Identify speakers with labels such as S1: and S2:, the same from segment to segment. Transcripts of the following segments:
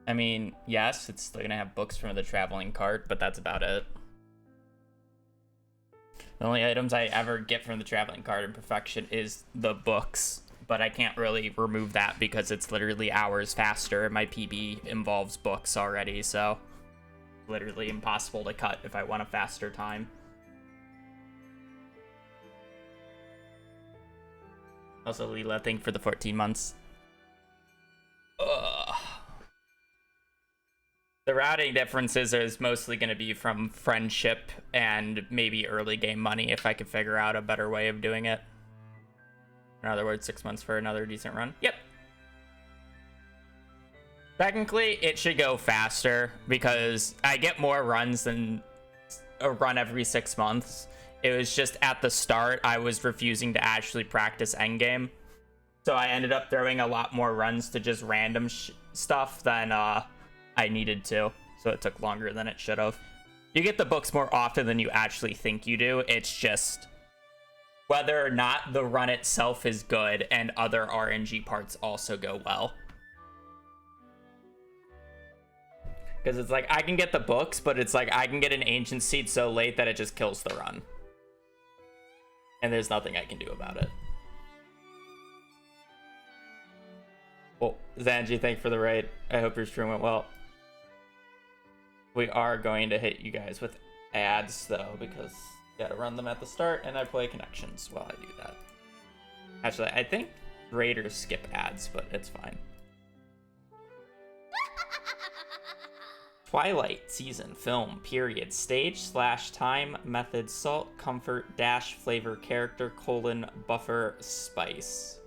S1: I mean, yes, it's still gonna have books from the traveling cart, but that's about it. The only items I ever get from the traveling cart in Perfection is the books, but I can't really remove that because it's literally hours faster. My PB involves books already, so literally impossible to cut if I want a faster time. Also, Leela, thank you for the 14 months. Ugh. The routing differences is mostly going to be from friendship and maybe early game money if I could figure out a better way of doing it. In other words, 6 months for another decent run. Yep. Technically, it should go faster because I get more runs than a run every 6 months. It was just at the start, I was refusing to actually practice endgame. So I ended up throwing a lot more runs to just random stuff than I needed to. So it took longer than it should have. You get the books more often than you actually think you do. It's just whether or not the run itself is good and other RNG parts also go well. Because it's like, I can get the books, but it's like, I can get an Ancient Seed so late that it just kills the run. And there's nothing I can do about it. Well, Zanji, thank you for the raid. I hope your stream went well. We are going to hit you guys with ads, though, because you gotta run them at the start, and I play connections while I do that. Actually, I think raiders skip ads, but it's fine. Twilight season film period stage / time method salt comfort dash flavor character : buffer spice.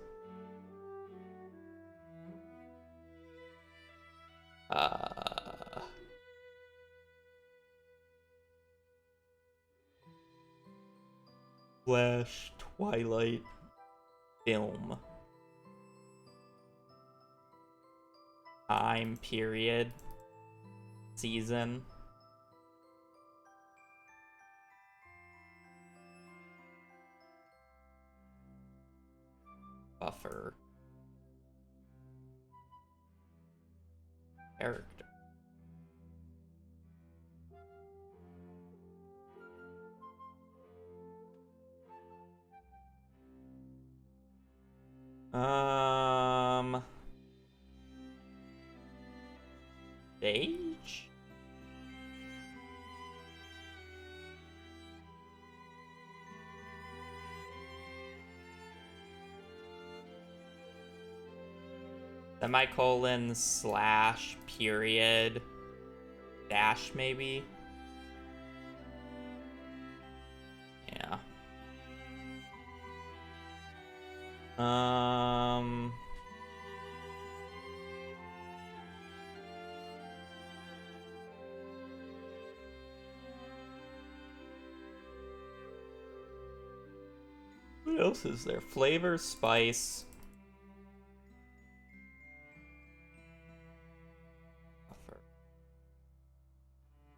S1: Flash Twilight film time period season buffer character. Stage? Semicolon / period dash maybe? Yeah. What else is there? Flavor, spice.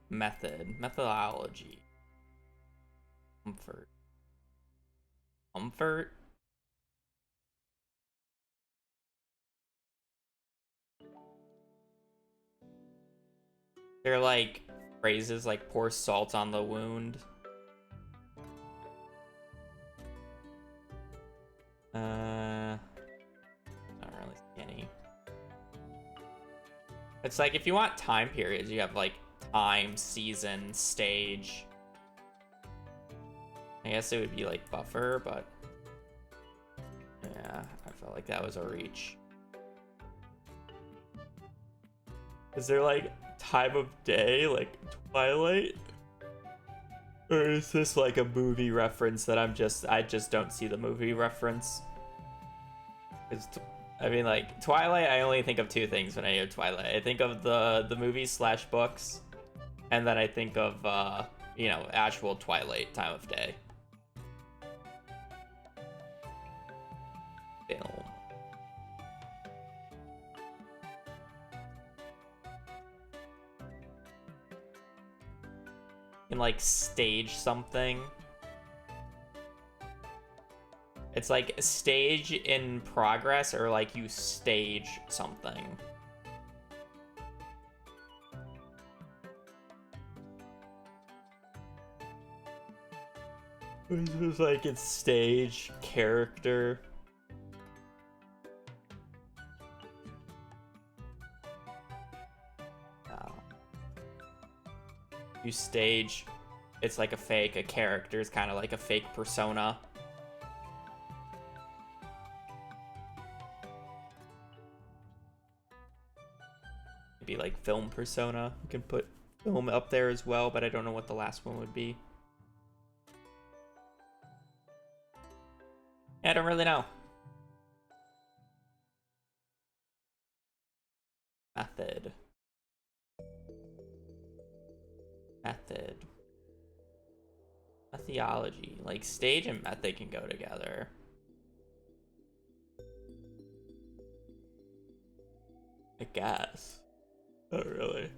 S1: Method, methodology. Comfort. They're like phrases like pour salt on the wound. Not really see any. It's like if you want time periods, you have like time, season, stage. I guess it would be like buffer, but yeah, I felt like that was a reach. Is there like time of day, like Twilight? Or is this like a movie reference that I just don't see the movie reference? I mean, like, Twilight, I only think of two things when I hear Twilight. I think of the movies / books, and then I think of, you know, actual Twilight time of day. Film. You can, like, stage something. It's like stage in progress, or like you stage something. It was like its stage, character. No. You stage, it's like a character is kind of like a fake persona. Maybe like film persona. You can put film up there as well, but I don't know what the last one would be. I don't really know. Method. Methodology. Like stage and method can go together. I guess. Not really.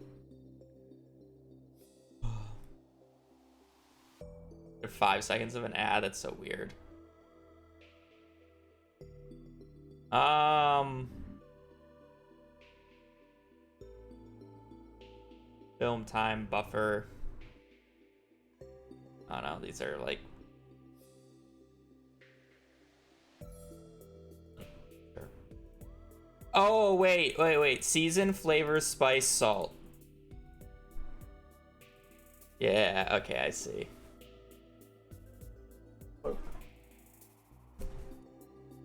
S1: 5 seconds of an ad, that's so weird. Film time buffer. Oh no, these are like oh wait. Season, flavor, spice, salt. Yeah, okay, I see.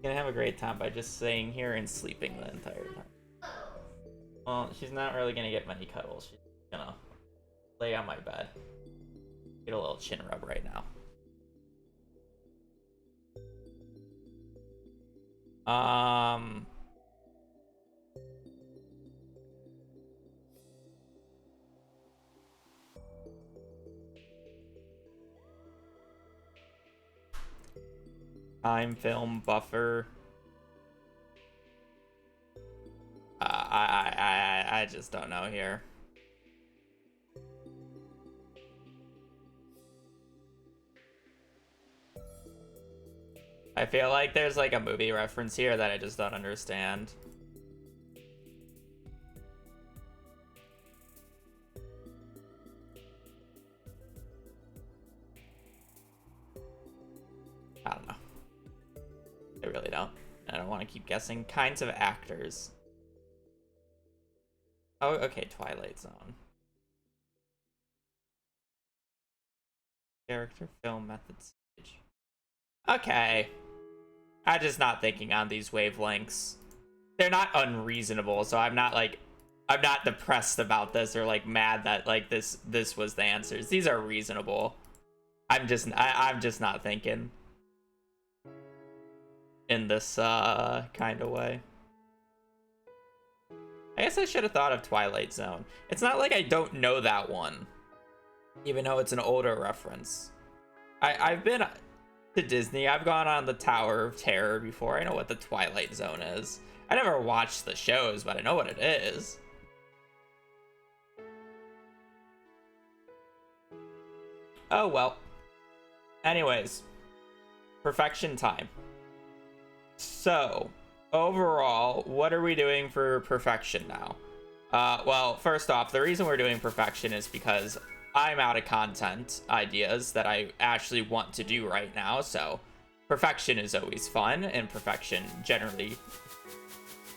S1: Gonna have a great time by just staying here and sleeping the entire time. Well, she's not really gonna get many cuddles. She's gonna lay on my bed. Get a little chin rub right now. Time film buffer. I just don't know here. I feel like there's like a movie reference here that I just don't understand. I don't know. I really don't. I don't want to keep guessing. Kinds of actors. Oh, okay, Twilight Zone. Character, film, method, stage. Okay. I'm just not thinking on these wavelengths. They're not unreasonable, so I'm not depressed about this or like mad that like this was the answers. These are reasonable. I'm just not thinking in this kind of way. I guess I should have thought of Twilight Zone. It's not like I don't know that one, even though it's an older reference. I've been to Disney. I've gone on the Tower of Terror before. I know what the Twilight Zone is. I never watched the shows, but I know what it is. Oh well. Anyways, perfection time. So, overall, what are we doing for perfection now? Well, first off, the reason we're doing perfection is because I'm out of content ideas that I actually want to do right now, so perfection is always fun, and perfection generally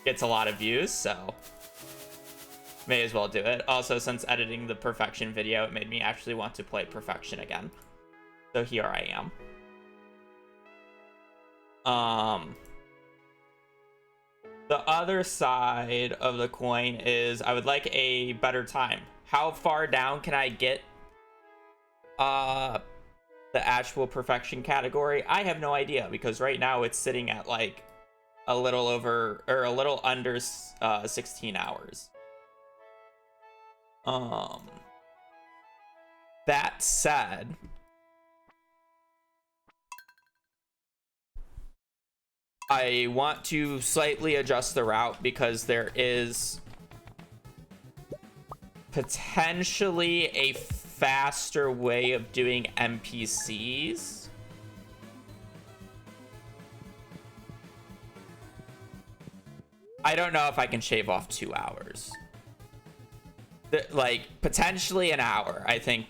S1: gets a lot of views, so may as well do it. Also, since editing the perfection video, it made me actually want to play perfection again. So here I am. The other side of the coin is I would like a better time. How far down can I get the actual perfection category? I have no idea, because right now it's sitting at like a little over or a little under 16 hours. That said, I want to slightly adjust the route because there is potentially a faster way of doing NPCs. I don't know if I can shave off 2 hours. Like potentially an hour, I think,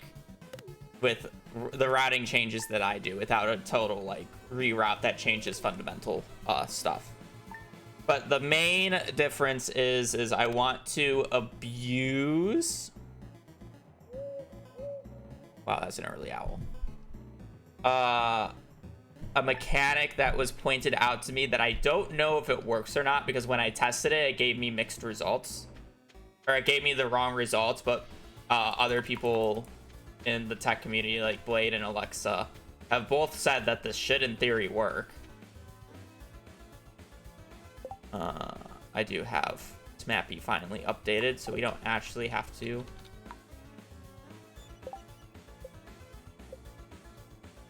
S1: with the routing changes that I do without a total like reroute that changes fundamental stuff. But the main difference is I want to abuse. Wow, that's an early owl. A mechanic that was pointed out to me that I don't know if it works or not, because when I tested it, it gave me mixed results, or it gave me the wrong results. But other people in the tech community, like Blade and Alexa, have both said that this should in theory work. I do have Smappy finally updated, so we don't actually have to,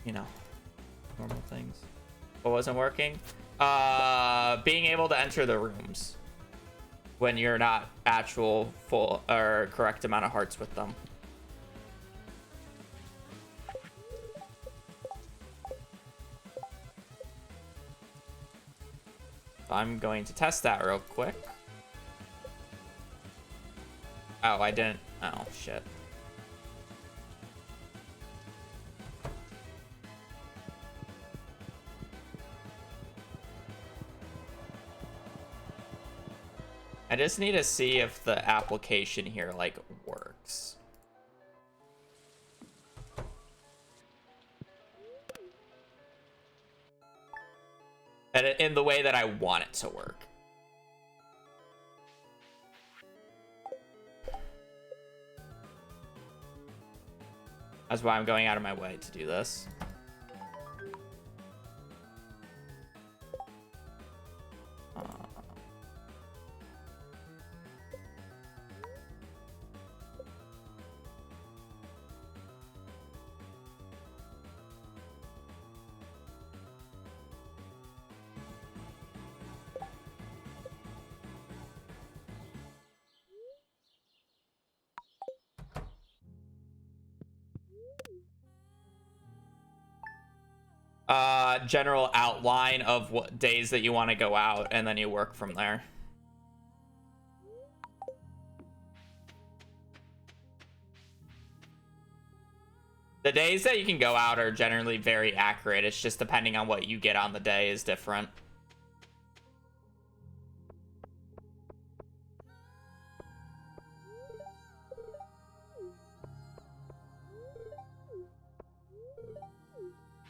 S1: you know, normal things. What wasn't working? Being able to enter the rooms when you're not actual full or correct amount of hearts with them. I'm going to test that real quick. Oh, I didn't. Oh, shit. I just need to see if the application here, like, works. And in the way that I want it to work. That's why I'm going out of my way to do this. General outline of what days that you want to go out, and then you work from there. The days that you can go out are generally very accurate. It's just depending on what you get on the day is different.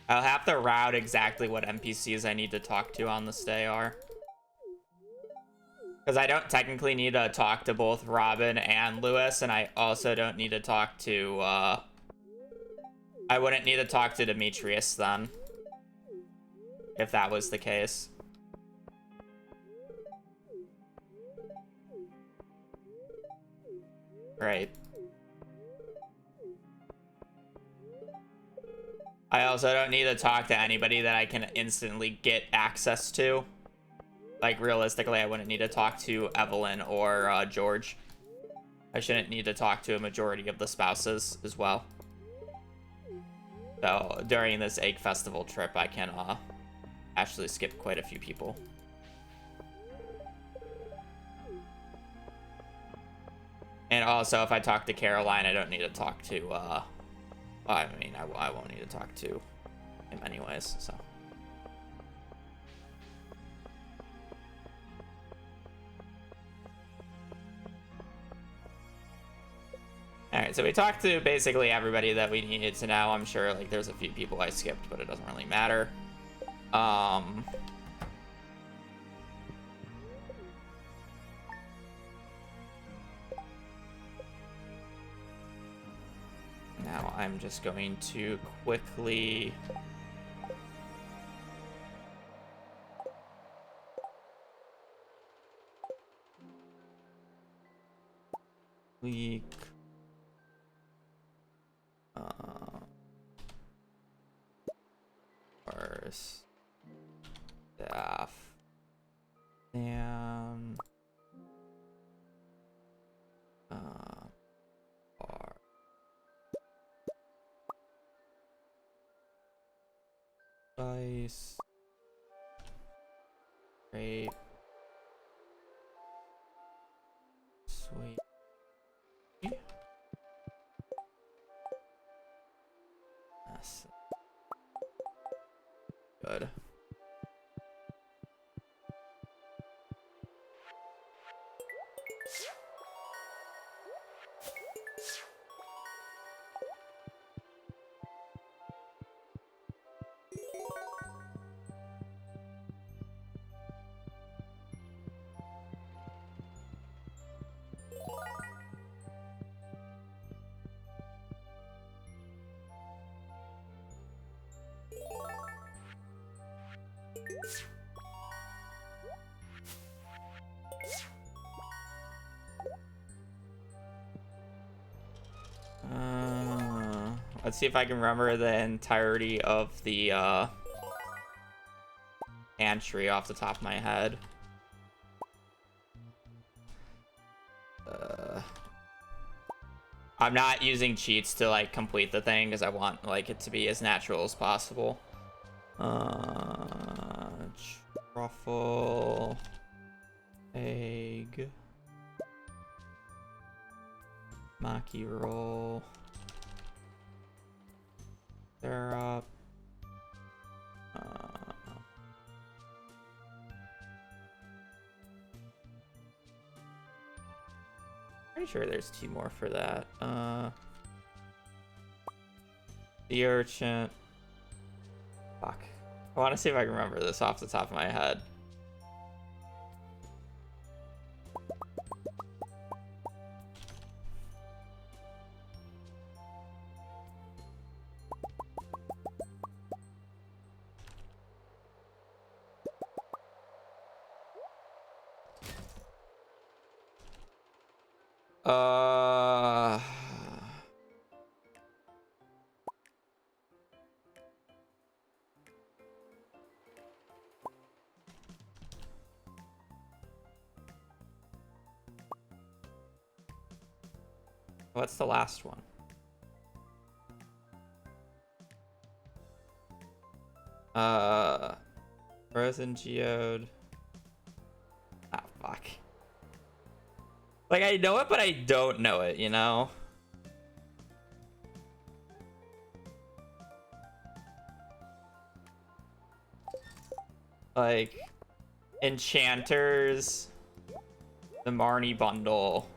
S1: I'll have to route exactly what NPCs I need to talk to on this day are. Because I don't technically need to talk to both Robin and Lewis, and I also don't need to talk to, I wouldn't need to talk to Demetrius then, if that was the case. Right. I also don't need to talk to anybody that I can instantly get access to. Like, realistically, I wouldn't need to talk to Evelyn or George. I shouldn't need to talk to a majority of the spouses as well. So, during this Egg Festival trip, I can actually skip quite a few people. And also, if I talk to Caroline, I don't need to talk to, I mean, I won't need to talk to him anyways, so. Alright, so we talked to basically everybody that we needed to know. I'm sure, like, there's a few people I skipped, but it doesn't really matter. Now I'm just going to quickly leak our staff and our dice. Great. Sweet. Let's see if I can remember the entirety of the entry off the top of my head. I'm not using cheats to like complete the thing because I want like it to be as natural as possible. Truffle, egg, maki roll, syrup. Pretty sure there's 2 more for that. The urchin. Fuck. I want to see if I can remember this off the top of my head. What's the last one? Frozen Geode. Ah, fuck. Like, I know it, but I don't know it, you know? Like, Enchanters, the Marnie bundle.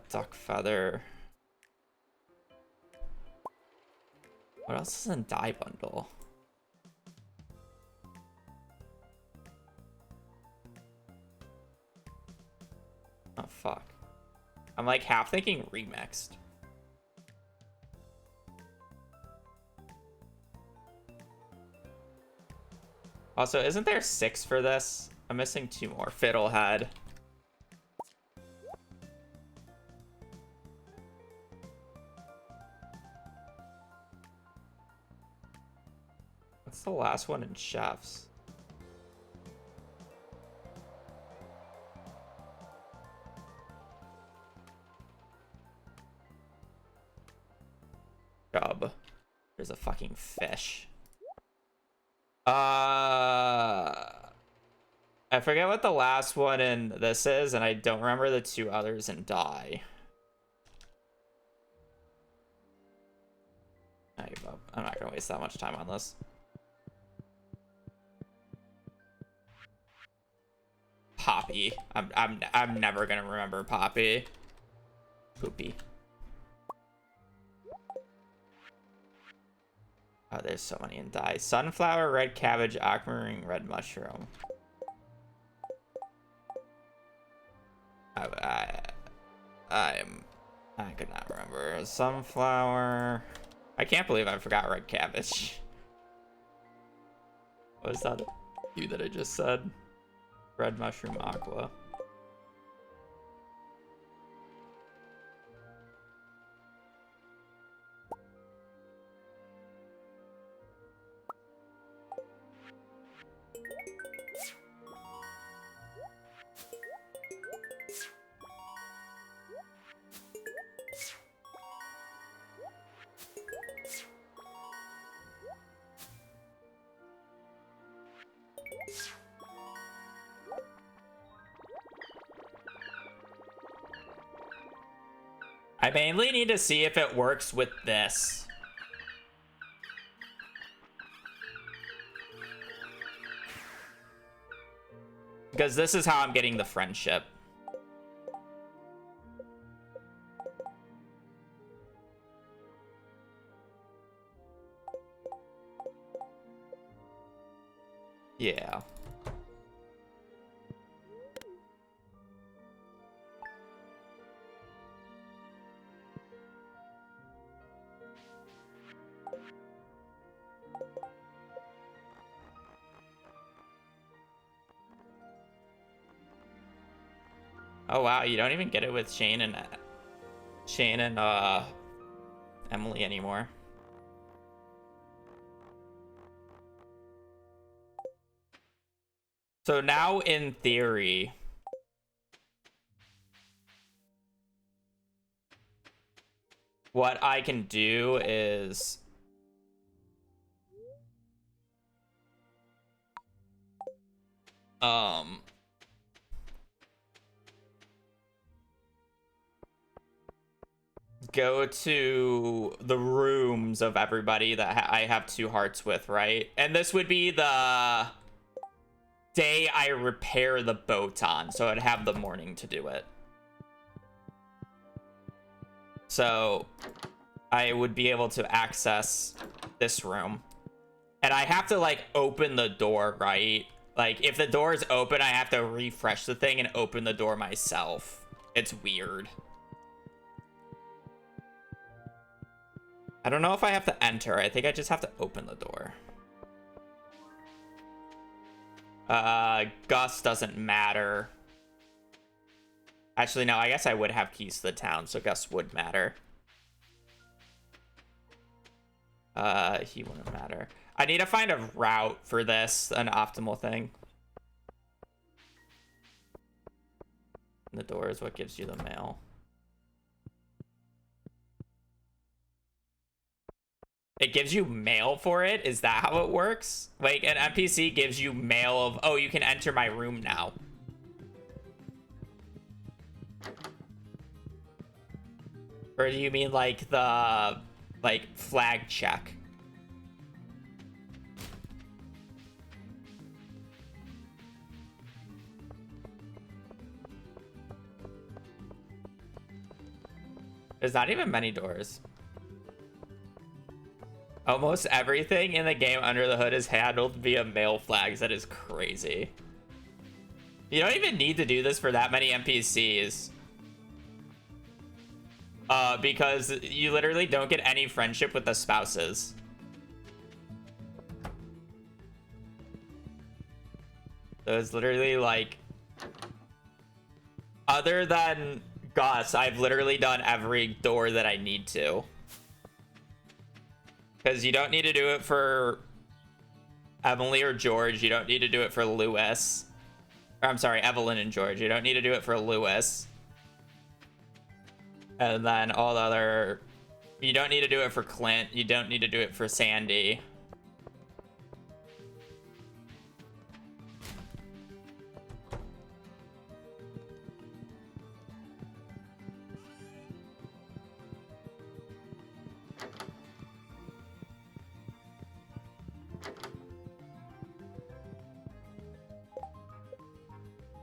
S1: Duck Feather. What else is in Die Bundle? Oh, fuck. I'm like half thinking remixed. Also, isn't there 6 for this? I'm missing 2 more. Fiddlehead. What's the last one in Chefs? Job. There's a fucking fish. I forget what the last one in this is, and I don't remember the 2 others in Die. I give up. I'm not gonna waste that much time on this. Poppy. I'm never gonna remember Poppy. Poopy. Oh, there's so many in Die. Sunflower, red cabbage, aquamarine, red mushroom. I could not remember. Sunflower. I can't believe I forgot red cabbage. What is that? You that I just said? Red mushroom, aqua. I mainly need to see if it works with this. Because this is how I'm getting the friendship. Yeah. Oh wow, you don't even get it with Shane and Emily anymore. So now in theory, what I can do is go to the rooms of everybody that I have 2 hearts with, right? And this would be the day I repair the Botan, so I'd have the morning to do it. So I would be able to access this room. And I have to, like, open the door, right? Like, if the door is open, I have to refresh the thing and open the door myself. It's weird. I don't know if I have to enter. I think I just have to open the door. Gus doesn't matter. Actually, no, I guess I would have keys to the town, so Gus would matter. He wouldn't matter. I need to find a route for this, an optimal thing. The door is what gives you the mail. It gives you mail for it? Is that how it works? Like, an NPC gives you mail of, oh, you can enter my room now. Or do you mean, like, the, like, flag check? There's not even many doors. Almost everything in the game under the hood is handled via mail flags. That is crazy. You don't even need to do this for that many NPCs. Because you literally don't get any friendship with the spouses. So it's literally like... Other than Gus, I've literally done every door that I need to. Because you don't need to do it for Emily or George. You don't need to do it for Lewis. Or, I'm sorry, Evelyn and George. You don't need to do it for Lewis. And then all the other... You don't need to do it for Clint. You don't need to do it for Sandy.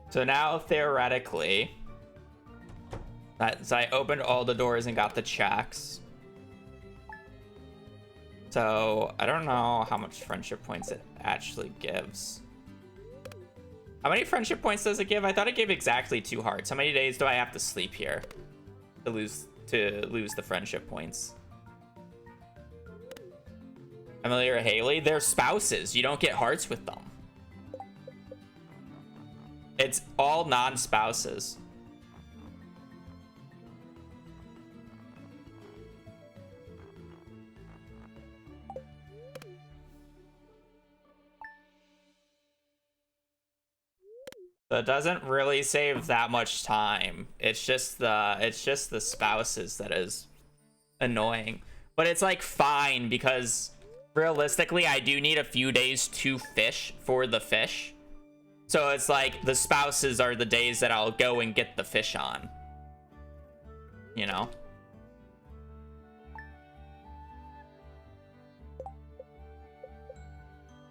S1: So now, theoretically, so I opened all the doors and got the checks. So I don't know how much friendship points it actually gives. How many friendship points does it give? I thought it gave exactly 2 hearts. How many days do I have to sleep here to lose the friendship points? Emily or Haley, they're spouses. You don't get hearts with them. It's all non-spouses. So it doesn't really save that much time. It's just the spouses that is annoying. But it's like fine because realistically I do need a few days to fish for the fish. So it's like the spouses are the days that I'll go and get the fish on. You know?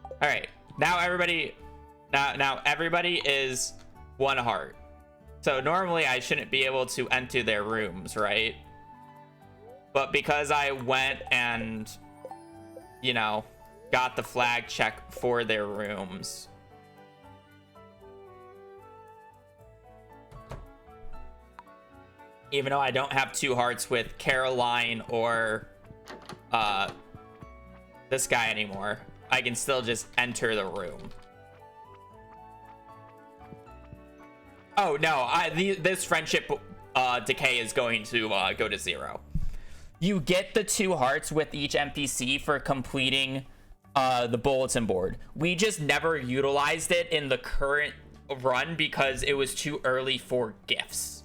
S1: All right. Now everybody is 1 heart. So normally I shouldn't be able to enter their rooms, right? But because I went and, you know, got the flag check for their rooms, even though I don't have 2 hearts with Caroline or this guy anymore, I can still just enter the room. Oh no, this friendship decay is going to go to 0. You get the 2 hearts with each NPC for completing the bulletin board. We just never utilized it in the current run because it was too early for gifts.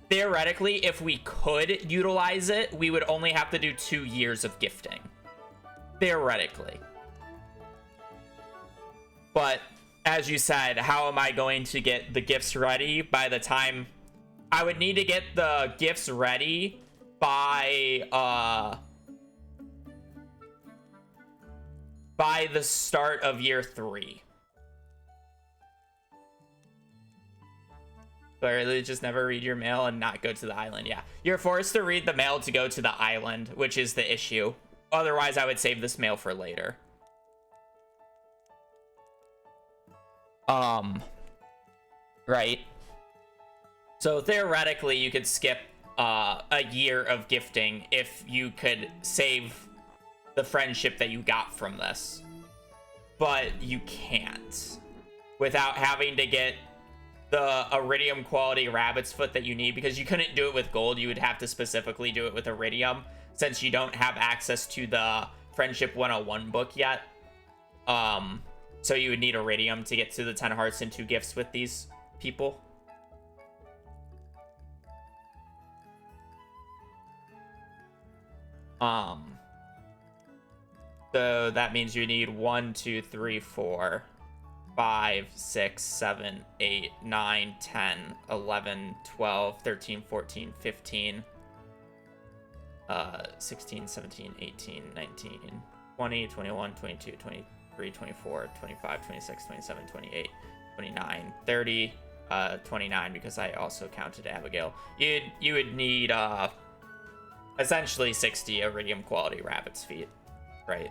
S1: Theoretically, if we could utilize it, we would only have to do 2 years of gifting. Theoretically. But as you said, how am I going to get the gifts ready by the time... I would need to get the gifts ready by the start of year 3. Literally just never read your mail and not go to the island. Yeah, you're forced to read the mail to go to the island, which is the issue. Otherwise, I would save this mail for later. Right. So theoretically, you could skip a year of gifting if you could save the friendship that you got from this. But you can't. Without having to get the iridium quality rabbit's foot that you need, because you couldn't do it with gold. You would have to specifically do it with iridium, since you don't have access to the Friendship 101 book yet. So you would need iridium to get to the 10 hearts and 2 gifts with these people. So that means you need 1, 2, 3, 4, 5, 6, 7, 8, 9, 10, 11, 12, 13, 14, 15, 16, 17, 18, 19, 20, 21, 22, 23, 24, 25, 26, 27, 28, 29, 30, 29, because I also counted Abigail. You would need essentially 60 iridium quality rabbit's feet, right?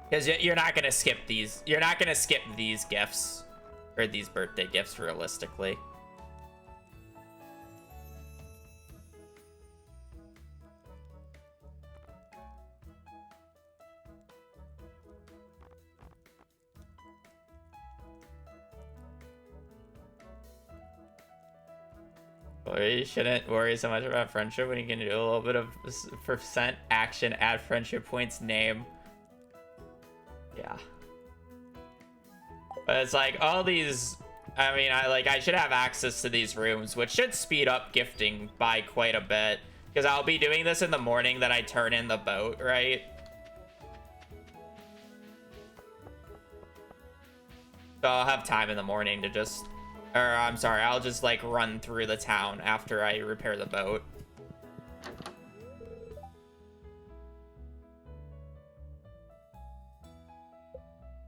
S1: Because you're not gonna skip these. You're not gonna skip these gifts or these birthday gifts realistically. Or you shouldn't worry so much about friendship when you can do a little bit of percent action, add friendship points, name. Yeah. But it's like all these, I mean, I should have access to these rooms, which should speed up gifting by quite a bit. Because I'll be doing this in the morning that I turn in the boat, right? So I'll have time in the morning to just, or I'm sorry, I'll just like run through the town after I repair the boat.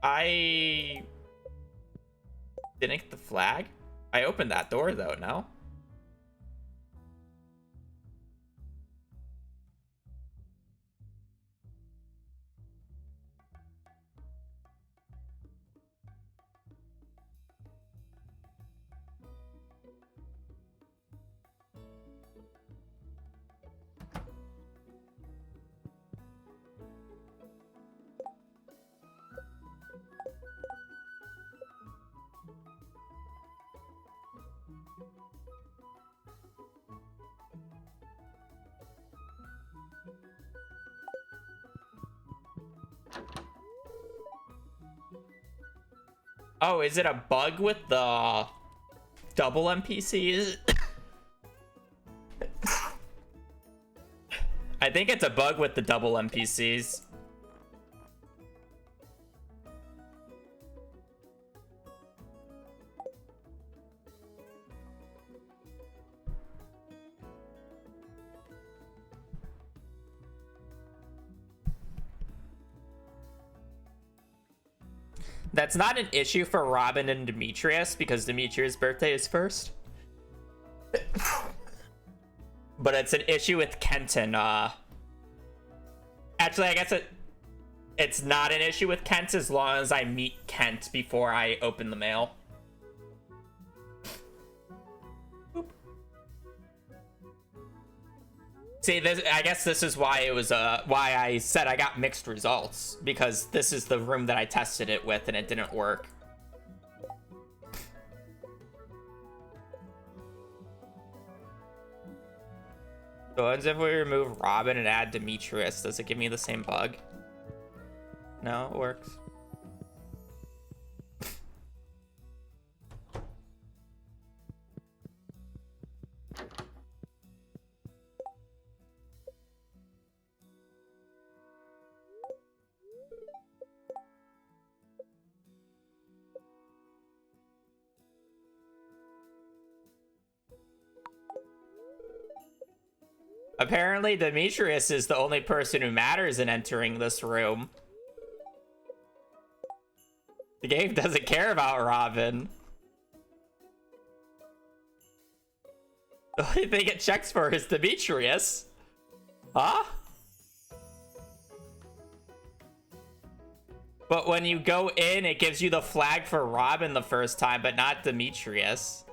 S1: I didn't get the flag. I opened that door though, no? Oh, is it a bug with the double NPCs? I think it's a bug with the double NPCs. That's not an issue for Robin and Demetrius because Demetrius' birthday is first. But it's an issue with Kenton. Actually, I guess it's not an issue with Kent as long as I meet Kent before I open the mail. See, this, I guess this is why it was why I said I got mixed results, because this is the room that I tested it with and it didn't work. So what if we remove Robin and add Demetrius? Does it give me the same bug? No, it works. Apparently, Demetrius is the only person who matters in entering this room. The game doesn't care about Robin. The only thing it checks for is Demetrius. Huh? But when you go in, it gives you the flag for Robin the first time, but not Demetrius.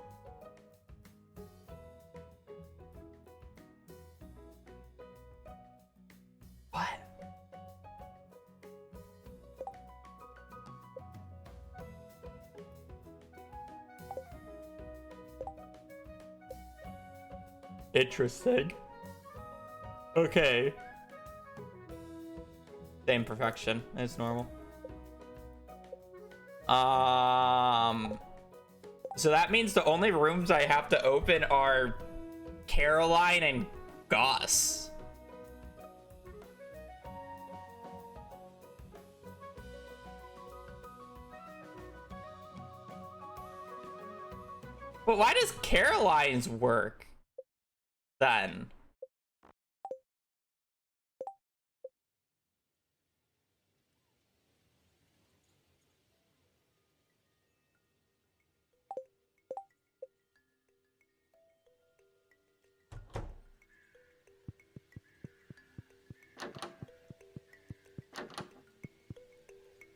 S1: What? Interesting. Okay. Same perfection as normal. So that means the only rooms I have to open are Caroline and Gus. But why does Caroline's work then?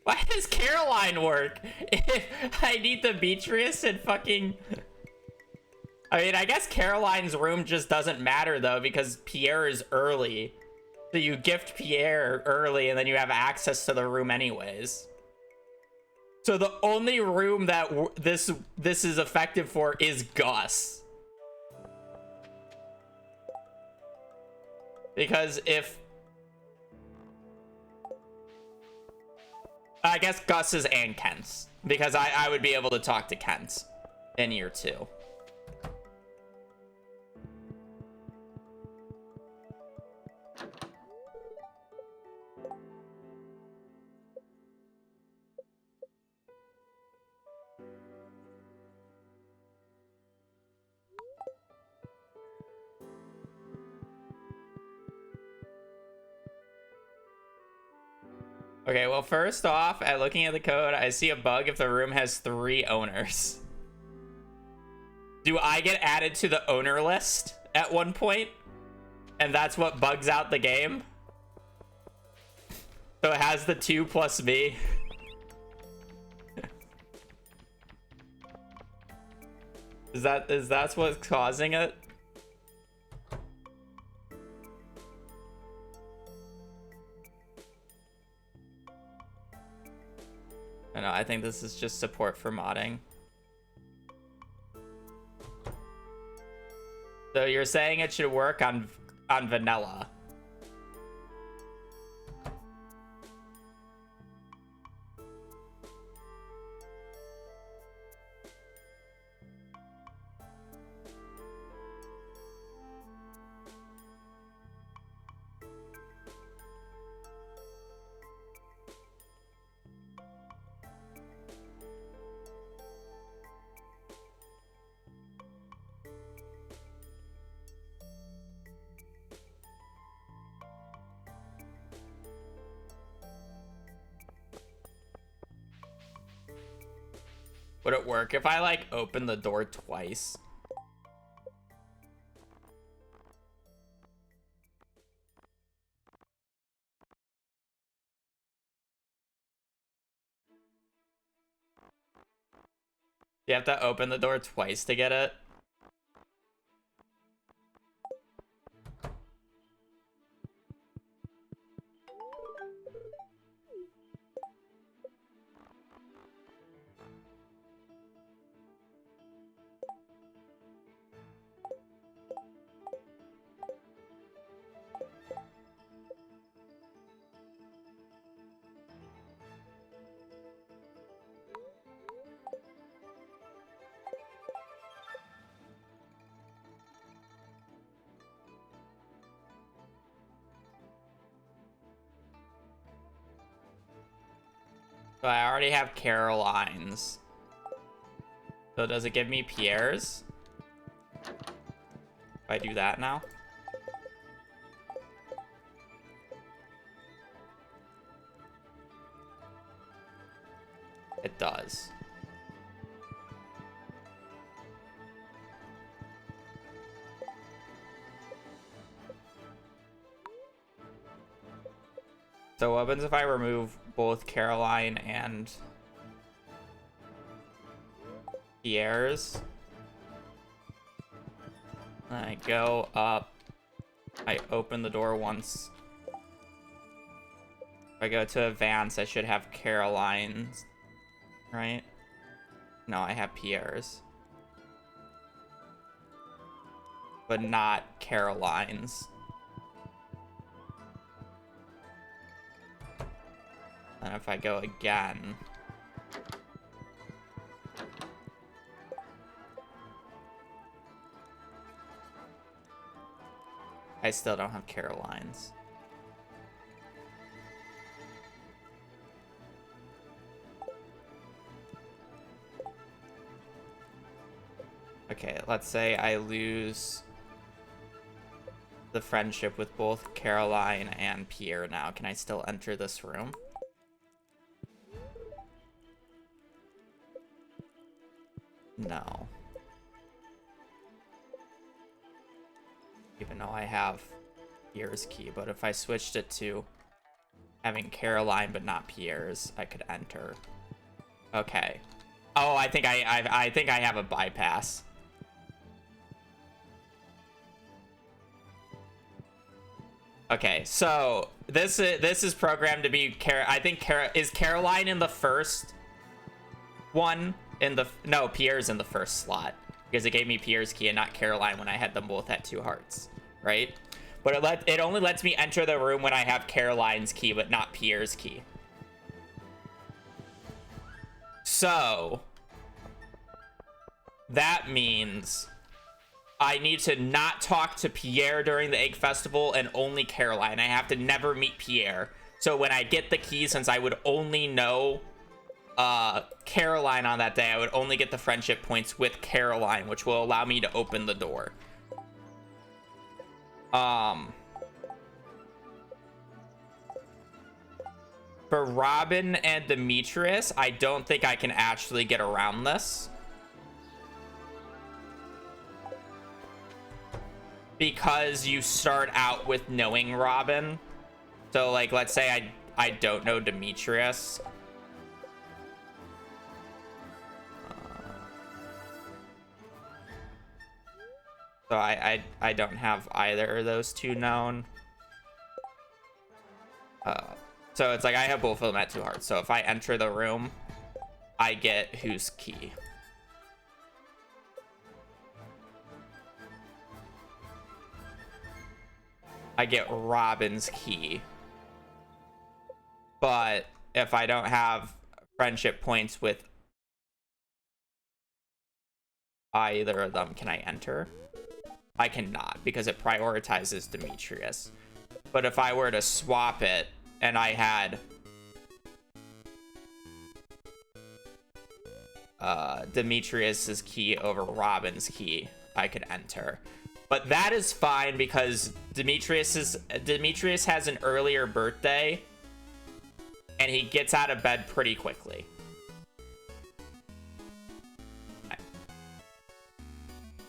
S1: Why does Caroline work if I need Demetrius and fucking... I mean, I guess Caroline's room just doesn't matter, though, because Pierre is early. So you gift Pierre early, and then you have access to the room anyways. So the only room that this is effective for is Gus. Because if... I guess Gus's and Kent's. Because I would be able to talk to Kent in year 2. Okay, well, first off, at looking at the code, I see a bug if the room has 3 owners. Do I get added to the owner list at one point? And that's what bugs out the game? So it has the 2 plus me. Is that what's causing it? I know, I think this is just support for modding. So you're saying it should work on vanilla. Would it work if I, like, open the door twice? You have to open the door twice to get it? So I already have Caroline's. So does it give me Pierre's? If I do that now? It does. So what happens if I remove both Caroline and Pierre's? And I go up. I open the door once. If I go to advance, I should have Caroline's, right? No, I have Pierre's. But not Caroline's. And if I go again... I still don't have Caroline's. Okay, let's say I lose the friendship with both Caroline and Pierre now. Can I still enter this room? No. Even though I have Pierre's key, but if I switched it to having Caroline but not Pierre's, I could enter. Okay. Oh, I think I think I have a bypass. Okay, so this is programmed to be I think is Caroline in the first one no, Pierre's in the first slot because it gave me Pierre's key and not Caroline when I had them both at 2 hearts, right? But it only lets me enter the room when I have Caroline's key but not Pierre's key. So that means I need to not talk to Pierre during the Egg Festival and only Caroline. I have to never meet Pierre. So when I get the key, since I would only know Caroline on that day, I would only get the friendship points with Caroline, which will allow me to open the door. For Robin and Demetrius, I don't think I can actually get around this. Because you start out with knowing Robin. So, like, let's say I don't know Demetrius. So I don't have either of those two known. So it's like I have both of them at 2 hearts. So if I enter the room, I get whose key. I get Robin's key. But if I don't have friendship points with either of them, can I enter? I cannot because it prioritizes Demetrius. But if I were to swap it and I had Demetrius's key over Robin's key, I could enter. But that is fine because Demetrius has an earlier birthday and he gets out of bed pretty quickly.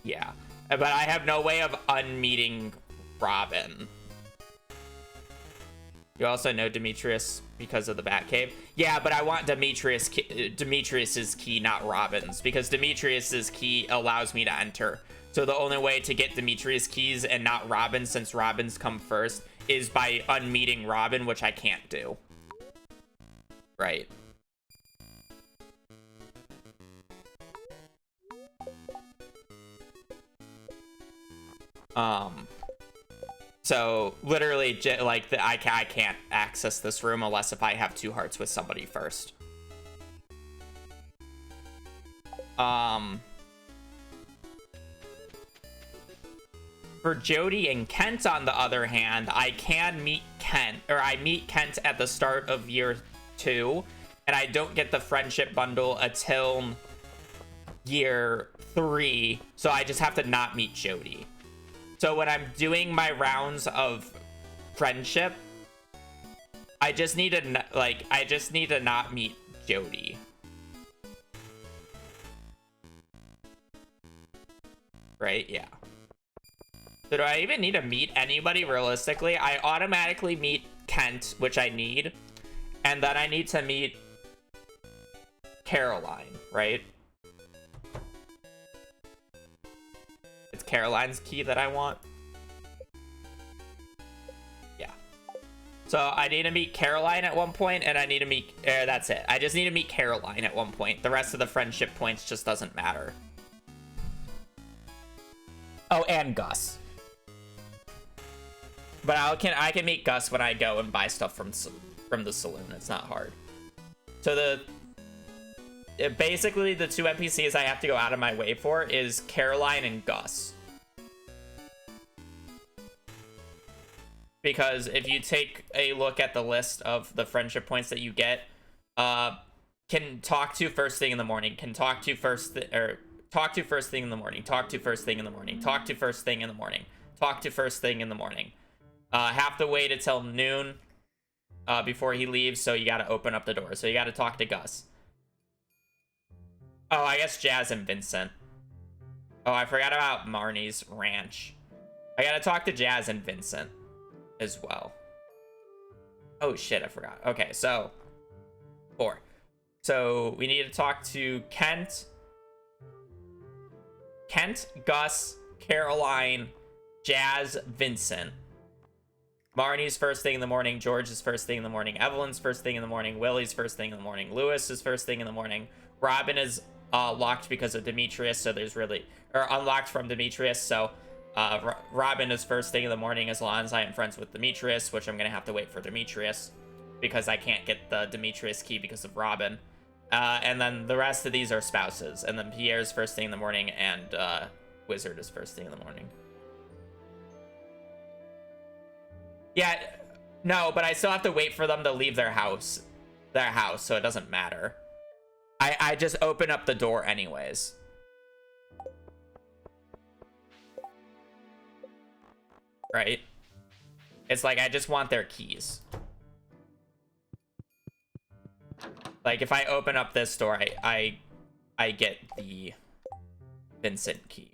S1: Yeah. But I have no way of unmeeting Robin. You also know Demetrius because of the Batcave. Yeah, but I want Demetrius's key, not Robin's, because Demetrius's key allows me to enter. So the only way to get Demetrius' keys and not Robin, since Robin's come first, is by unmeeting Robin, which I can't do. Right. So literally, like, I can't access this room unless if I have 2 hearts with somebody first. For Jody and Kent, on the other hand, I can meet Kent, or I meet Kent at the start of year 2, and I don't get the friendship bundle until year 3, so I just have to not meet Jody. So when I'm doing my rounds of friendship, I just need to not meet Jody. Right? Yeah. So do I even need to meet anybody realistically? I automatically meet Kent, which I need. And then I need to meet Caroline, right? It's Caroline's key that I want. Yeah. So I need to meet Caroline at one point, and I need to meet... that's it. I just need to meet Caroline at one point. The rest of the friendship points just doesn't matter. Oh, and Gus. But I can meet Gus when I go and buy stuff from the saloon. It's not hard. So basically the 2 NPCs I have to go out of my way for is Caroline and Gus. Because if you take a look at the list of the friendship points that you get, can talk to first thing in the morning, can talk to first thing in the morning, talk to first thing in the morning, talk to first thing in the morning, talk to first thing in the morning. Have to wait until noon before he leaves, so you gotta open up the door. So you gotta talk to Gus. Oh, I guess Jazz and Vincent. Oh, I forgot about Marnie's ranch. I gotta talk to Jazz and Vincent as well. Oh shit, I forgot. Okay, so 4. So we need to talk to Kent, Gus, Caroline, Jazz, Vincent. Marnie's first thing in the morning, George's first thing in the morning, Evelyn's first thing in the morning, Willie's first thing in the morning, Lewis's first thing in the morning. Robin is locked because of Demetrius, so there's really... Or unlocked from Demetrius, so Robin is first thing in the morning as long as I am friends with Demetrius, which I'm going to have to wait for Demetrius because I can't get the Demetrius key because of Robin. And then the rest of these are spouses. And then Pierre's first thing in the morning, and Wizard is first thing in the morning. Yeah, no, but I still have to wait for them to leave their house, so it doesn't matter. I just open up the door anyways. Right? It's like I just want their keys. Like if I open up this door, I get the Vincent key.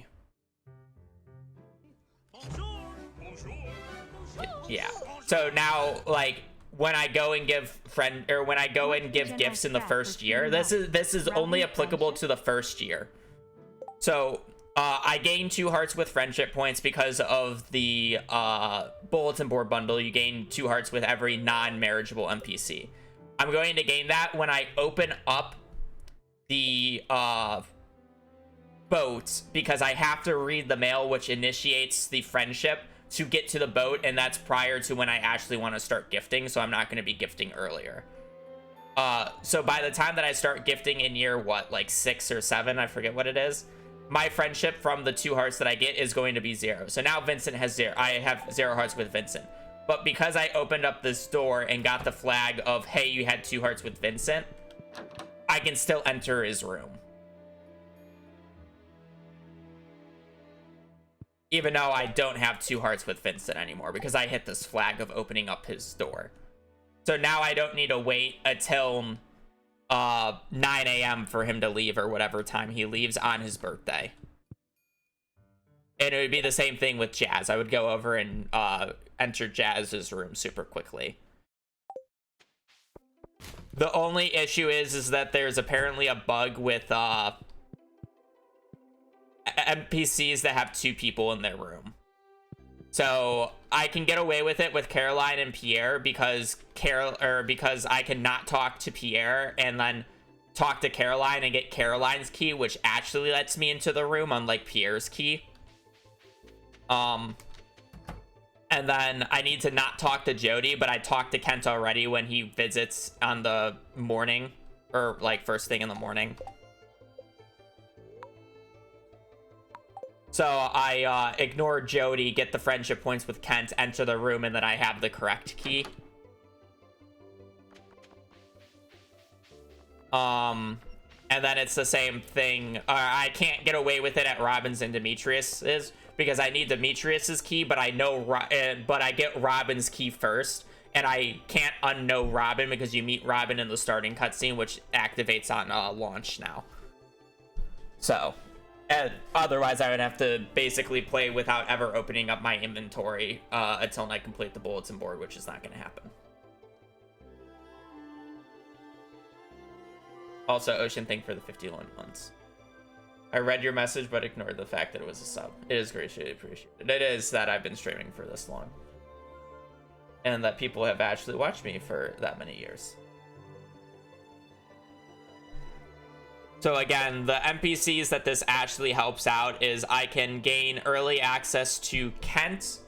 S1: Yeah. So now, like, when I go and give gifts in the first year, this is only applicable to the first year. So I gain 2 hearts with friendship points because of the bulletin board bundle. You gain 2 hearts with every non-marriageable NPC. I'm going to gain that when I open up the boat, because I have to read the mail, which initiates the friendship to get to the boat, and that's prior to when I actually want to start gifting, so I'm not going to be gifting earlier. So by the time that I start gifting in year, what, like 6 or 7, I forget what it is, my friendship from the 2 hearts that I get is going to be 0. So now Vincent has 0. I have 0 hearts with Vincent. But because I opened up this door and got the flag of, hey, you had 2 hearts with Vincent, I can still enter his room. Even though I don't have 2 hearts with Vincent anymore, because I hit this flag of opening up his door. So now I don't need to wait until 9 a.m. for him to leave, or whatever time he leaves on his birthday. And it would be the same thing with Jazz. I would go over and enter Jazz's room super quickly. The only issue is that there's apparently a bug with NPCs that have 2 people in their room. So I can get away with it with Caroline and Pierre because I cannot talk to Pierre and then talk to Caroline and get Caroline's key, which actually lets me into the room, unlike Pierre's key. And then I need to not talk to Jody, but I talked to Kent already when he visits on the morning, or like first thing in the morning. So I ignore Jody, get the friendship points with Kent, enter the room, and then I have the correct key. And then it's the same thing. I can't get away with it at Robin's and Demetrius's because I need Demetrius's key, but I know, but I get Robin's key first, and I can't unknow Robin because you meet Robin in the starting cutscene, which activates on launch now. So, and otherwise I would have to basically play without ever opening up my inventory until I complete the bulletin board, which is not going to happen. Also, Ocean, thank for the 51 months. I read your message, but ignored the fact that it was a sub. It is greatly appreciated. It is that I've been streaming for this long. And that people have actually watched me for that many years. So again, the NPCs that this actually helps out is I can gain early access to Kent,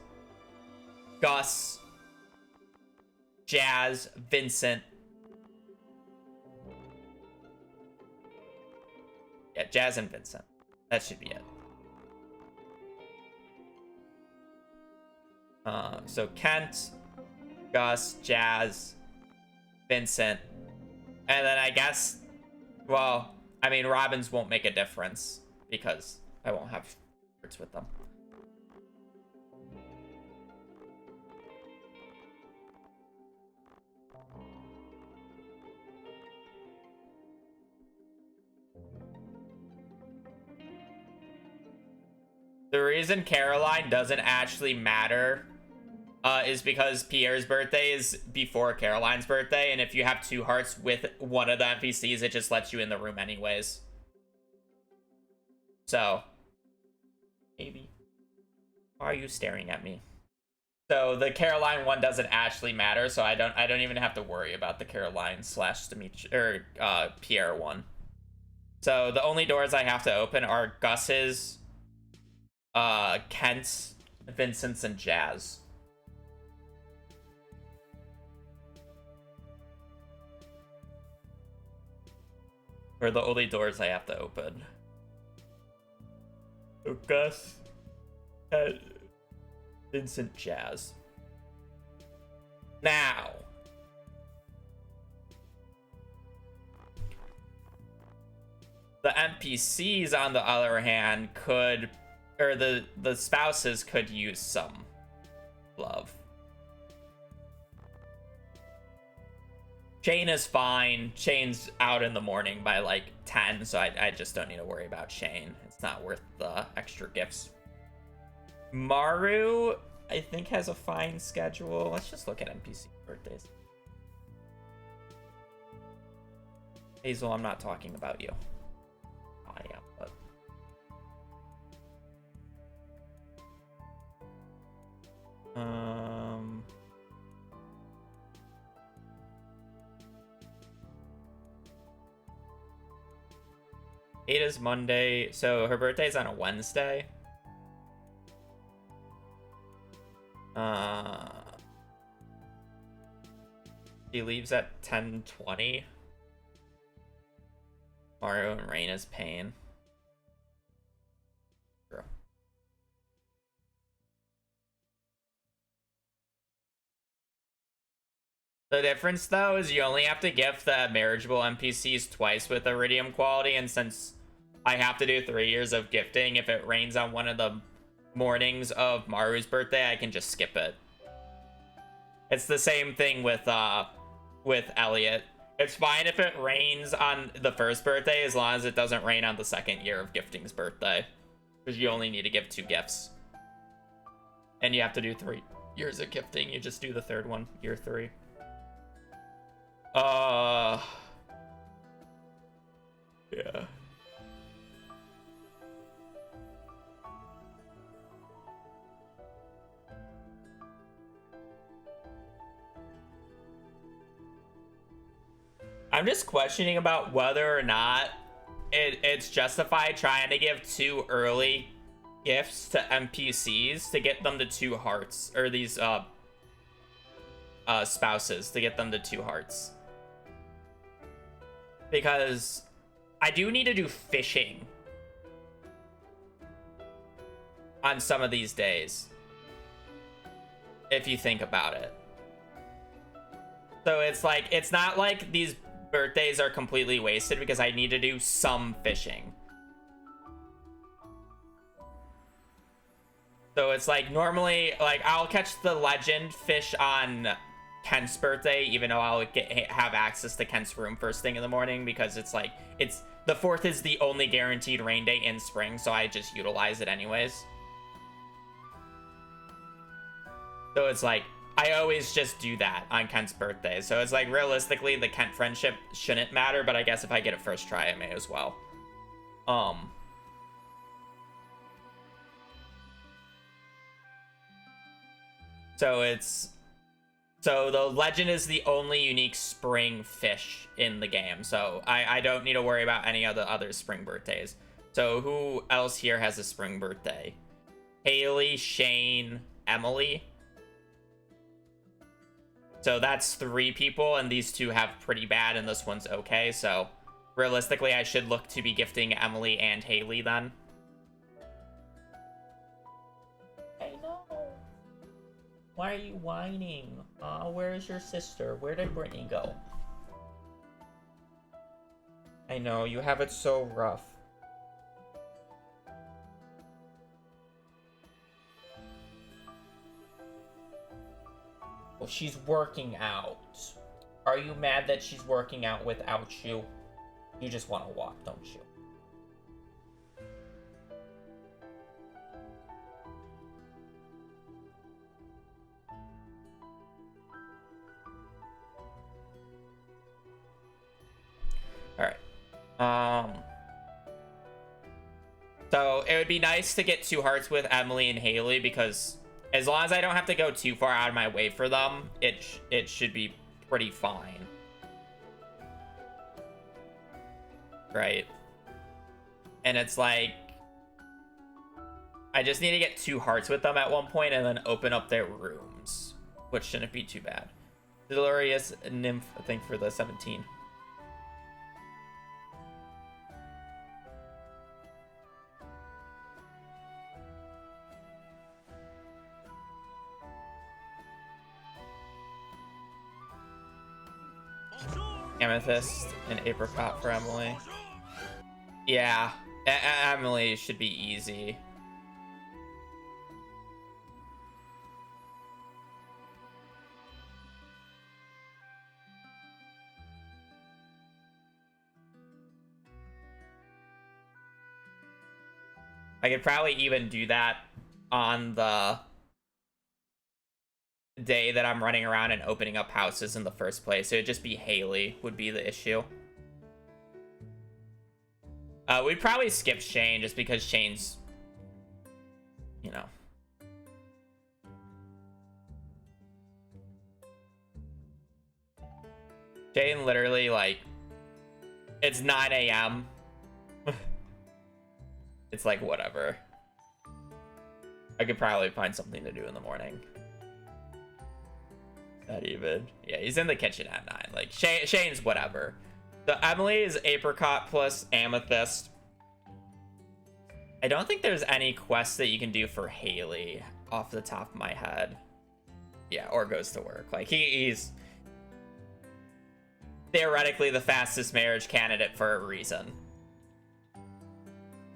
S1: Gus, Jazz, Vincent. Yeah, Jazz and Vincent. That should be it. So Kent, Gus, Jazz, Vincent. And then I guess, well, I mean, Robins won't make a difference because I won't have words with them. The reason Caroline doesn't actually matter is because Pierre's birthday is before Caroline's birthday, and if you have 2 hearts with one of the NPCs, it just lets you in the room anyways. So, maybe. Why are you staring at me? So the Caroline one doesn't actually matter, so I don't even have to worry about the Caroline slash Dimitri or Pierre one. So the only doors I have to open are Gus's, Kent's, Vincent's, and Jazz. Are the only doors I have to open. So Gus, Vincent, Jazz. Now, the NPCs, on the other hand, could, or the spouses could use some love. Shane is fine. Shane's out in the morning by like 10, so I just don't need to worry about Shane. It's not worth the extra gifts. Maru, I think, has a fine schedule. Let's just look at NPC birthdays. Hazel, I'm not talking about you. I am, but... Ada's Monday, so her birthday's on a Wednesday. She leaves at 10:20. Mario and Reina's pain. True. The difference, though, is you only have to gift the marriageable NPCs twice with Iridium quality, and since I have to do 3 years of gifting, if it rains on one of the mornings of Maru's birthday, I can just skip it. It's the same thing with Elliot. It's fine if it rains on the first birthday as long as it doesn't rain on the second year of gifting's birthday, because you only need to give 2 gifts, and you have to do 3 years of gifting. You just do the third one, year 3. Yeah. I'm just questioning about whether or not it's justified trying to give 2 early gifts to NPCs to get them to 2 hearts, or these spouses to get them to 2 hearts, because I do need to do fishing on some of these days, if you think about it. So it's like, it's not like these birthdays are completely wasted because I need to do some fishing. So it's like normally, like I'll catch the legend fish on Kent's birthday, even though I'll have access to Kent's room first thing in the morning, because it's like, the 4th is the only guaranteed rain day in spring, so I just utilize it anyways. So it's like, I always just do that on Kent's birthday. So it's like, realistically, the Kent friendship shouldn't matter, but I guess if I get it first try, I may as well. So the legend is the only unique spring fish in the game. So I don't need to worry about any of the other spring birthdays. So who else here has a spring birthday? Haley, Shane, Emily. So that's 3 people, and these 2 have pretty bad, and this one's okay. So realistically, I should look to be gifting Emily and Haley then. I know. Why are you whining? Where's your sister? Where did Brittany go? I know, you have it so rough. Well, she's working out. Are you mad that she's working out without you? You just want to walk, don't you? Alright. So it would be nice to get 2 hearts with Emily and Haley, because as long as I don't have to go too far out of my way for them, it should be pretty fine. Right? And it's like, I just need to get 2 hearts with them at one point and then open up their rooms, which shouldn't be too bad. Delirious Nymph, I think, for the 17. Amethyst and Apricot for Emily. Yeah, Emily should be easy. I could probably even do that on the day that I'm running around and opening up houses in the first place. It would just be Haley would be the issue. We'd probably skip Shane just because Shane's, you know. Shane literally, like, it's 9 a.m. It's like, whatever. I could probably find something to do in the morning. Not even. Yeah, he's in the kitchen at 9. Like, Shane's whatever. So Emily is Apricot plus Amethyst. I don't think there's any quests that you can do for Haley off the top of my head. Yeah, or goes to work. Like, he's theoretically the fastest marriage candidate for a reason.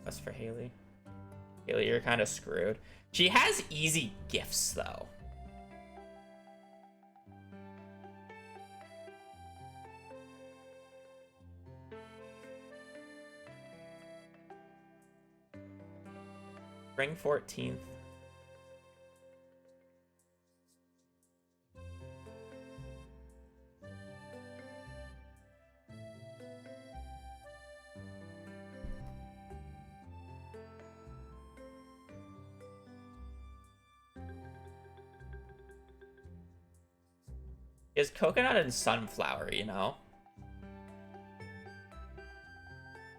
S1: Quest for Haley. Haley, you're kind of screwed. She has easy gifts, though. Spring 14th. Is coconut and sunflower, you know?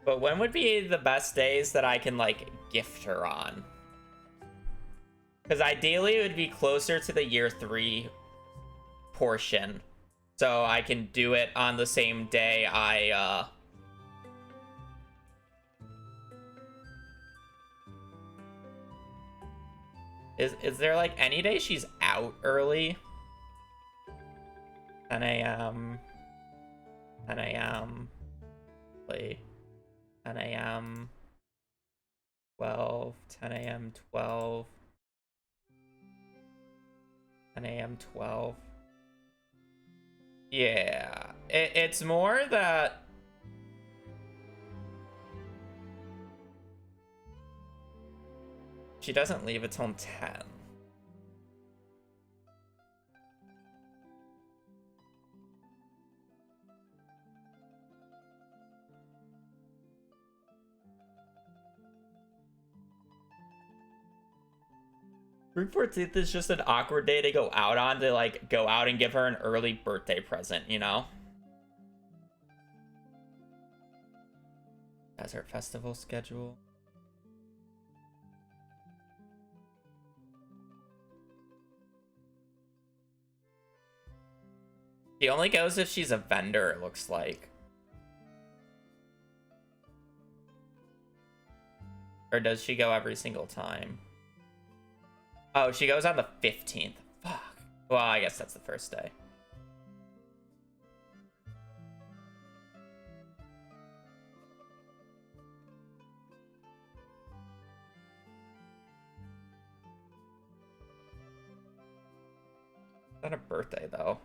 S1: But when would be the best days that I can, like, gift her on? Because ideally it would be closer to the year 3 portion. So I can do it on the same day I, Is there, like, any day she's out early? 10 a.m. 10 a.m. Play 10 a.m. 12, 10 a.m. 12, 10 a.m. 12. Yeah, it's more that she doesn't leave until 10. June 14th is just an awkward day to go out on, to like go out and give her an early birthday present, you know? Desert festival schedule. She only goes if she's a vendor, it looks like. Or does she go every single time? Oh, she goes on the 15th. Fuck. Well, I guess that's the first day. It's not a birthday, though.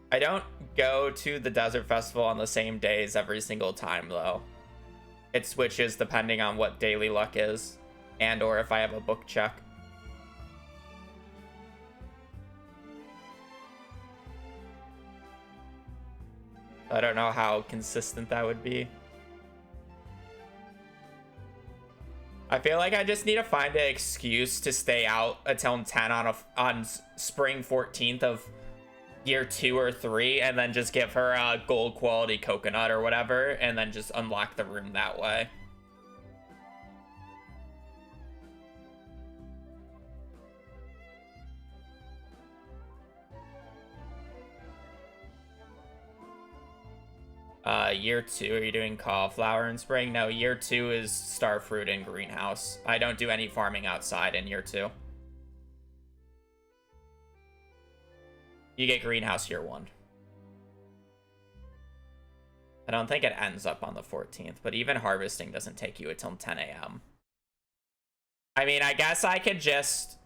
S1: I don't go to the desert festival on the same days every single time, though. It switches depending on what daily luck is, and or if I have a book check. I don't know how consistent that would be. I feel like I just need to find an excuse to stay out until 10 on spring 14th of year 2 or 3, and then just give her a gold quality coconut or whatever, and then just unlock the room that way. Year 2, are you doing cauliflower in spring? No, year 2 is starfruit and greenhouse. I don't do any farming outside in year 2. You get greenhouse year 1. I don't think it ends up on the 14th, but even harvesting doesn't take you until 10 a.m. I mean, I guess I could just...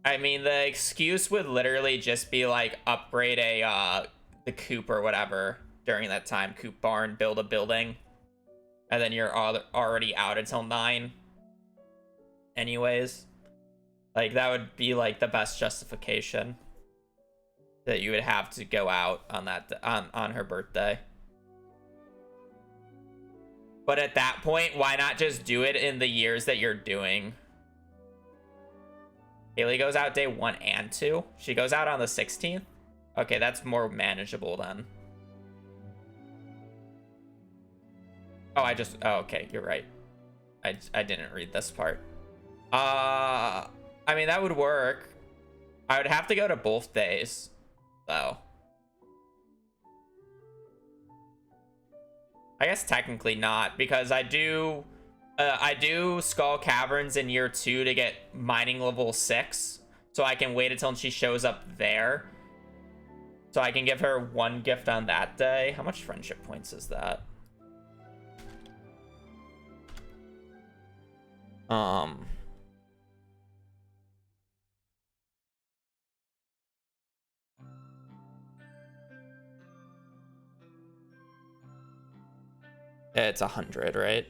S1: I mean, the excuse would literally just be like upgrade the coop or whatever during that time. Coop barn, build a building. And then you're already out until 9. Anyways. Like, that would be like the best justification that you would have to go out on that on her birthday. But at that point, why not just do it in the years that you're doing? Haley goes out day 1 and 2. She goes out on the 16th. Okay, that's more manageable then. Oh, oh, okay, you're right. I didn't read this part. I mean, that would work. I would have to go to both days, though. I guess technically not, because I do Skull Caverns in year 2 to get mining level 6, so I can wait until she shows up there. So I can give her 1 gift on that day. How much friendship points is that? It's 100, right?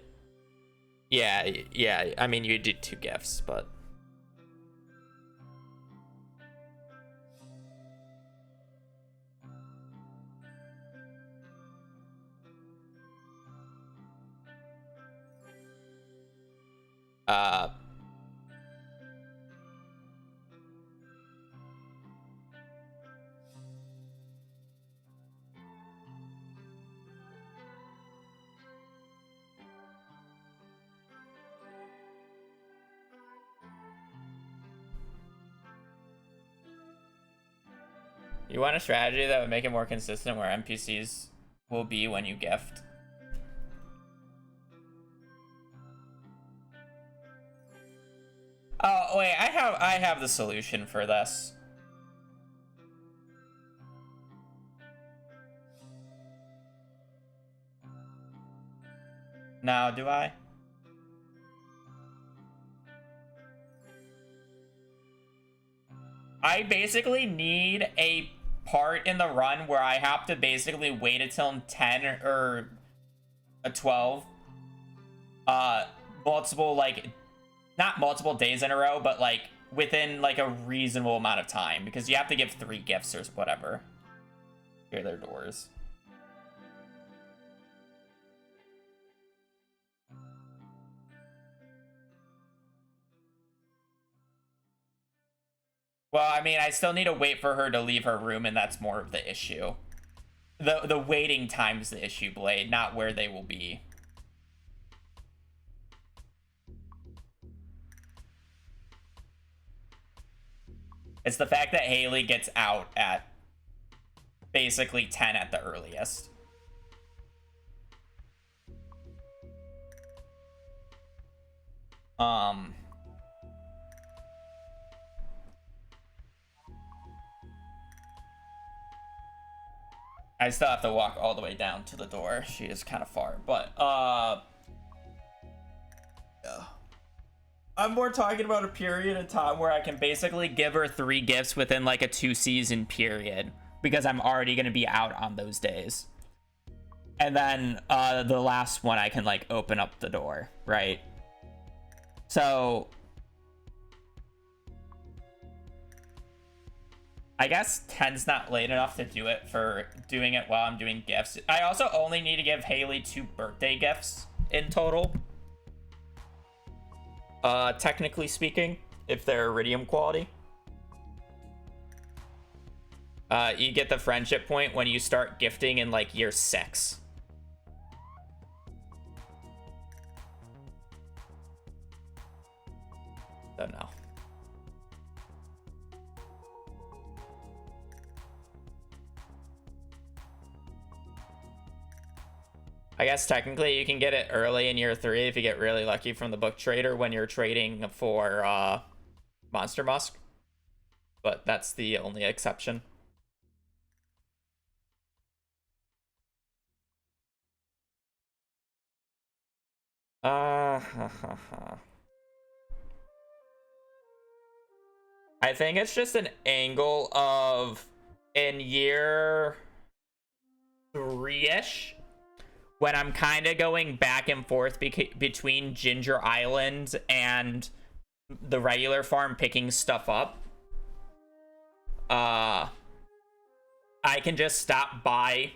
S1: Yeah. I mean, you did 2 gifts, but... You want a strategy that would make it more consistent where NPCs will be when you gift? I have the solution for this. Now, do I? I basically need a part in the run where I have to basically wait until I'm 10 or a 12. Multiple, like, not multiple days in a row, but like within like a reasonable amount of time, because you have to give 3 gifts or whatever. Here, their doors. Well, I mean, I still need to wait for her to leave her room, and that's more of the issue. The waiting time's the issue, Blade, not where they will be. It's the fact that Haley gets out at basically 10 at the earliest. I still have to walk all the way down to the door. She is kind of far, but yeah. I'm more talking about a period of time where I can basically give her 3 gifts within like a 2-season period, because I'm already going to be out on those days. And then the last one I can like open up the door, right? So I guess 10's not late enough to do it for doing it while I'm doing gifts. I also only need to give Haley 2 birthday gifts in total. Technically speaking, if they're iridium quality. You get the friendship point when you start gifting in like year 6. Don't know. I guess technically you can get it early in year 3 if you get really lucky from the book trader when you're trading for Monster Musk. But that's the only exception. I think it's just an angle of in year 3-ish, when I'm kind of going back and forth between Ginger Island and the regular farm picking stuff up. I can just stop by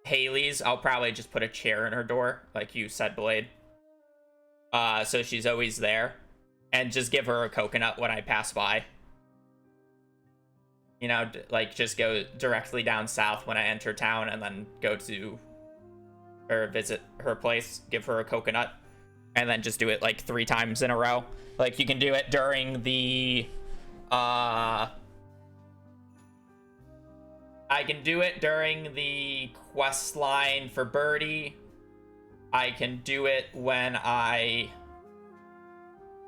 S1: Haley's. I'll probably just put a chair in her door, like you said, Blade. So she's always there. And just give her a coconut when I pass by. You know, like just go directly down south when I enter town, and then go to or visit her place, give her a coconut, and then just do it like 3 times in a row. Like you can do it during the I can do it during the quest line for Birdie. I can do it when I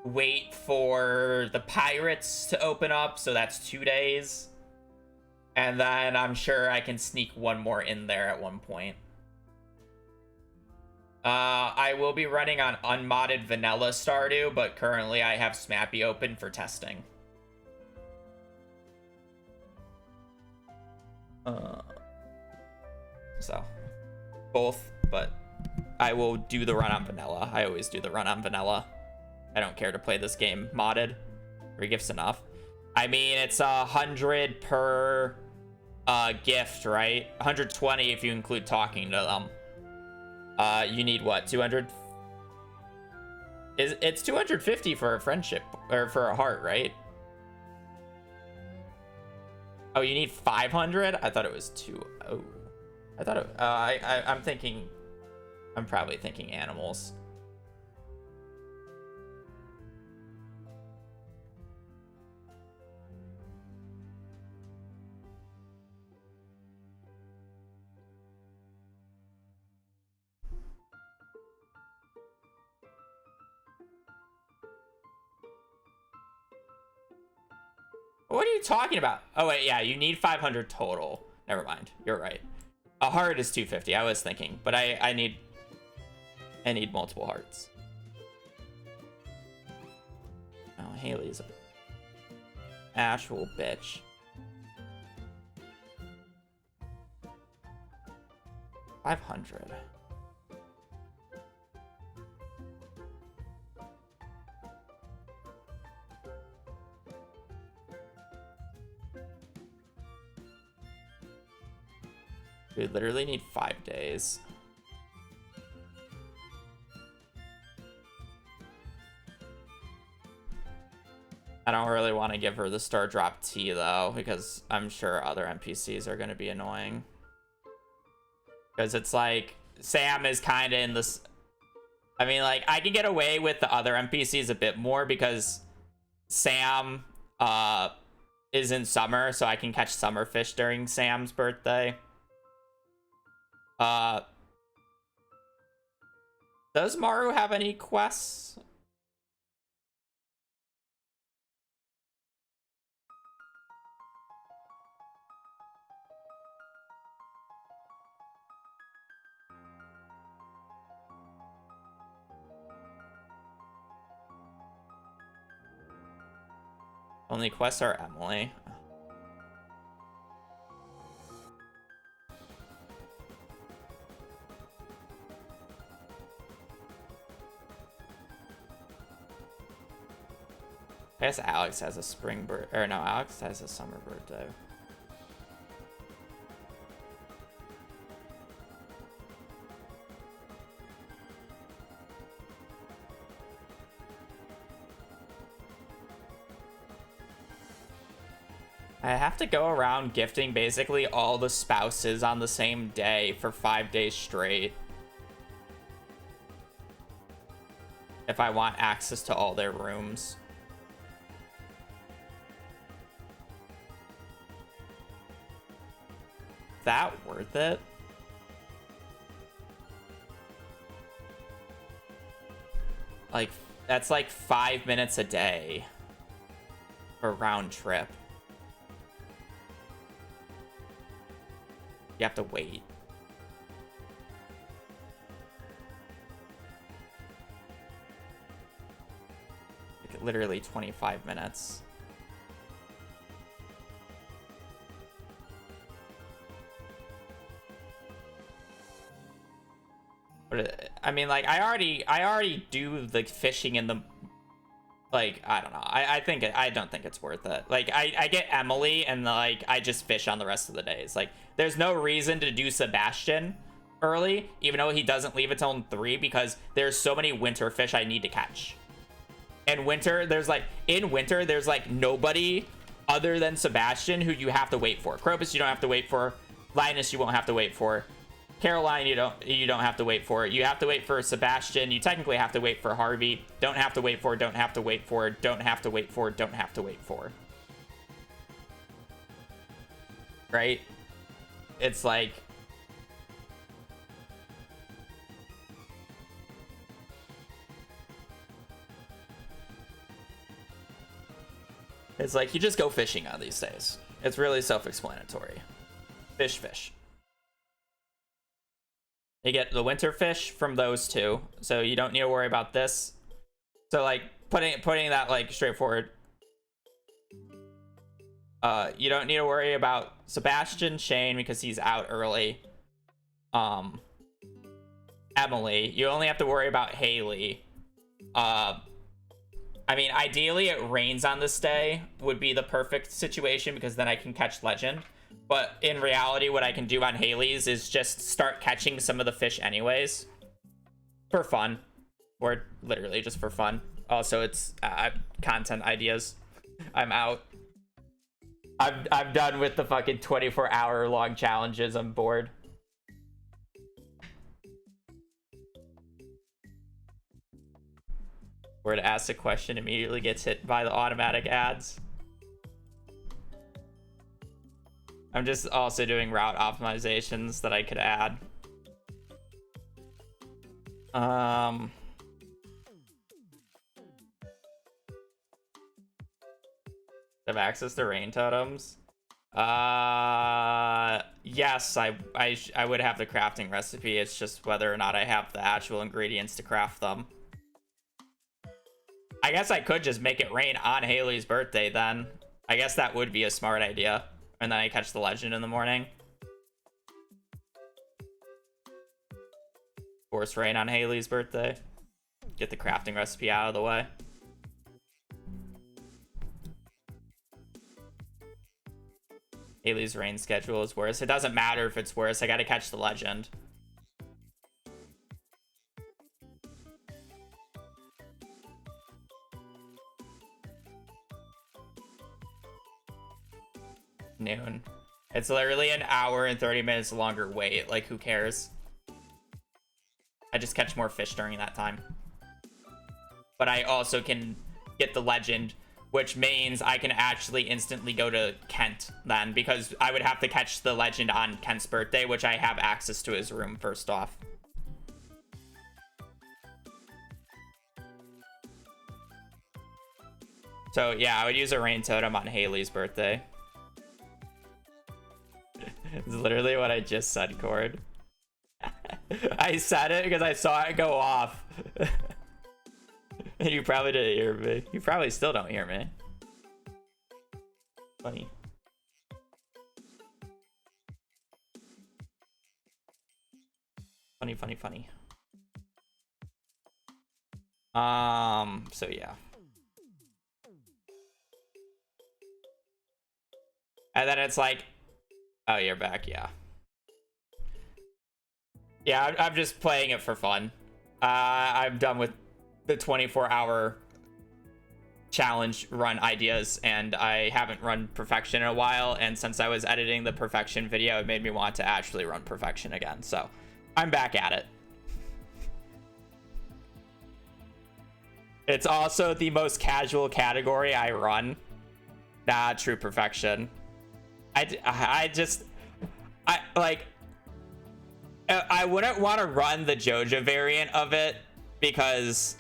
S1: wait for the pirates to open up, so that's 2 days. And then I'm sure I can sneak one more in there at one point. I will be running on unmodded vanilla Stardew, but currently I have Smappy open for testing. So, both, but I will do the run on vanilla. I always do the run on vanilla. I don't care to play this game modded. 3 gifts enough. I mean, it's 100 per gift, right? 120 if you include talking to them. You need what? 200? It's 250 for a friendship or for a heart, right? Oh, you need 500? I thought it was 2. Oh, I thought it. I'm thinking. I'm probably thinking animals. What are you talking about? Oh, wait, yeah, you need 500 total. Never mind. You're right. A heart is 250. I was thinking, but I need multiple hearts. Oh, Haley's a actual bitch. 500. We literally need 5 days. I don't really want to give her the star drop T though, because I'm sure other NPCs are going to be annoying. Because it's like, Sam is kind of in this... I mean, like, I can get away with the other NPCs a bit more because Sam is in summer, so I can catch summer fish during Sam's birthday. Does Maru have any quests? Only quests are Emily. I guess Alex has a spring bird, or no, Alex has a summer birthday. I have to go around gifting basically all the spouses on the same day for 5 days straight. If I want access to all their rooms. That worth it? Like, that's like 5 minutes a day for round trip. You have to wait. Like, literally 25 minutes. But I mean, like, I already do the fishing in the, like, I don't know. I don't think it's worth it. Like, I get Emily and like I just fish on the rest of the days. Like, there's no reason to do Sebastian early, even though he doesn't leave until 3, because there's so many winter fish I need to catch. And in winter there's like nobody other than Sebastian who you have to wait for. Crocus you don't have to wait for. Linus you won't have to wait for. Caroline, you don't have to wait for it. You have to wait for Sebastian. You technically have to wait for Harvey. Don't have to wait for, don't have to wait for, don't have to wait for, don't have to wait for. Right? It's like... It's like, you just go fishing on these days. It's really self-explanatory. Fish, fish. You get the winter fish from those two, so you don't need to worry about this. So like putting that like straightforward. You don't need to worry about Sebastian, Shane because he's out early. Emily, you only have to worry about Haley. I mean, ideally it rains on this day would be the perfect situation because then I can catch Legend. But in reality, what I can do on Haley's is just start catching some of the fish anyways. For fun. Or literally just for fun. Also, it's content ideas. I'm out. I'm done with the fucking 24-hour long challenges. I'm bored. Where to ask a question immediately gets hit by the automatic ads. I'm just also doing route optimizations that I could add. Have access to rain totems? Yes, I would have the crafting recipe. It's just whether or not I have the actual ingredients to craft them. I guess I could just make it rain on Haley's birthday then. I guess that would be a smart idea. And then I catch the legend in the morning. Force rain on Haley's birthday. Get the crafting recipe out of the way. Haley's rain schedule is worse. It doesn't matter if it's worse. I gotta catch the legend. Noon. It's literally an hour and 30 minutes longer wait. Like, who cares? I just catch more fish during that time. But I also can get the legend, which means I can actually instantly go to Kent then, because I would have to catch the legend on Kent's birthday, which I have access to his room first off. So yeah, I would use a rain totem on Haley's birthday. It's literally what I just said, Cord. I said it because I saw it go off. And you probably didn't hear me. You probably still don't hear me. Funny. Funny. So yeah. And then it's like, oh, you're back, yeah. Yeah, I'm just playing it for fun. I'm done with the 24-hour challenge run ideas, and I haven't run Perfection in a while, and since I was editing the Perfection video, it made me want to actually run Perfection again, so I'm back at it. It's also the most casual category I run. Nah, true Perfection. I wouldn't want to run the Joja variant of it because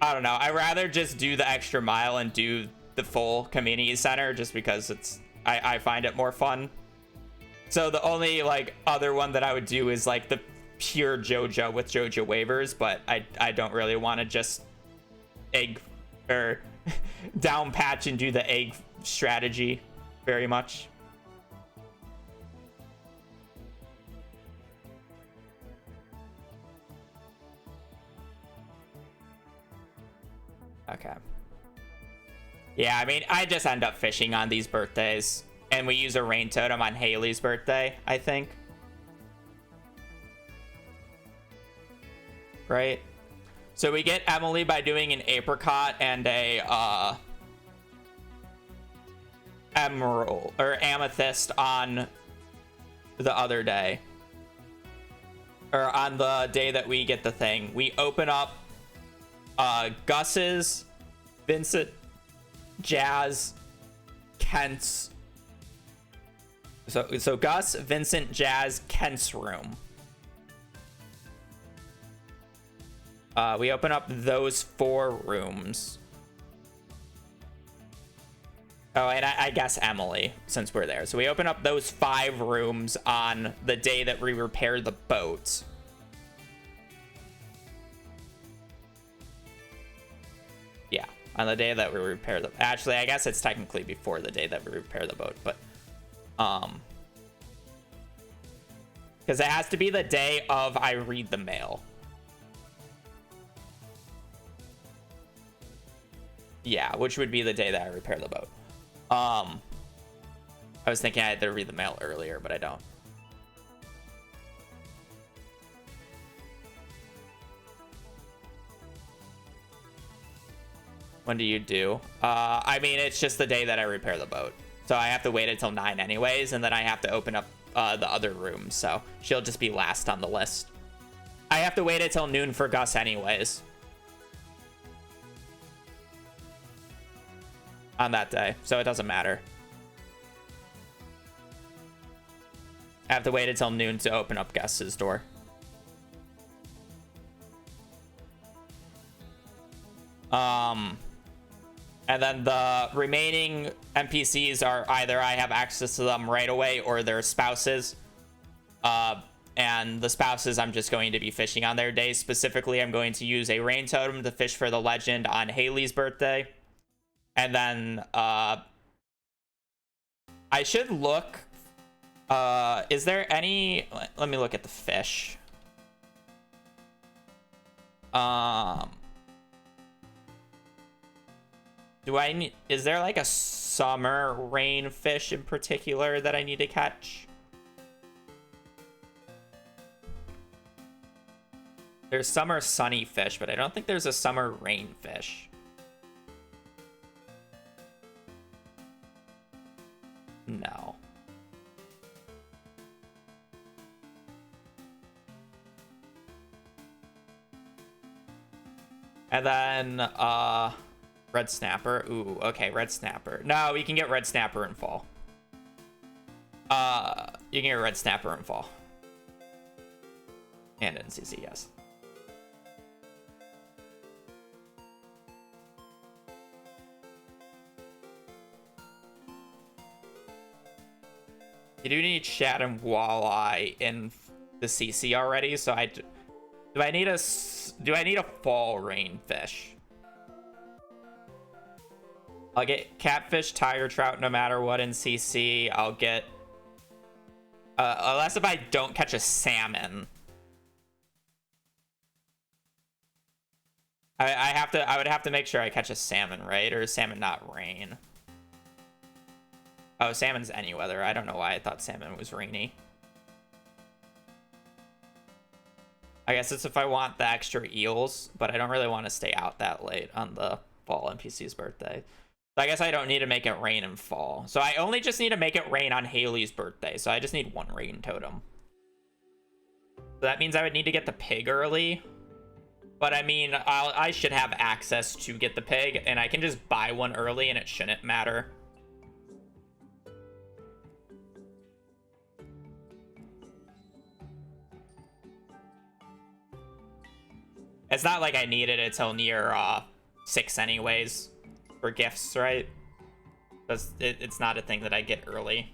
S1: I don't know. I'd rather just do the extra mile and do the full community center just because I find it more fun. So the only like other one that I would do is like the pure Joja with Joja waivers, but I don't really want to just egg or down patch and do the egg strategy very much. Okay. Yeah, I mean, I just end up fishing on these birthdays. And we use a rain totem on Haley's birthday, I think. Right? So we get Emily by doing an apricot and a emerald or amethyst on the other day. Or on the day that we get the thing. We open up Gus's, Vincent, Jazz, Kent's. So Gus, Vincent, Jazz, Kent's room. We open up those 4 rooms. Oh, and I guess Emily, since we're there. So we open up those 5 rooms on the day that we repair the boat. Yeah, on the day that we repair the... Actually, I guess it's technically before the day that we repair the boat, but... Because it has to be the day of I read the mail. Yeah, which would be the day that I repair the boat. I was thinking I had to read the mail earlier, but I don't. When do you do? I mean, it's just the day that I repair the boat. So I have to wait until 9 anyways, and then I have to open up the other rooms. So she'll just be last on the list. I have to wait until noon for Gus anyways. On that day, so it doesn't matter. I have to wait until noon to open up Gus's door. And then the remaining NPCs are either I have access to them right away or their spouses. And the spouses I'm just going to be fishing on their days. Specifically, I'm going to use a rain totem to fish for the legend on Haley's birthday. And then I should look. Is there any... Let me look at the fish. Do I need... Is there like a summer rain fish in particular that I need to catch? There's summer sunny fish, but I don't think there's a summer rain fish. No. And then, red snapper. Ooh, okay, red snapper. No, we can get red snapper in fall. You can get red snapper in fall. And in CC, yes. You do need shad and walleye in the CC already, so do I need a fall rain fish? I'll get catfish, tiger trout, no matter what in CC. I'll get unless if I don't catch a salmon. I would have to make sure I catch a salmon, right? Or is salmon not rain? Oh, salmon's any weather. I don't know why I thought salmon was rainy. I guess it's if I want the extra eels, but I don't really want to stay out that late on the fall NPC's birthday. So I guess I don't need to make it rain in fall. So I only just need to make it rain on Haley's birthday. So I just need one rain totem. So that means I would need to get the pig early. But I mean, I should have access to get the pig, and I can just buy one early and it shouldn't matter. It's not like I needed it till near 6 anyways for gifts, right? It's not a thing that I get early.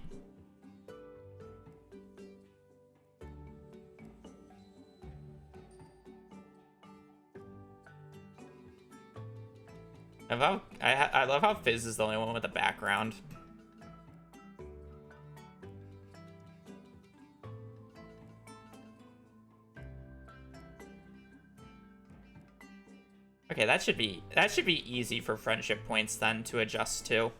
S1: I love how Fizz is the only one with a background. Okay, that should be easy for friendship points then to adjust to.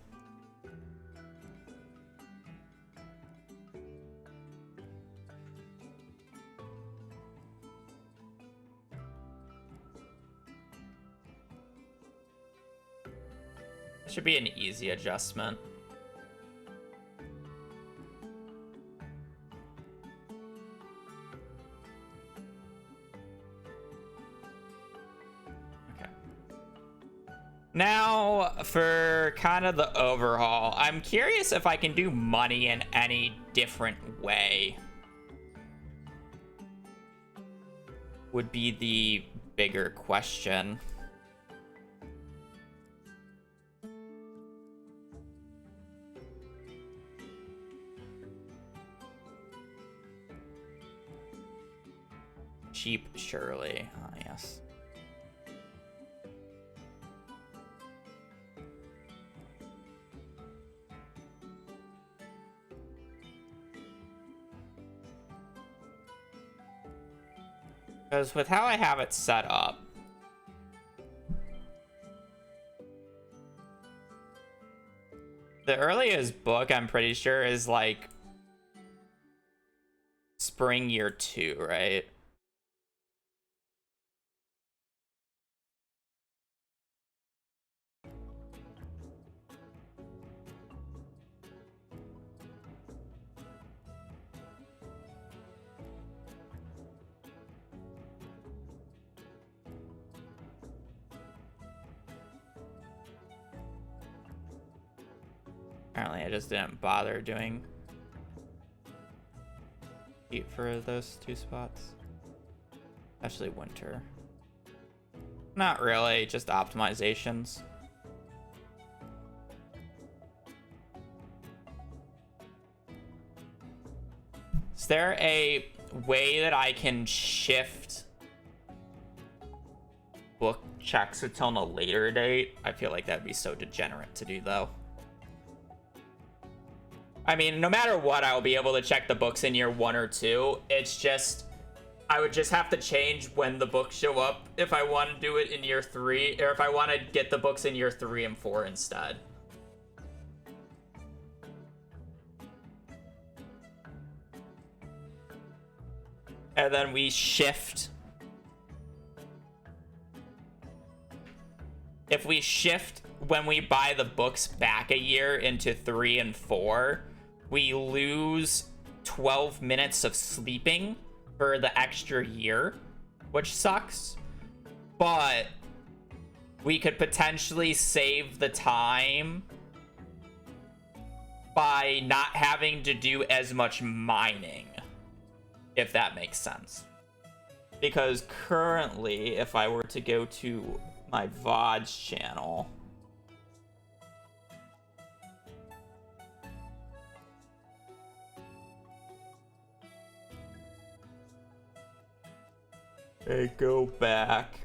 S1: It should be an easy adjustment. Now, for kind of the overhaul, I'm curious if I can do money in any different way. Would be the bigger question. Cheap, surely. Ah, yes. Because with how I have it set up, the earliest book I'm pretty sure is like spring year 2, right? Apparently I just didn't bother doing heat for those 2 spots. Especially winter. Not really, just optimizations. Is there a way that I can shift book checks until a later date? I feel like that'd be so degenerate to do, though. I mean, no matter what, I'll be able to check the books in year 1 or 2. It's just, I would just have to change when the books show up if I want to do it in year 3, or if I want to get the books in year 3 and 4 instead. And then we shift. If we shift when we buy the books back a year into 3 and 4, we lose 12 minutes of sleeping for the extra year, which sucks. But we could potentially save the time by not having to do as much mining, if that makes sense. Because currently, if I were to go to my VODs channel, I go back.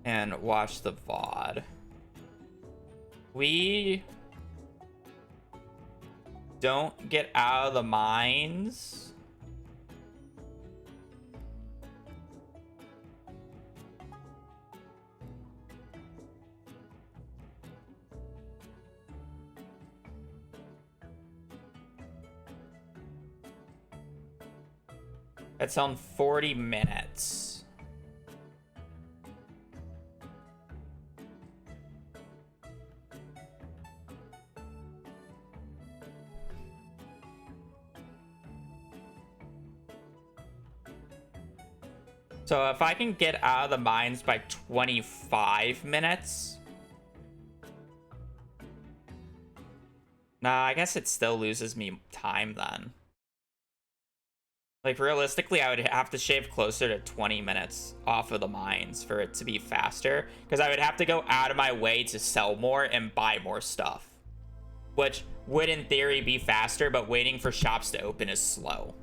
S1: And watch the VOD. We don't get out of the mines. It's on 40 minutes. So if I can get out of the mines by 25 minutes. Nah, I guess it still loses me time then. Like, realistically, I would have to shave closer to 20 minutes off of the mines for it to be faster. Because I would have to go out of my way to sell more and buy more stuff. Which would, in theory, be faster, but waiting for shops to open is slow.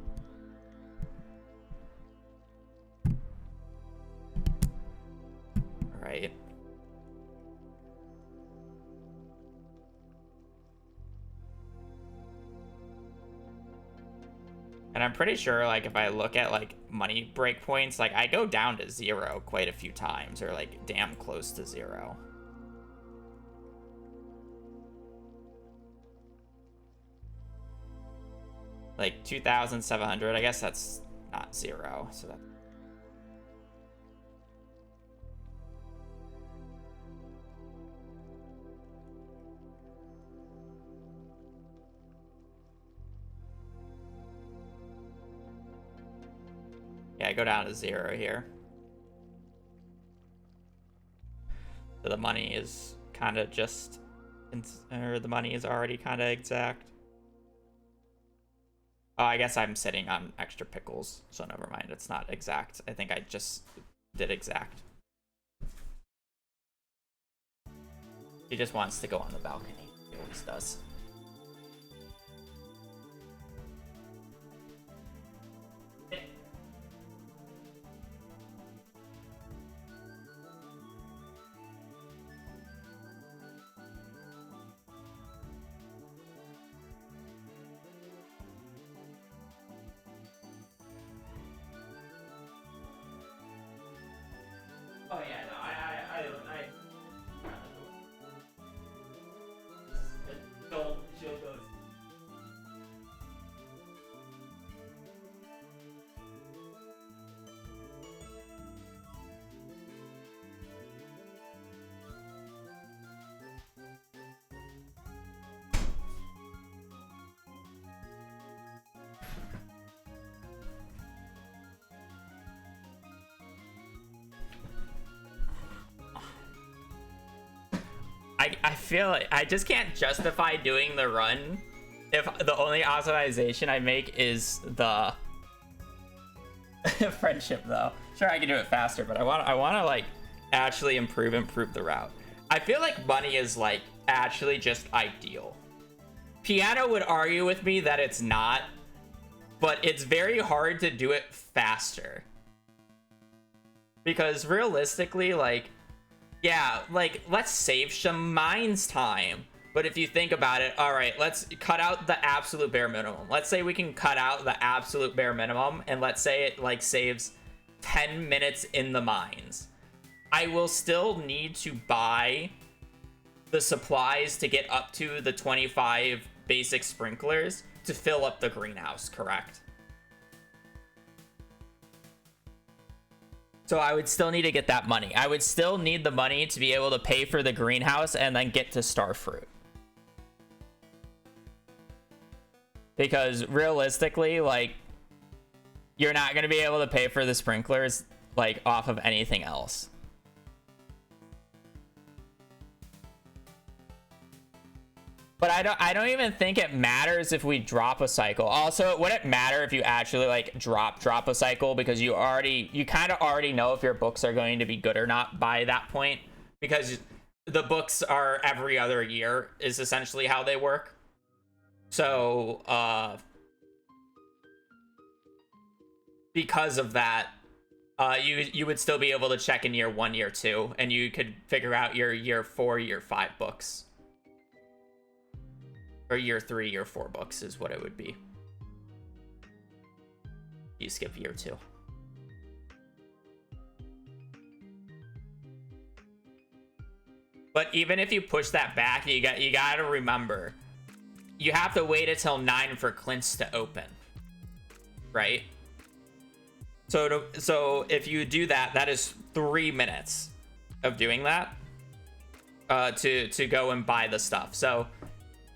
S1: Right. And I'm pretty sure, like, if I look at, like, money breakpoints, like, I go down to 0 quite a few times, or, like, damn close to 0. Like, 2,700, I guess that's not 0, so that... Yeah, I go down to 0 here. So the money is kind of just, or the money is already kind of exact. Oh, I guess I'm sitting on extra pickles, so never mind. It's not exact. I think I just did exact. He just wants to go on the balcony. He always does. Oh yeah, no, I don't show those. I feel like I just can't justify doing the run if the only optimization I make is the friendship, though. Sure, I can do it faster, but I want to like actually improve the route. I feel like money is like actually just ideal. Piano would argue with me that it's not, but it's very hard to do it faster. Because realistically, like, yeah, like, let's save some mines time. But if you think about it, all right, let's cut out the absolute bare minimum. Let's say we can cut out the absolute bare minimum, and let's say it, like, saves 10 minutes in the mines. I will still need to buy the supplies to get up to the 25 basic sprinklers to fill up the greenhouse, correct? So I would still need to get that money. I would still need the money to be able to pay for the greenhouse and then get to Starfruit. Because realistically, like, you're not going to be able to pay for the sprinklers, like, off of anything else. But I don't even think it matters if we drop a cycle. Also, it wouldn't matter if you actually like drop a cycle, because you kind of already know if your books are going to be good or not by that point, because the books are every other year is essentially how they work. So because of that, you would still be able to check in year 1, year 2, and you could figure out your year 4, year 5 books. Or year 3, year 4 books is what it would be. You skip year 2. But even if you push that back, you got to remember, you have to wait until 9 for Clint's to open, right? So if you do that, that is 3 minutes of doing that to go and buy the stuff. So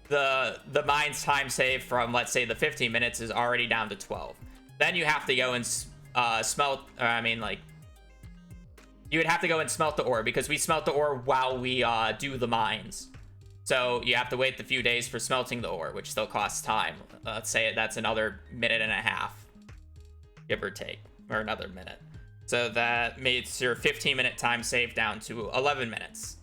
S1: the mine's time save from, let's say, the 15 minutes is already down to 12. Then you have to go and smelt, you would have to go and smelt the ore, because we smelt the ore while we do the mines. So you have to wait the few days for smelting the ore, which still costs time. Let's say that's another 1.5 minutes, give or take, or another minute. So that makes your 15-minute time save down to 11 minutes.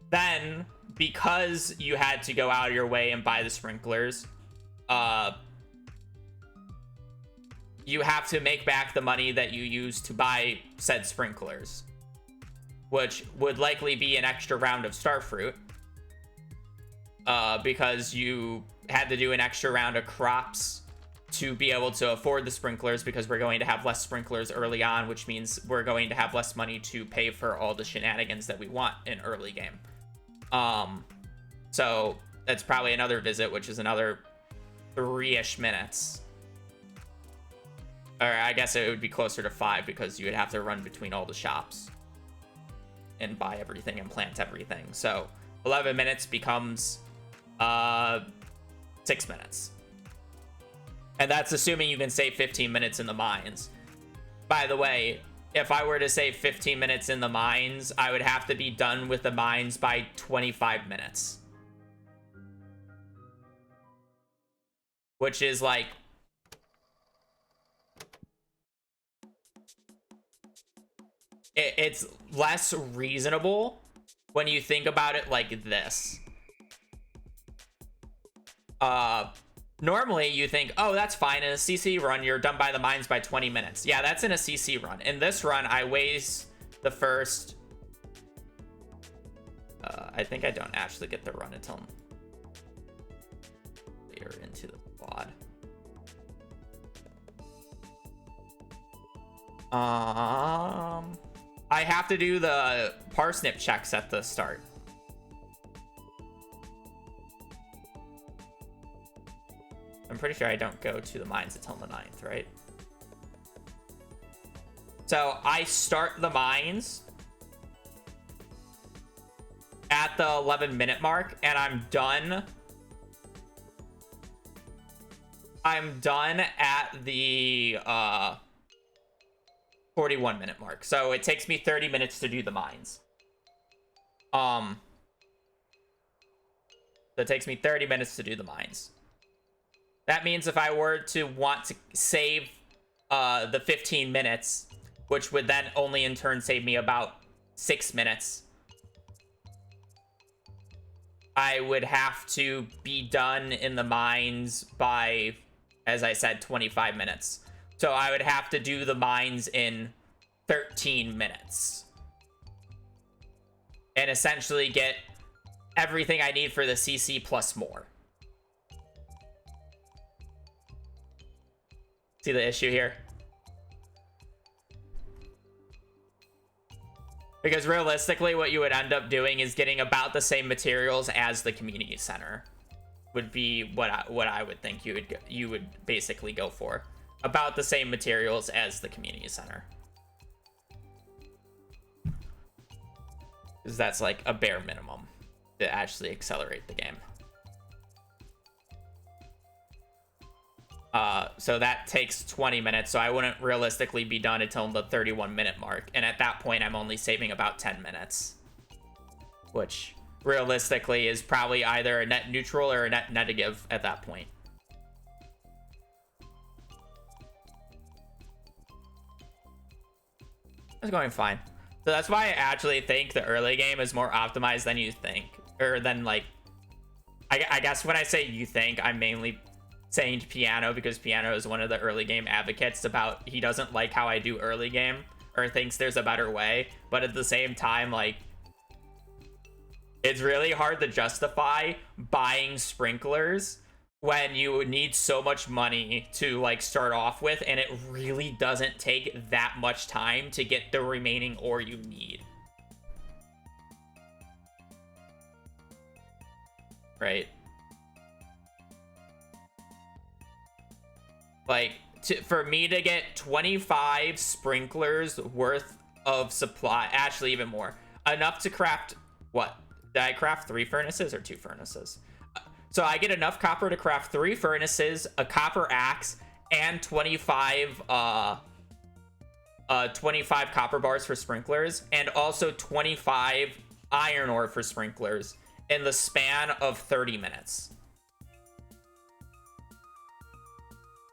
S1: Then, because you had to go out of your way and buy the sprinklers, you have to make back the money that you used to buy said sprinklers, which would likely be an extra round of Starfruit, because you had to do an extra round of crops to be able to afford the sprinklers, because we're going to have less sprinklers early on, which means we're going to have less money to pay for all the shenanigans that we want in early game. So that's probably another visit, which is another 3-ish minutes. Or I guess it would be closer to 5, because you would have to run between all the shops and buy everything and plant everything. So 11 minutes becomes 6 minutes. And that's assuming you can save 15 minutes in the mines. By the way, if I were to save 15 minutes in the mines, I would have to be done with the mines by 25 minutes. Which is like... It's less reasonable when you think about it like this. Normally you think, oh, that's fine. In a CC run, you're done by the mines by 20 minutes. Yeah, that's in a CC run. In this run, I waste the first... I think I don't actually get the run until you're into the quad. I have to do the parsnip checks at the start. I'm pretty sure I don't go to the mines until the 9th, right? So I start the mines at the 11-minute mark, and I'm done. I'm done at the 41-minute mark. So it takes me 30 minutes to do the mines. So it takes me 30 minutes to do the mines. That means if I were to want to save the 15 minutes, which would then only in turn save me about 6 minutes, I would have to be done in the mines by, as I said, 25 minutes. So I would have to do the mines in 13 minutes. And essentially get everything I need for the CC plus more. See the issue here? Because realistically, what you would end up doing is getting about the same materials as the community center. Would be what I would think you would basically go for. About the same materials as the community center. Because that's like a bare minimum to actually accelerate the game. So that takes 20 minutes, so I wouldn't realistically be done until the 31-minute mark. And at that point, I'm only saving about 10 minutes. Which, realistically, is probably either a net neutral or a net negative at that point. It's going fine. So that's why I actually think the early game is more optimized than you think. Or than, like... I guess when I say you think, I'm mainly saying to Piano, because Piano is one of the early game advocates about he doesn't like how I do early game, or thinks there's a better way. But at the same time, like, it's really hard to justify buying sprinklers when you need so much money to, like, start off with, and it really doesn't take that much time to get the remaining ore you need. Right? Like, for me to get 25 sprinklers worth of supply, actually even more, enough to craft, what? Did I craft 3 furnaces or 2 furnaces? So I get enough copper to craft 3 furnaces, a copper axe, and 25 copper bars for sprinklers, and also 25 iron ore for sprinklers in the span of 30 minutes.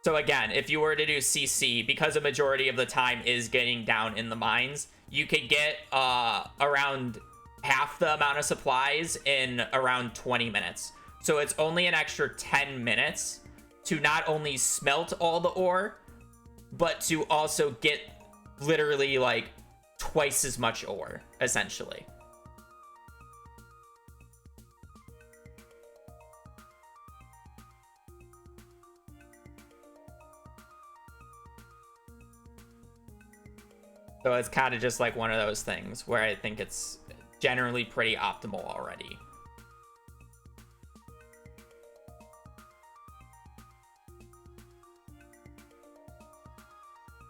S1: So again, if you were to do CC, because a majority of the time is getting down in the mines, you could get around half the amount of supplies in around 20 minutes. So it's only an extra 10 minutes to not only smelt all the ore, but to also get literally like twice as much ore, essentially. So it's kind of just like one of those things where I think it's generally pretty optimal already.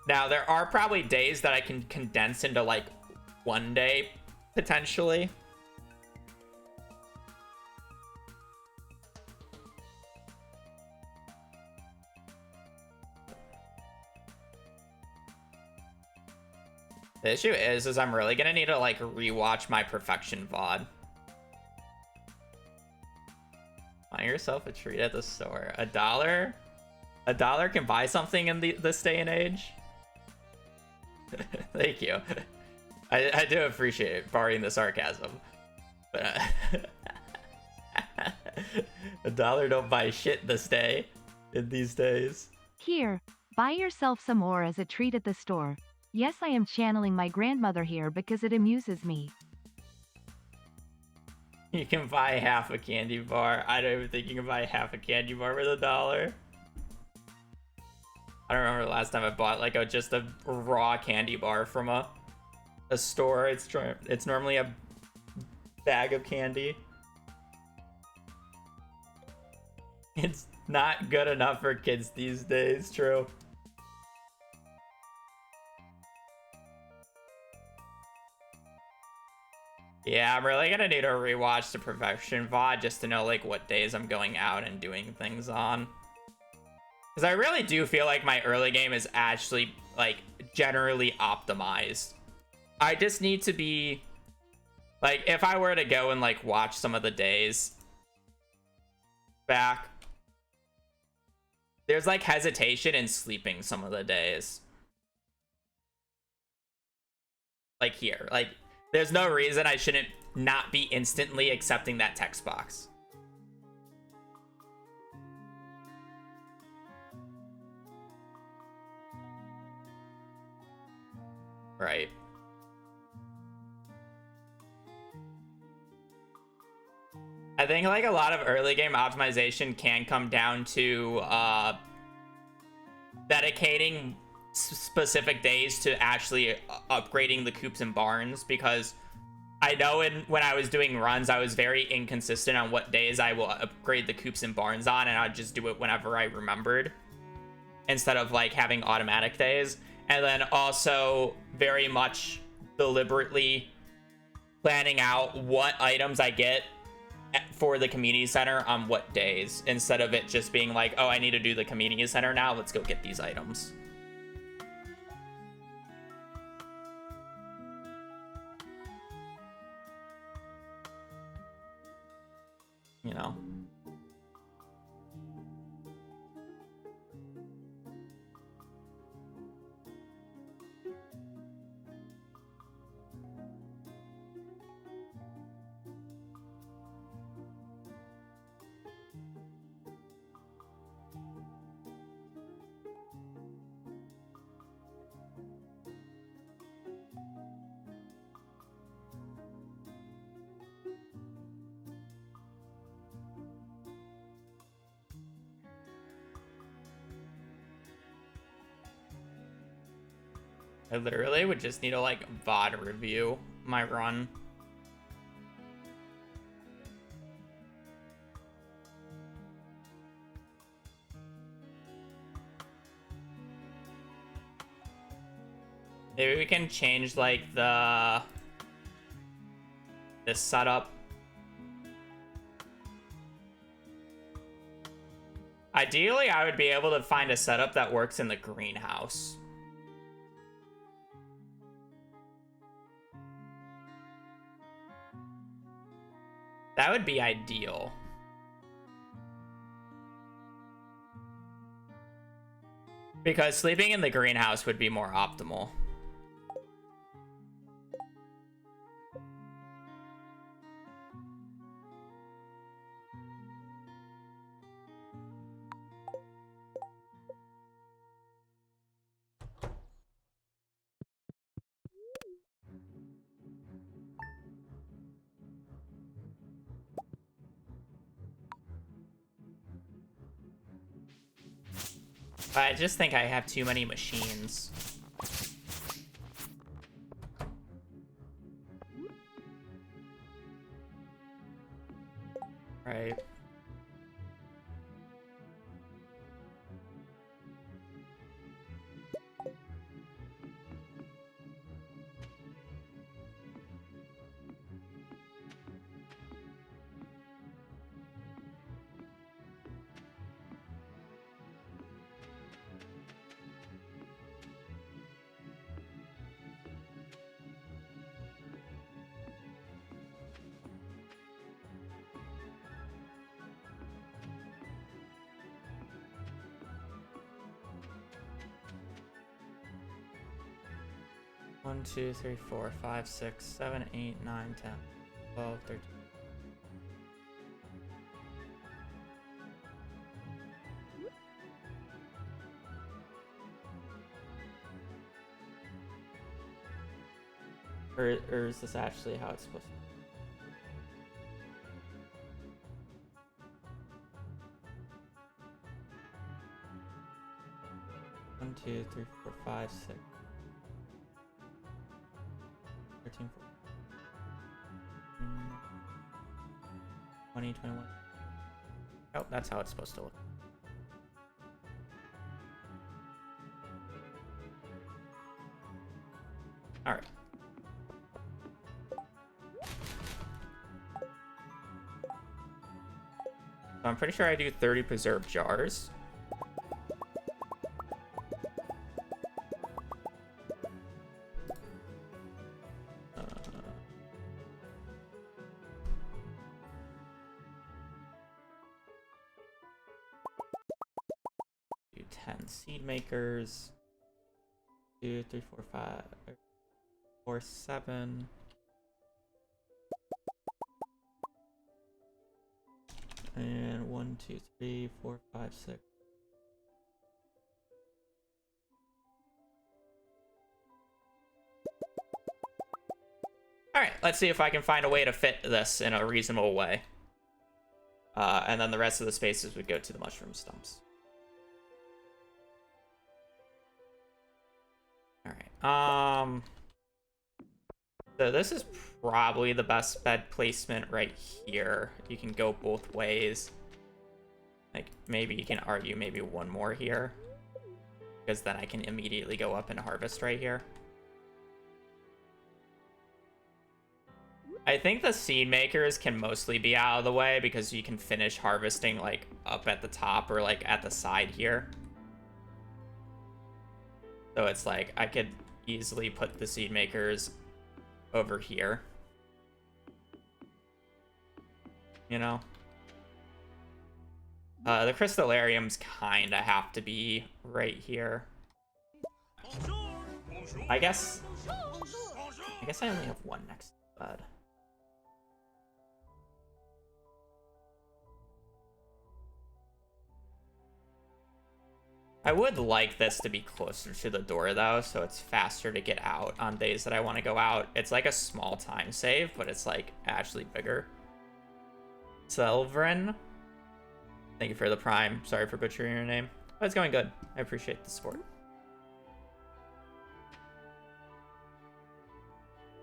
S1: Now, there are probably days that I can condense into like one day, potentially. The issue is I'm really gonna need to like rewatch my Perfection VOD. Buy yourself a treat at the store. $1? $1 can buy something in this day and age? Thank you. I do appreciate barring the sarcasm. But $1 don't buy shit this day. In these days.
S2: Here, buy yourself some more as a treat at the store. Yes, I am channeling my grandmother here because it amuses me.
S1: You can buy half a candy bar. I don't even think you can buy half a candy bar with $1. I don't remember the last time I bought like just a raw candy bar from a store. It's normally a bag of candy. It's not good enough for kids these days, true. Yeah, I'm really gonna need to rewatch the Perfection VOD just to know like what days I'm going out and doing things on. Because I really do feel like my early game is actually like generally optimized. I just need to be like, if I were to go and like watch some of the days, back. There's like hesitation in sleeping some of the days. Like here, like there's no reason I shouldn't not be instantly accepting that text box. Right. I think like a lot of early game optimization can come down to dedicating specific days to actually upgrading the coops and barns, because I know when I was doing runs, I was very inconsistent on what days I will upgrade the coops and barns on, and I'd just do it whenever I remembered instead of like having automatic days. And then also very much deliberately planning out what items I get for the community center on what days, instead of it just being like, oh, I need to do the community center now, let's go get these items. You know? I literally would just need to like VOD review my run. Maybe we can change like this setup. Ideally, I would be able to find a setup that works in the greenhouse. That would be ideal. Because sleeping in the greenhouse would be more optimal. I just think I have too many machines. Right. One, 2, 3, 4, 5, 6, 7, 8, 9, 10, 12, 13. Or is this actually how it's supposed to be? 1, 2, 3, 4, 5, 6, 13, 14, 20, 21. Oh, that's how it's supposed to look. All right. So I'm pretty sure I do 30 preserved jars. seed makers. 2, 3, 4, 5, 4, 7. And 1, 2, 3, 4, 5, 6. All right, let's see if I can find a way to fit this in a reasonable way. And then the rest of the spaces would go to the mushroom stumps. All right. So this is probably the best bed placement right here. You can go both ways. Like, maybe you can argue maybe one more here, because then I can immediately go up and harvest right here. I think the seed makers can mostly be out of the way because you can finish harvesting like up at the top or like at the side here. So it's like I could easily put the seed makers over here. You know? The crystallariums kind of have to be right here. I guess I only have one next to the bed. I would like this to be closer to the door though, so it's faster to get out on days that I want to go out. It's like a small time save, but it's like actually bigger. Selvren, thank you for the prime. Sorry for butchering your name. But it's going good. I appreciate the support.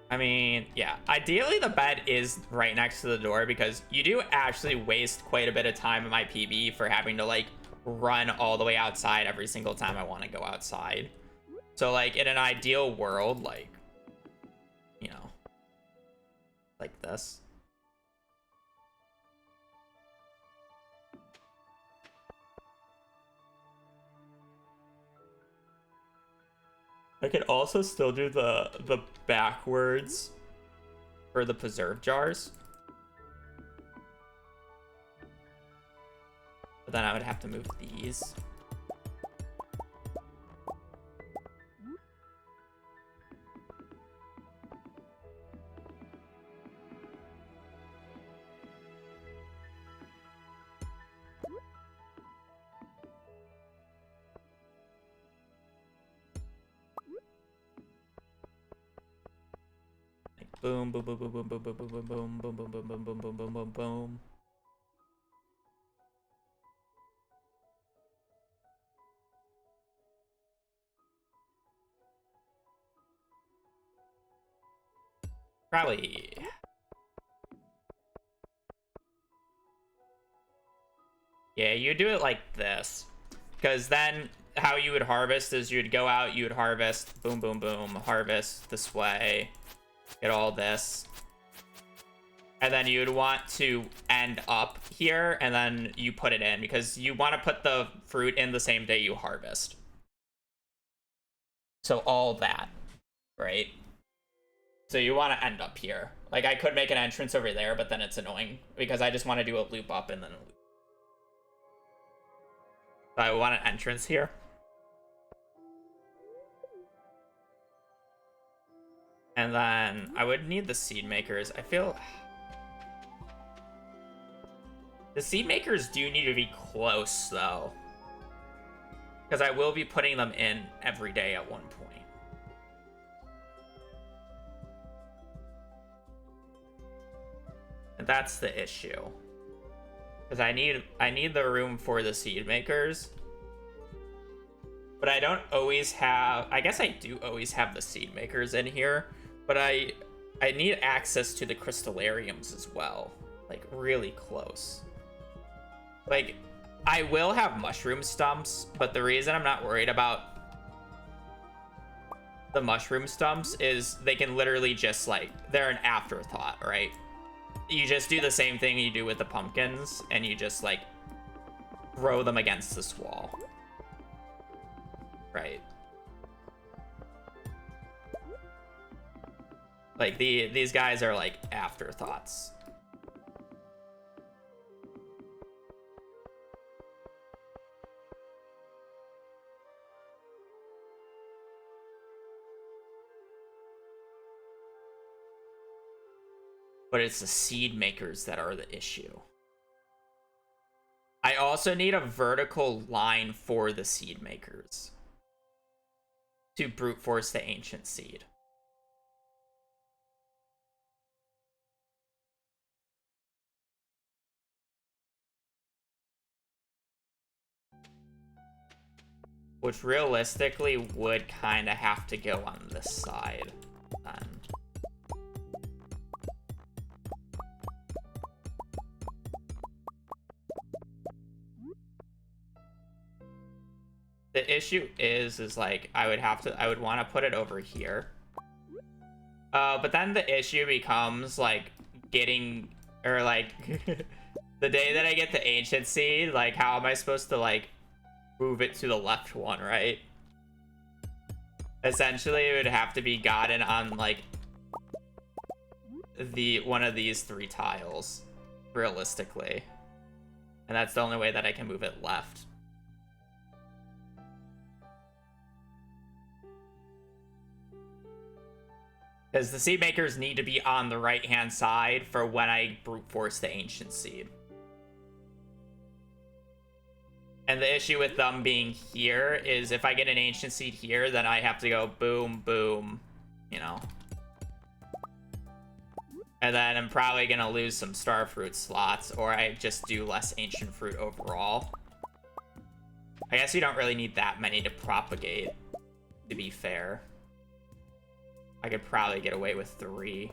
S1: I mean, yeah, ideally the bed is right next to the door because you do actually waste quite a bit of time in my PB for having to like run all the way outside every single time I want to go outside. So like in an ideal world, like, you know, like this. I could also still do the backwards for the preserve jars. But then I would have to move these. Like boom, boom, boom, boom, boom, boom, boom, boom, boom, boom, boom, boom, boom, boom, boom, boom, boom, boom, boom. Probably. Yeah, you do it like this. Because then how you would harvest is you'd go out, you would harvest, boom, boom, boom, harvest this way, get all this. And then you would want to end up here, and then you put it in, because you want to put the fruit in the same day you harvest. So all that, right? So you want to end up here. Like, I could make an entrance over there, but then it's annoying, because I just want to do a loop up and then a loop. So I want an entrance here. And then I would need the seed makers. I feel... the seed makers do need to be close, though. Because I will be putting them in every day at one point. And that's the issue. Because I need the room for the seed makers. But I don't always have... I guess I do always have the seed makers in here. But I need access to the crystallariums as well. Like, really close. Like, I will have mushroom stumps, but the reason I'm not worried about the mushroom stumps is they can literally just, like, they're an afterthought, right? You just do the same thing you do with the pumpkins, and you just, like, throw them against this wall. Right. Like, these guys are, like, afterthoughts. But it's the seed makers that are the issue. I also need a vertical line for the seed makers to brute force the ancient seed. Which realistically would kind of have to go on this side then. The issue is like I would want to put it over here. But then the issue becomes like getting, or like the day that I get the ancient seed, like how am I supposed to like move it to the left one, right? Essentially it would have to be gotten on like one of these 3 tiles, realistically. And that's the only way that I can move it left. Because the seed makers need to be on the right-hand side for when I brute force the ancient seed. And the issue with them being here is if I get an ancient seed here, then I have to go boom, boom, you know. And then I'm probably going to lose some star fruit slots, or I just do less ancient fruit overall. I guess you don't really need that many to propagate, to be fair. I could probably get away with 3.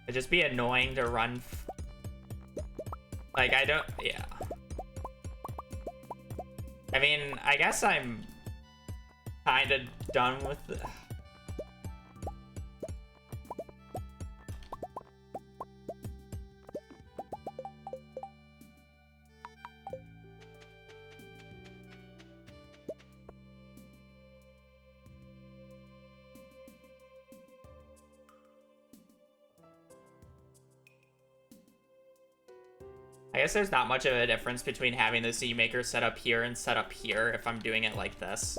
S1: It'd just be annoying to run. Like, I don't. Yeah. I mean, I guess I'm kind of done with the. I guess there's not much of a difference between having the seed maker set up here and set up here if I'm doing it like this.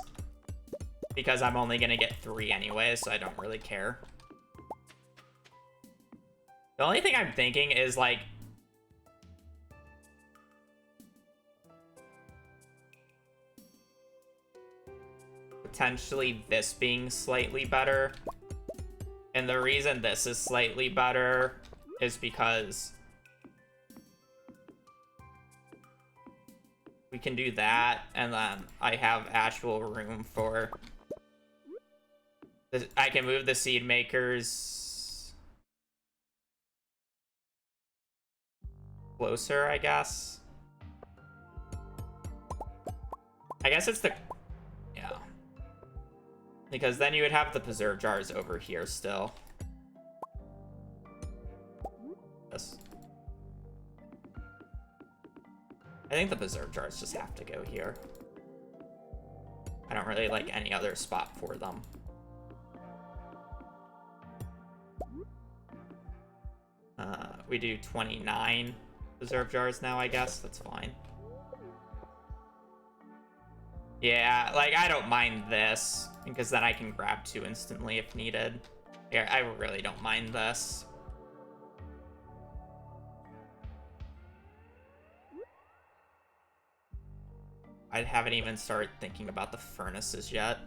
S1: Because I'm only going to get 3 anyway, so I don't really care. The only thing I'm thinking is, like... potentially this being slightly better. And the reason this is slightly better is because... we can do that, and then I have actual room for... I can move the seed makers closer, I guess. I guess it's the... yeah. Because then you would have the preserve jars over here still. Yes. I think the preserve jars just have to go here. I don't really like any other spot for them. We do 29 preserve jars now, I guess. That's fine. Yeah, like, I don't mind this, because then I can grab 2 instantly if needed. Yeah, I really don't mind this. I haven't even started thinking about the furnaces yet.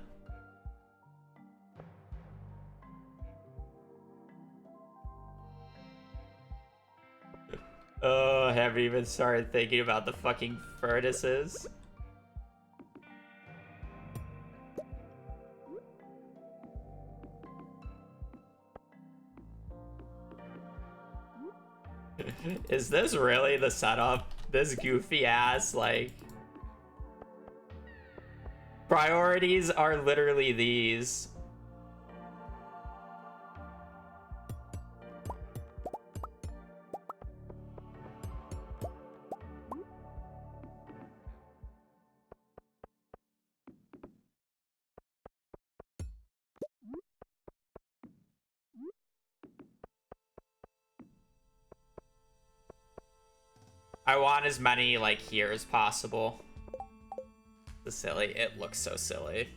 S1: Oh, I haven't even started thinking about the fucking furnaces. Is this really the setup? This goofy ass, like... priorities are literally these. I want as many like here as possible. The silly. It looks so silly.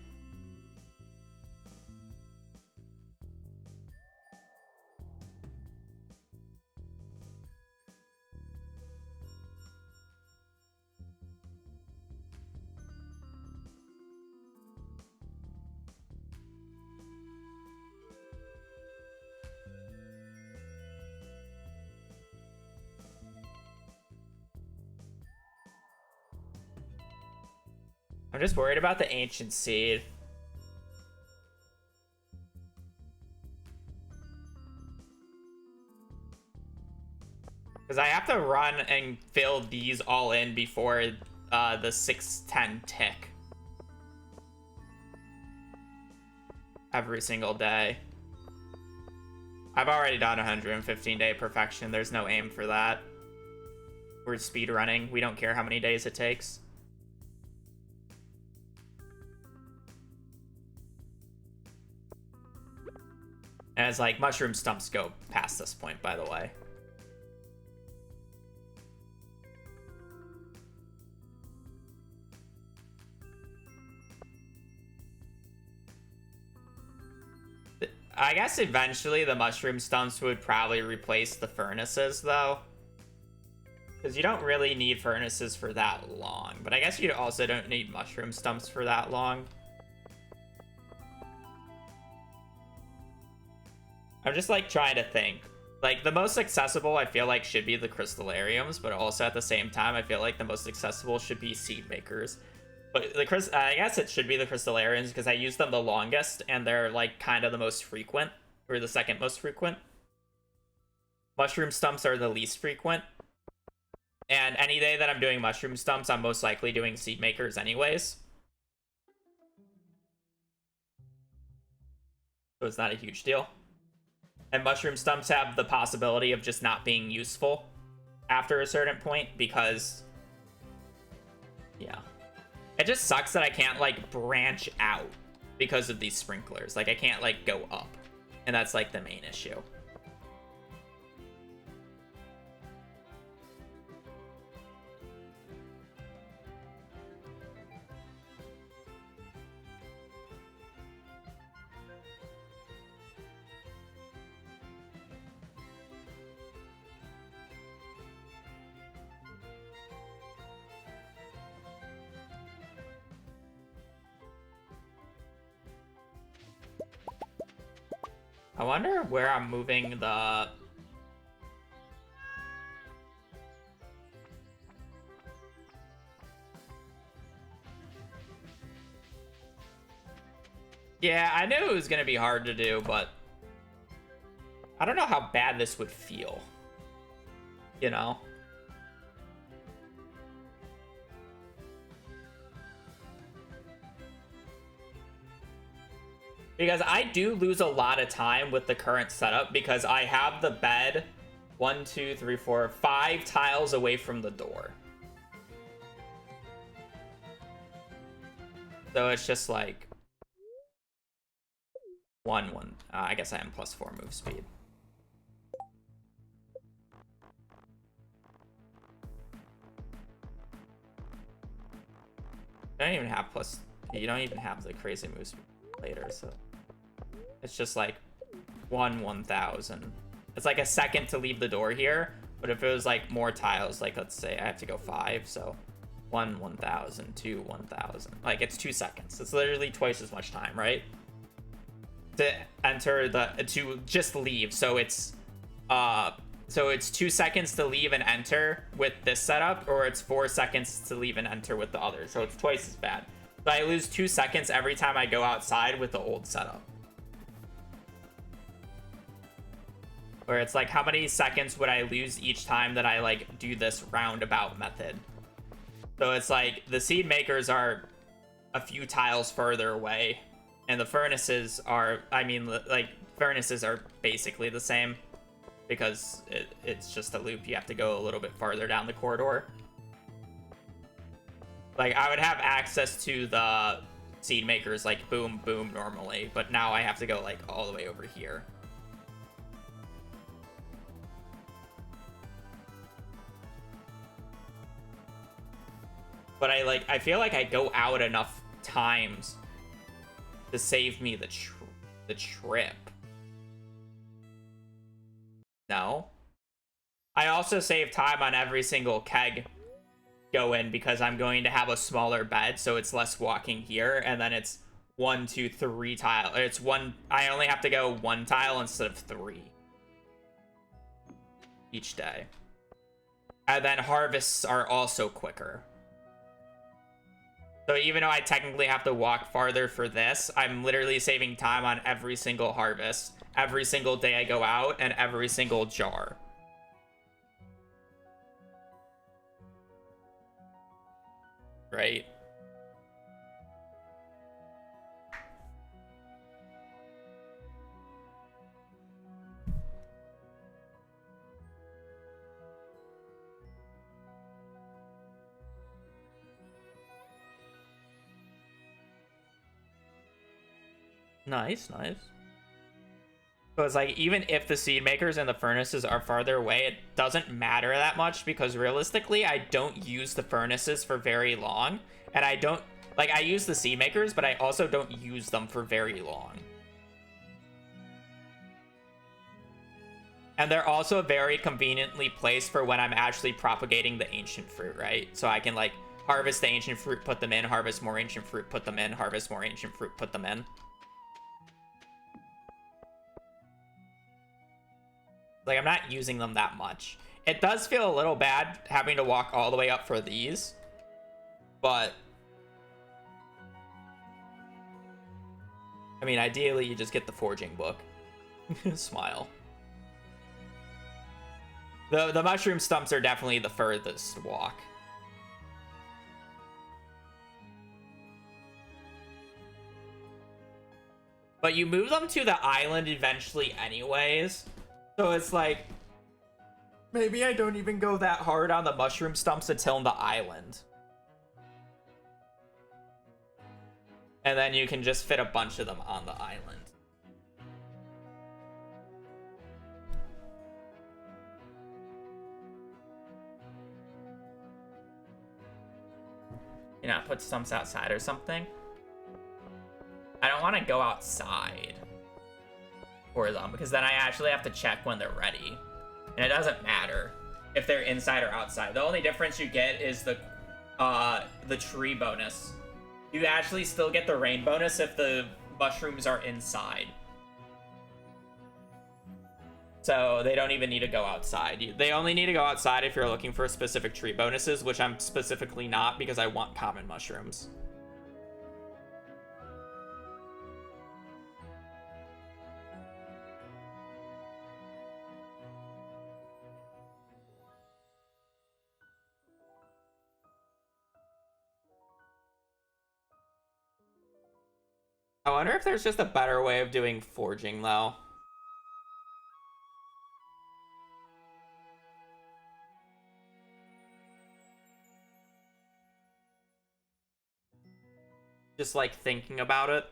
S1: I'm just worried about the ancient seed. Because I have to run and fill these all in before the 610 tick. Every single day. I've already done 115-day perfection. There's no aim for that. We're speed running. We don't care how many days it takes. And it's like mushroom stumps go past this point, by the way. I guess eventually the mushroom stumps would probably replace the furnaces, though. Because you don't really need furnaces for that long. But I guess you also don't need mushroom stumps for that long. I'm just like trying to think. Like the most accessible I feel like should be the crystallariums, but also at the same time I feel like the most accessible should be seed makers. But I guess it should be the crystallariums because I use them the longest and they're like kind of the most frequent, or the second most frequent. Mushroom stumps are the least frequent. And any day that I'm doing mushroom stumps, I'm most likely doing seed makers anyways. So it's not a huge deal. And mushroom stumps have the possibility of just not being useful after a certain point because, yeah. It just sucks that I can't, like, branch out because of these sprinklers. Like, I can't, like, go up. And that's, like, the main issue. I wonder where I'm moving the... Yeah, I knew it was going to be hard to do, but I don't know how bad this would feel. You know? Because I do lose a lot of time with the current setup because I have the bed 1, 2, 3, 4, 5 tiles away from the door. So it's just like one. I guess I am +4 move speed. I don't even have you don't even have the crazy move speed later, so it's just like 1,000. It's like a second to leave the door here, but if it was like more tiles, like let's say I have to go 5, so 1,000, 2, 1,000. Like it's 2 seconds. It's literally twice as much time, right? To enter to just leave. So it's 2 seconds to leave and enter with this setup, or it's 4 seconds to leave and enter with the other. So it's twice as bad. So I lose 2 seconds every time I go outside with the old setup. Where it's like, how many seconds would I lose each time that I like do this roundabout method? So it's like the seed makers are a few tiles further away, and the furnaces are, I mean, like furnaces are basically the same because it's just a loop. You have to go a little bit farther down the corridor. Like I would have access to the seed makers like boom, boom normally, but now I have to go like all the way over here. But I feel like I go out enough times to save me the trip. No. I also save time on every single keg go in because I'm going to have a smaller bed, so it's less walking here, and then it's 1, 2, 3 tile. It's one. I only have to go 1 tile instead of 3 each day. And then harvests are also quicker. So even though I technically have to walk farther for this, I'm literally saving time on every single harvest, every single day I go out, and every single jar. Right? Nice, nice. So it's like, even if the seed makers and the furnaces are farther away, it doesn't matter that much because realistically, I don't use the furnaces for very long. And I don't, like, I use the seed makers, but I also don't use them for very long. And they're also very conveniently placed for when I'm actually propagating the ancient fruit, right? So I can, like, harvest the ancient fruit, put them in, harvest more ancient fruit, put them in, harvest more ancient fruit, put them in. Like, I'm not using them that much. It does feel a little bad having to walk all the way up for these, but I mean, ideally you just get the forging book. Smile. The mushroom stumps are definitely the furthest walk. But you move them to the island eventually anyways. So it's like, maybe I don't even go that hard on the mushroom stumps until the island. And then you can just fit a bunch of them on the island. You know, put stumps outside or something. I don't want to go outside for them because then I actually have to check when they're ready. And it doesn't matter if they're inside or outside. The only difference you get is the tree bonus. You actually still get the rain bonus if the mushrooms are inside. So they don't even need to go outside. They only need to go outside if you're looking for specific tree bonuses, which I'm specifically not because I want common mushrooms. I wonder if there's just a better way of doing forging, though. Just, like, thinking about it.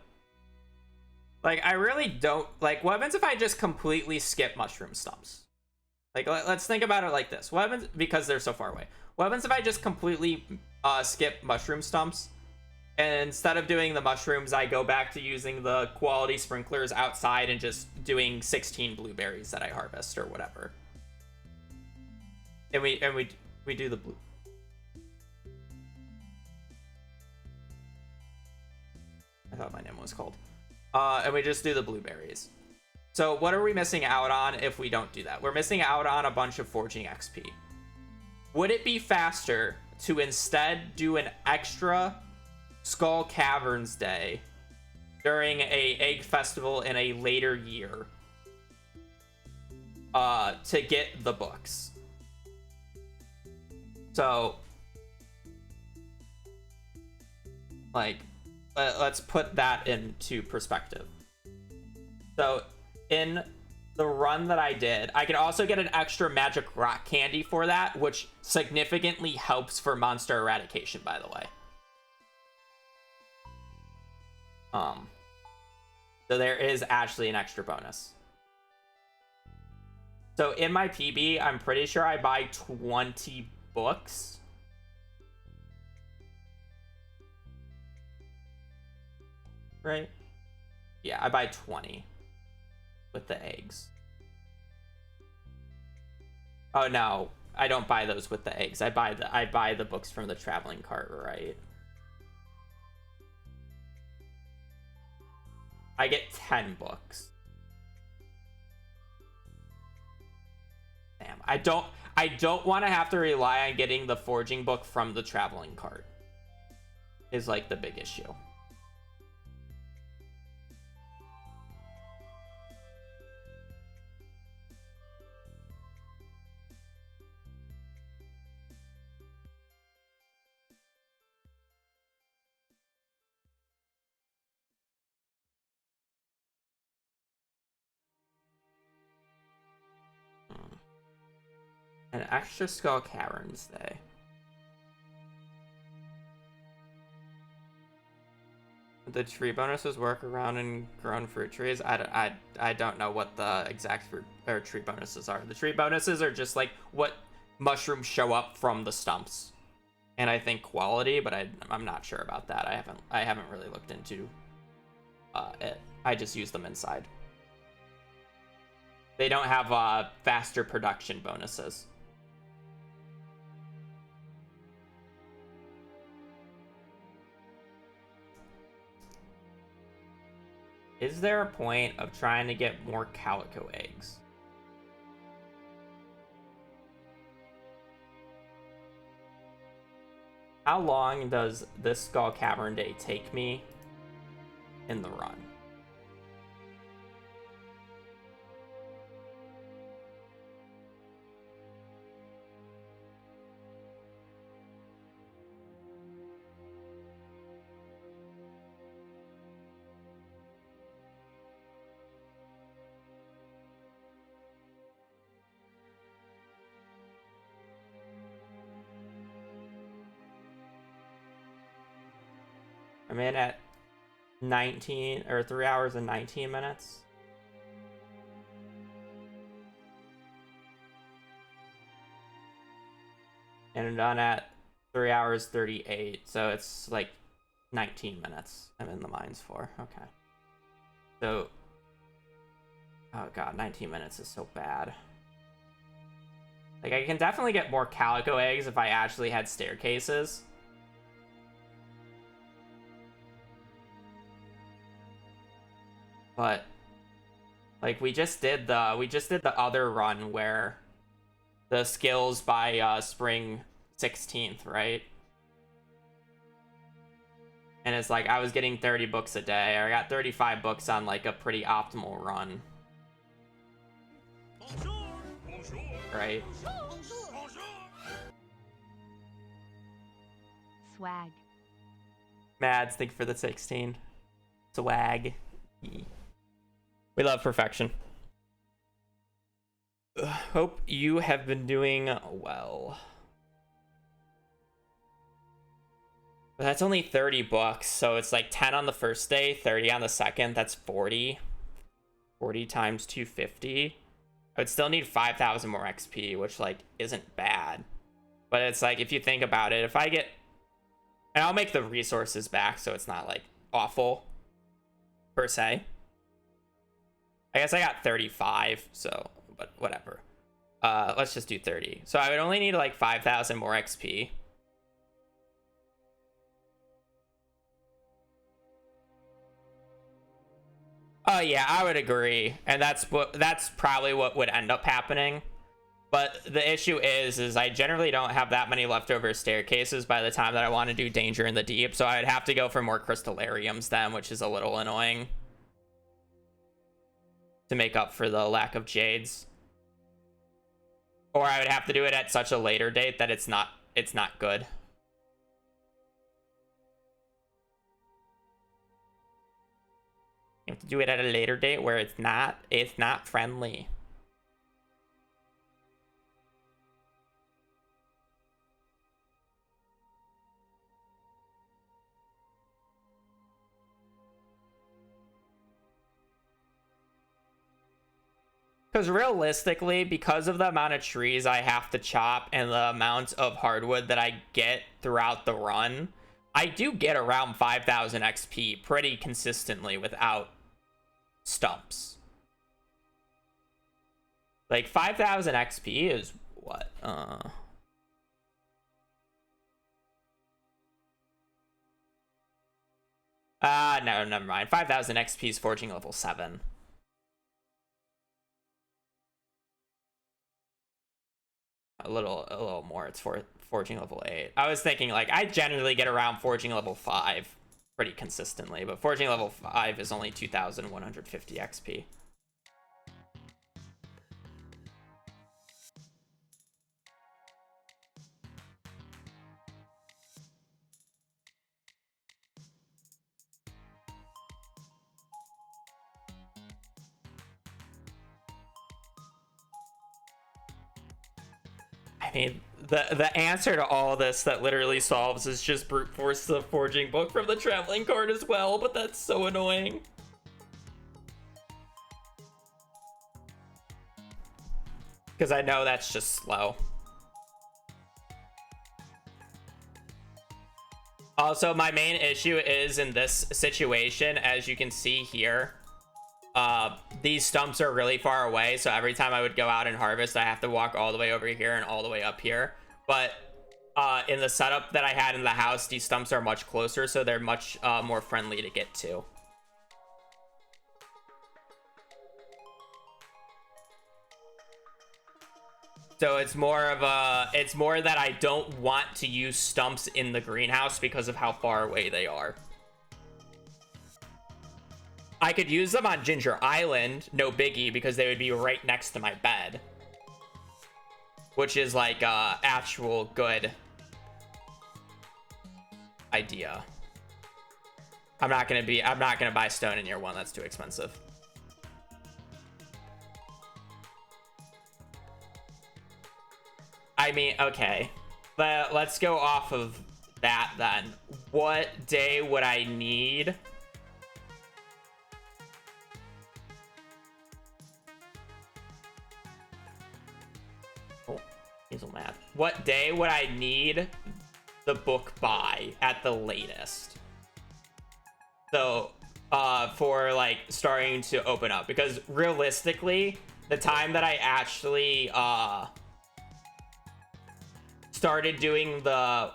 S1: Like, I really don't... Like, what happens if I just completely skip mushroom stumps? Like, let's think about it like this. What happens... Because they're so far away. What happens if I just completely skip mushroom stumps? And instead of doing the mushrooms, I go back to using the quality sprinklers outside and just doing 16 blueberries that I harvest or whatever. And we do the blue. I thought my name was called. And we just do the blueberries. So what are we missing out on if we don't do that? We're missing out on a bunch of forging XP. Would it be faster to instead do an extra Skull Caverns Day during a egg festival in a later year to get the books? So, like, let's put that into perspective. So, in the run that I did, I could also get an extra magic rock candy for that, which significantly helps for monster eradication, by the way. So there is actually an extra bonus. So in my PB, I'm pretty sure I buy 20 books. right? Yeah, I buy 20 with the eggs. Oh no, I don't buy those with the eggs. I buy the books from the traveling cart, right? I get 10 books. Damn, I don't want to have to rely on getting the forging book from the traveling cart. Is like the big issue. An extra Skull Caverns Day. The tree bonuses work around and grown fruit trees. I don't know what the exact fruit or tree bonuses are. The tree bonuses are just like what mushrooms show up from the stumps, and I think quality, but I'm not sure about that. I haven't really looked into it. I just use them inside. They don't have faster production bonuses. Is there a point of trying to get more calico eggs? How long does this Skull Cavern Day take me in the run? I'm in at 19 or 3 hours and 19 minutes. And I'm done at 3 hours 38. So it's like 19 minutes I'm in the mines for. Okay. So, oh god, 19 minutes is so bad. Like, I can definitely get more calico eggs if I actually had staircases. But like we just did the other run where the skills by spring 16th, right? And it's like I was getting 30 books a day, or I got 35 books on like a pretty optimal run. Right?
S2: Swag.
S1: Mads, thank you for the 16. Swag. We love perfection. Hope you have been doing well. But that's only 30 books, so it's like 10 on the first day, 30 on the second. That's 40. 40 times 250. I would still need 5,000 more XP, which like isn't bad. But it's like, if you think about it, if I get... And I'll make the resources back so it's not like awful per se. I guess I got 35, so, but whatever. Let's just do 30. So I would only need like 5,000 more XP. Oh yeah, I would agree. And that's probably what would end up happening. But the issue is I generally don't have that many leftover staircases by the time that I want to do Danger in the Deep, so I'd have to go for more Crystallariums then, which is a little annoying. To make up for the lack of Jades. Or I would have to do it at such a later date that it's not good. You have to do it at a later date where it's not friendly. Because realistically, because of the amount of trees I have to chop and the amount of hardwood that I get throughout the run, I do get around 5,000 XP pretty consistently without stumps. Like 5,000 XP is what? No, never mind. 5,000 XP is forging level 7. A little more. It's for forging level 8. I was thinking like I generally get around forging level 5 pretty consistently, but forging level 5 is only 2,150 XP. I mean, the answer to all this that literally solves is just brute force the forging book from the traveling card as well, but that's so annoying. Because I know that's just slow. Also, my main issue is in this situation, as you can see here, these stumps are really far away, so every time I would go out and harvest, I have to walk all the way over here and all the way up here. But in the setup that I had in the house, these stumps are much closer, so they're much more friendly to get to. So it's more that I don't want to use stumps in the greenhouse because of how far away they are. I could use them on Ginger Island, no biggie, because they would be right next to my bed. Which is like actual good idea. I'm not gonna buy stone in year 1, that's too expensive. I mean, okay. But let's go off of that then. What day would I need? Oh, Hazelmat. What day would I need the book by at the latest? So, for like starting to open up, because realistically, the time that I actually started doing the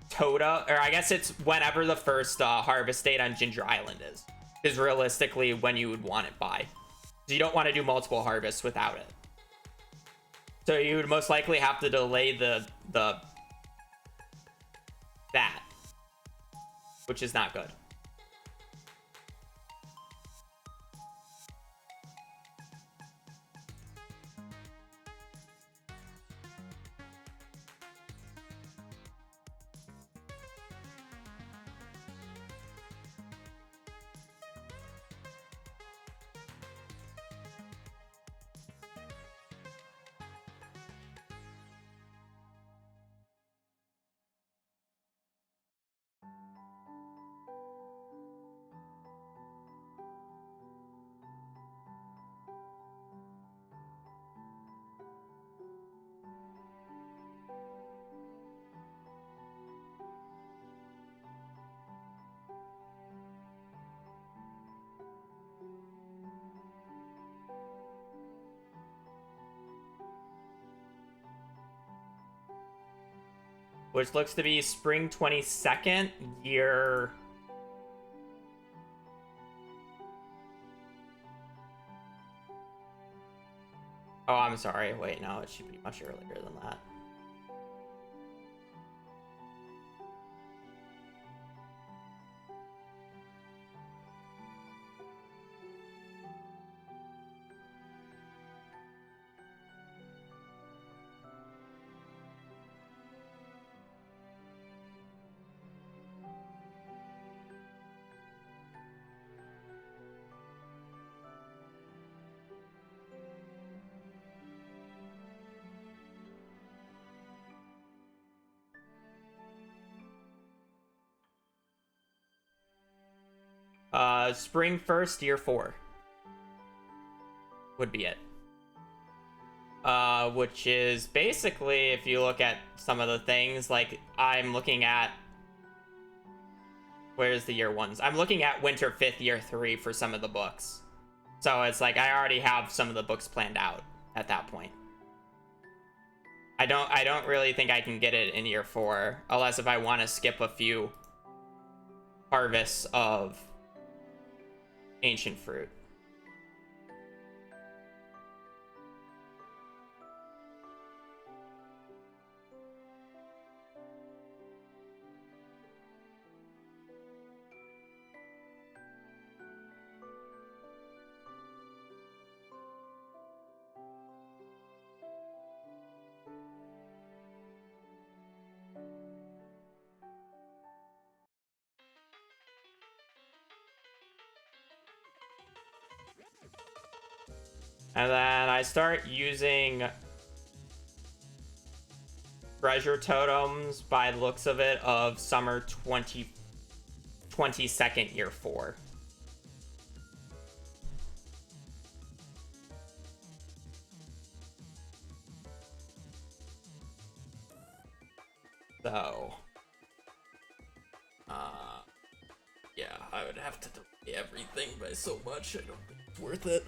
S1: Toda, or I guess it's whenever the first harvest date on Ginger Island is realistically when you would want it by. So you don't want to do multiple harvests without it. So you would most likely have to delay that, which is not good. Which looks to be spring 22nd, year... Oh, I'm sorry. Wait, no, it should be much earlier than that. Spring 1st, year 4 would be it. Which is basically, if you look at some of the things, like I'm looking at Where's the year 1s? I'm looking at winter 5th, year 3 for some of the books. So it's like I already have some of the books planned out at that point. I don't really think I can get it in year 4 unless if I want to skip a few harvests of ancient fruit. And then I start using treasure totems by the looks of it of summer 22nd year 4. So, yeah, I would have to delay everything by so much. I don't think it's worth it.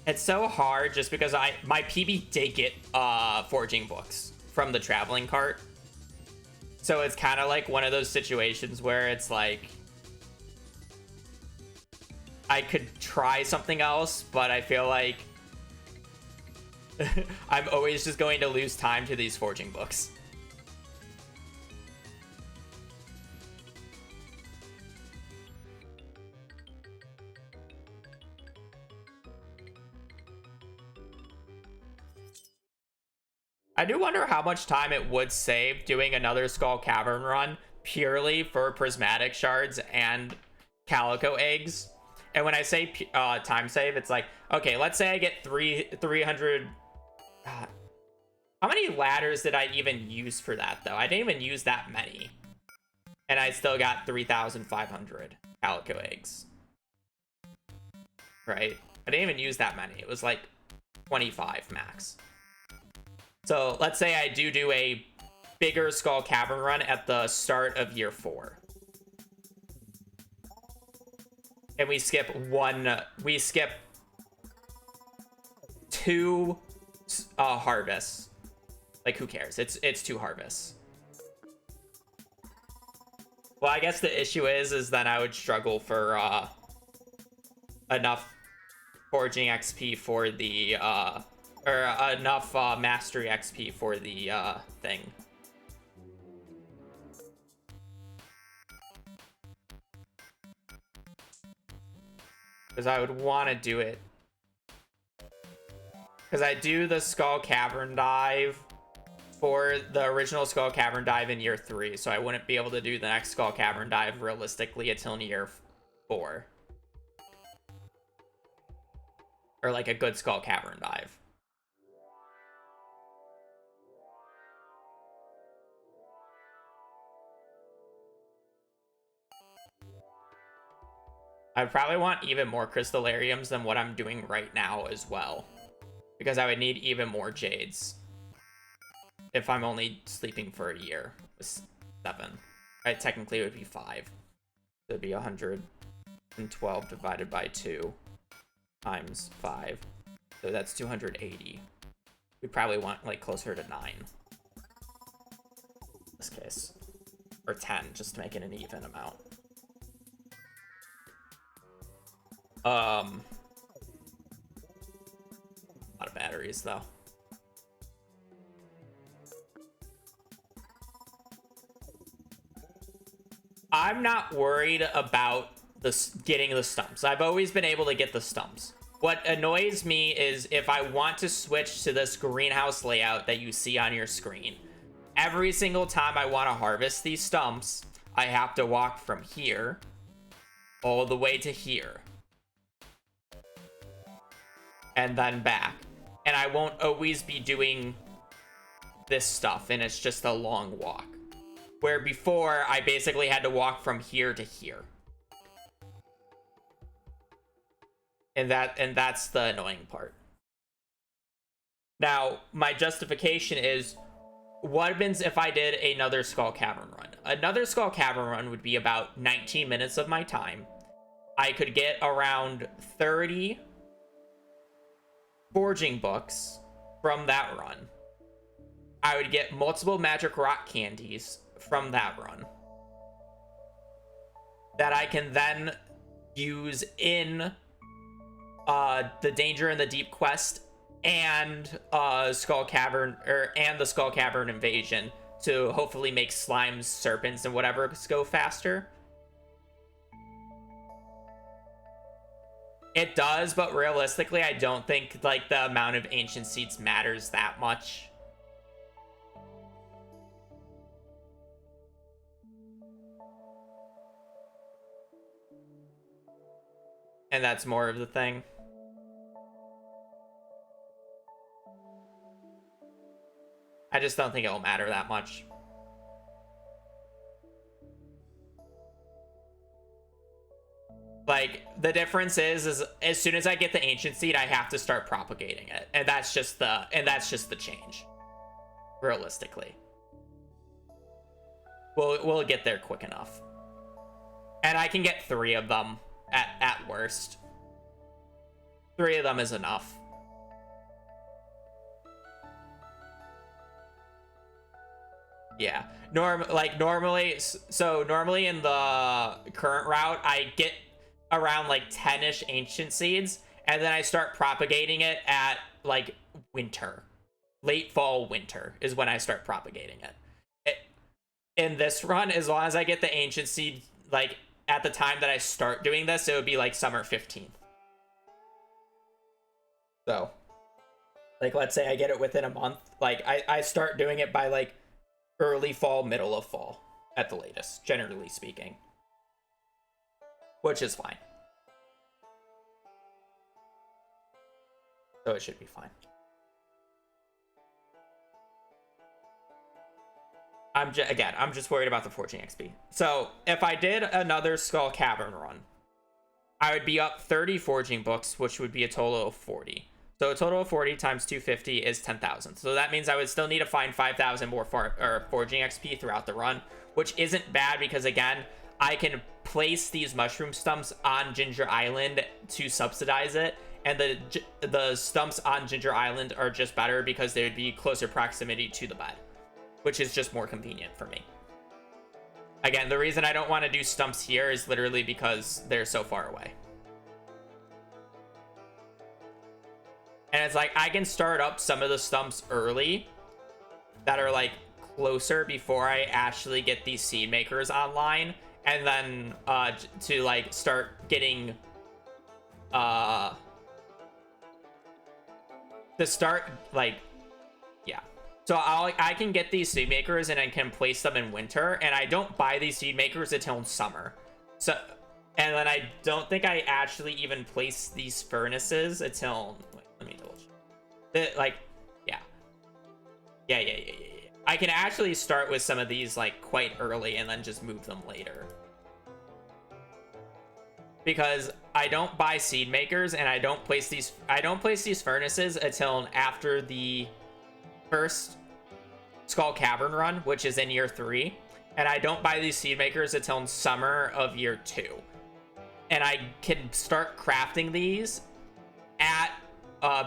S1: It's so hard just because my PB did get forging books from the traveling cart. So it's kind of like one of those situations where it's like I could try something else, but I feel like I'm always just going to lose time to these forging books. I do wonder how much time it would save doing another Skull Cavern run purely for prismatic shards and calico eggs. And when I say time save, it's like, okay, let's say I get 300. God, how many ladders did I even use for that, though? I didn't even use that many. And I still got 3,500 calico eggs. Right? I didn't even use that many. It was like 25 max. So let's say I do a bigger Skull Cavern run at the start of year 4. And we skip 2 harvests. Like, who cares? It's 2 harvests. Well, I guess the issue is that I would struggle for enough forging XP for the or enough mastery XP for the thing. Because I would want to do it. Because I do the Skull Cavern dive for the original Skull Cavern dive in year 3, so I wouldn't be able to do the next Skull Cavern dive realistically until in year 4. Or like a good Skull Cavern dive. I'd probably want even more Crystallariums than what I'm doing right now as well. Because I would need even more Jades. If I'm only sleeping for a year. With 7. Right, technically it would be 5. So it'd be 112 divided by 2 times 5. So that's 280. We'd probably want like closer to 9. In this case. Or 10, just to make it an even amount. A lot of batteries though. I'm not worried about getting the stumps. I've always been able to get the stumps. What annoys me is if I want to switch to this greenhouse layout that you see on your screen. Every single time I want to harvest these stumps, I have to walk from here all the way to here. And then back. And I won't always be doing this stuff, and it's just a long walk. Where before, I basically had to walk from here to here. And that's the annoying part. Now, my justification is, what happens if I did another Skull Cavern run? Another Skull Cavern run would be about 19 minutes of my time. I could get around 30 forging books from that run. I would get multiple magic rock candies from that run that I can then use in the Danger in the Deep quest and Skull Cavern, and the Skull Cavern invasion, to hopefully make slimes, serpents, and whatever go faster. It does, but realistically, I don't think like the amount of ancient seeds matters that much. And that's more of the thing. I just don't think it'll matter that much. Like, the difference is as soon as I get the ancient seed, I have to start propagating it. And that's just the change. Realistically. We'll get there quick enough. And I can get 3 of them at worst. 3 of them is enough. Yeah. Normally in the current route, I get around like 10-ish ancient seeds, and then I start propagating it at like winter. Late fall, winter is when I start propagating it. In this run, as long as I get the ancient seed, like at the time that I start doing this, it would be like summer 15th. So, like, let's say I get it within a month. Like, I start doing it by like early fall, middle of fall at the latest, generally speaking. Which is fine. So it should be fine. I'm just worried about the forging XP. So if I did another Skull Cavern run, I would be up 30 forging books, which would be a total of 40. So a total of 40 times 250 is 10,000. So that means I would still need to find 5,000 more forging XP throughout the run, which isn't bad because, again, I can place these mushroom stumps on Ginger Island to subsidize it. And the stumps on Ginger Island are just better because they would be closer proximity to the bed, which is just more convenient for me. Again, the reason I don't want to do stumps here is literally because they're so far away. And it's like, I can start up some of the stumps early that are like closer before I actually get these seed makers online. And then to like start getting to start like, yeah. So I can get these seed makers and I can place them in winter, and I don't buy these seed makers until summer. So, and then I don't think I actually even place these furnaces until, wait, let me double check. Like, yeah. I can actually start with some of these like quite early and then just move them later. Because I don't buy seed makers and I don't place these furnaces until after the first Skull Cavern run, which is in year 3, and I don't buy these seed makers until summer of year 2. And I can start crafting these at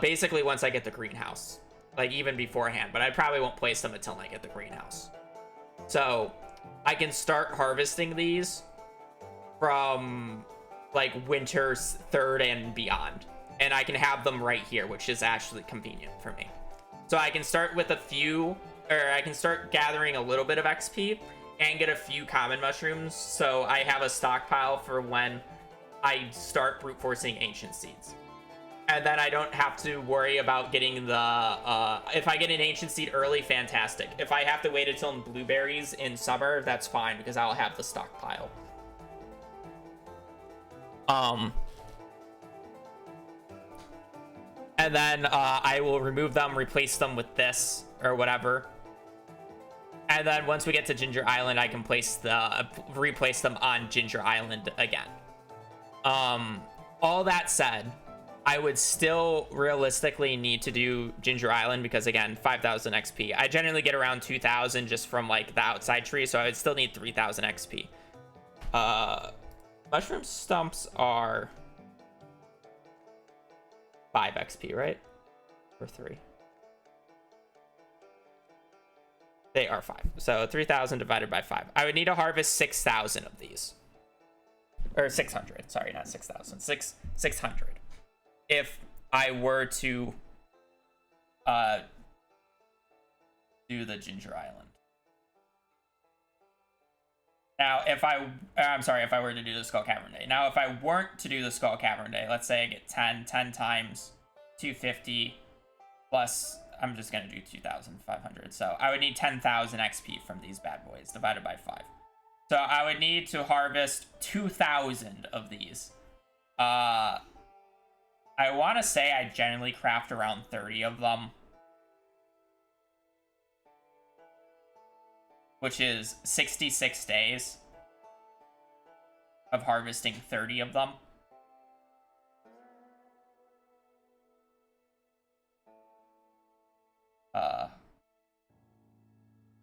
S1: basically once I get the greenhouse, like even beforehand, but I probably won't place them until I get the greenhouse. So I can start harvesting these from like winter's 3rd and beyond, and I can have them right here, which is actually convenient for me. So I can start with a few, or I can start gathering a little bit of XP and get a few common mushrooms, so I have a stockpile for when I start brute forcing ancient seeds. And then I don't have to worry about getting the if I get an ancient seed early, fantastic. If I have to wait until blueberries in summer, that's fine because I'll have the stockpile. And then I will remove them, replace them with this or whatever. And then once we get to Ginger Island, I can replace them on Ginger Island again. All that said, I would still realistically need to do Ginger Island because, again, 5,000 XP. I generally get around 2,000 just from like the outside tree, so I would still need 3,000 XP. Mushroom stumps are 5 XP, right? Or 3? They are 5. So 3,000 divided by 5. I would need to harvest 6,000 of these. Or 600. Sorry, not 6,000. 600. If I were to do the Ginger Island. Now, if I were to do the Skull Cavern Day. Now, if I weren't to do the Skull Cavern Day, let's say I get 10 times 250 plus, I'm just going to do 2,500. So I would need 10,000 XP from these bad boys divided by 5. So I would need to harvest 2,000 of these. I want to say I generally craft around 30 of them, which is 66 days of harvesting 30 of them.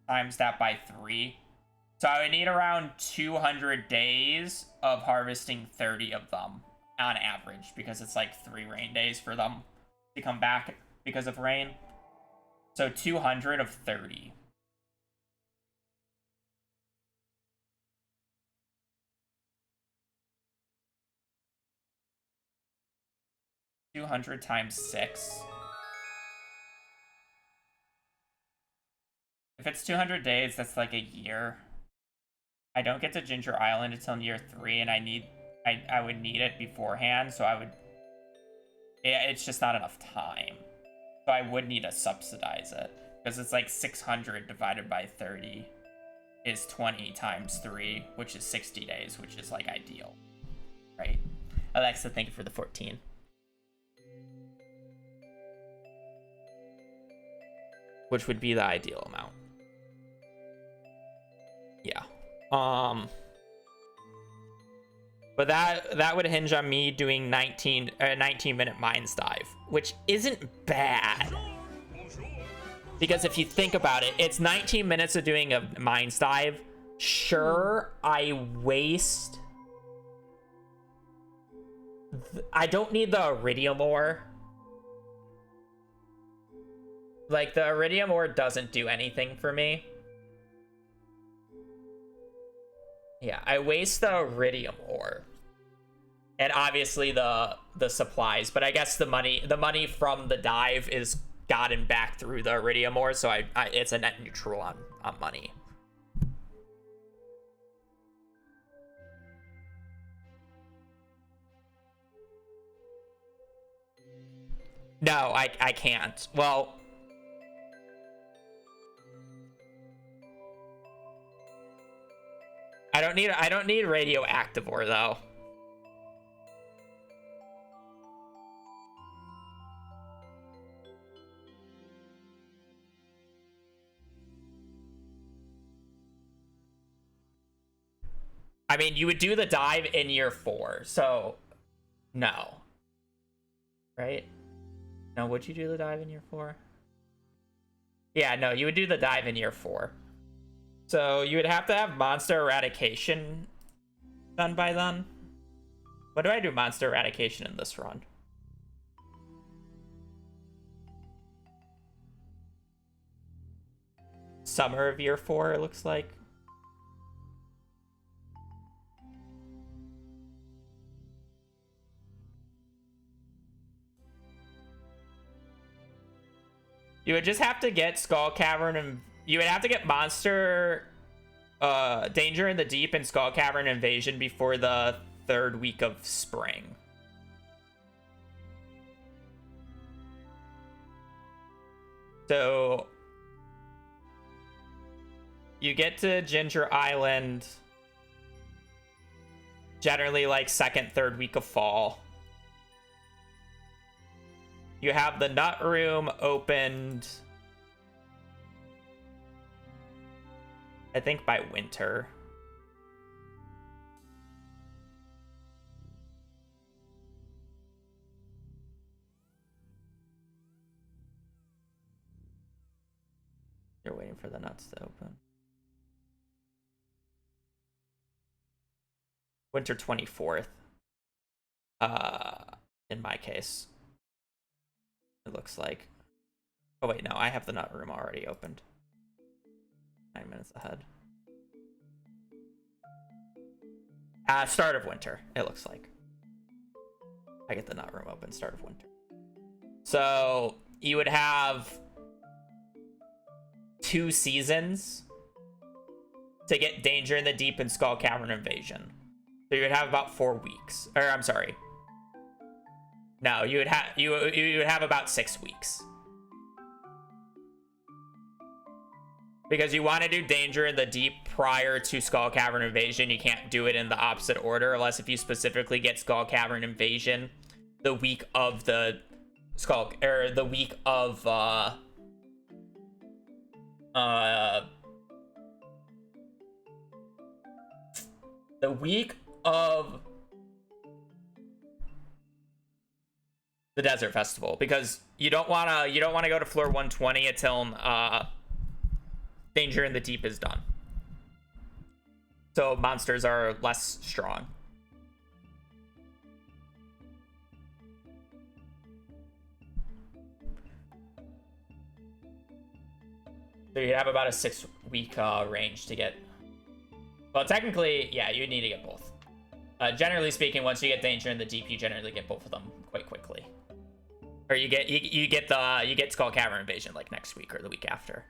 S1: Times that by 3. So I would need around 200 days of harvesting 30 of them on average, because it's like 3 rain days for them to come back because of rain. So 200 of 30. $200 times 6. If it's 200 days, that's like a year. I don't get to Ginger Island until year 3, and I would need it beforehand, so it's just not enough time. So I would need to subsidize it, because it's like 600 divided by 30 is 20 times 3, which is 60 days, which is like ideal, right? Alexa, thank you for the 14. Which would be the ideal amount. Yeah. But that would hinge on me doing 19-minute mines dive, which isn't bad. Because if you think about it, it's 19 minutes of doing a mines dive. Sure, I waste... I don't need the iridium ore. Like, the iridium ore doesn't do anything for me. Yeah, I waste the iridium ore. And obviously the supplies, but I guess the money from the dive is gotten back through the iridium ore, so it's a net neutral on money. No, I can't. Well, I don't need radioactive ore though. I mean, you would do the dive in year 4, so no. Right? No, would you do the dive in year 4? Yeah, no, you would do the dive in year 4. So you would have to have monster eradication done by then. What do I do monster eradication in this run? Summer of year 4, it looks like. You would just have to get Skull Cavern, and you would have to get monster Danger in the Deep and Skull Cavern Invasion before the 3rd week of spring. So you get to Ginger Island generally like 2nd, 3rd week of fall. You have the Nut Room opened, I think, by winter. You're waiting for the nuts to open. Winter 24th. In my case, it looks like. Oh wait, no, I have the nut room already opened. 9 minutes ahead. Start of winter, it looks like. I get the nut room open, start of winter. So you would have 2 seasons to get Danger in the Deep and Skull Cavern Invasion. So you would have about 4 weeks. Or I'm sorry. No, you would have about 6 weeks. Because you want to do Danger in the Deep prior to Skull Cavern Invasion. You can't do it in the opposite order unless if you specifically get Skull Cavern Invasion the week of the Skull, or the week of the week of the Desert Festival, because you don't want to go to floor 120 until Danger in the Deep is done. So monsters are less strong. So you have about a 6-week range to get. Well, technically, yeah, you need to get both. Generally speaking, once you get Danger in the Deep, you generally get both of them quite quickly. Or you get Skull Cavern Invasion like next week or the week after.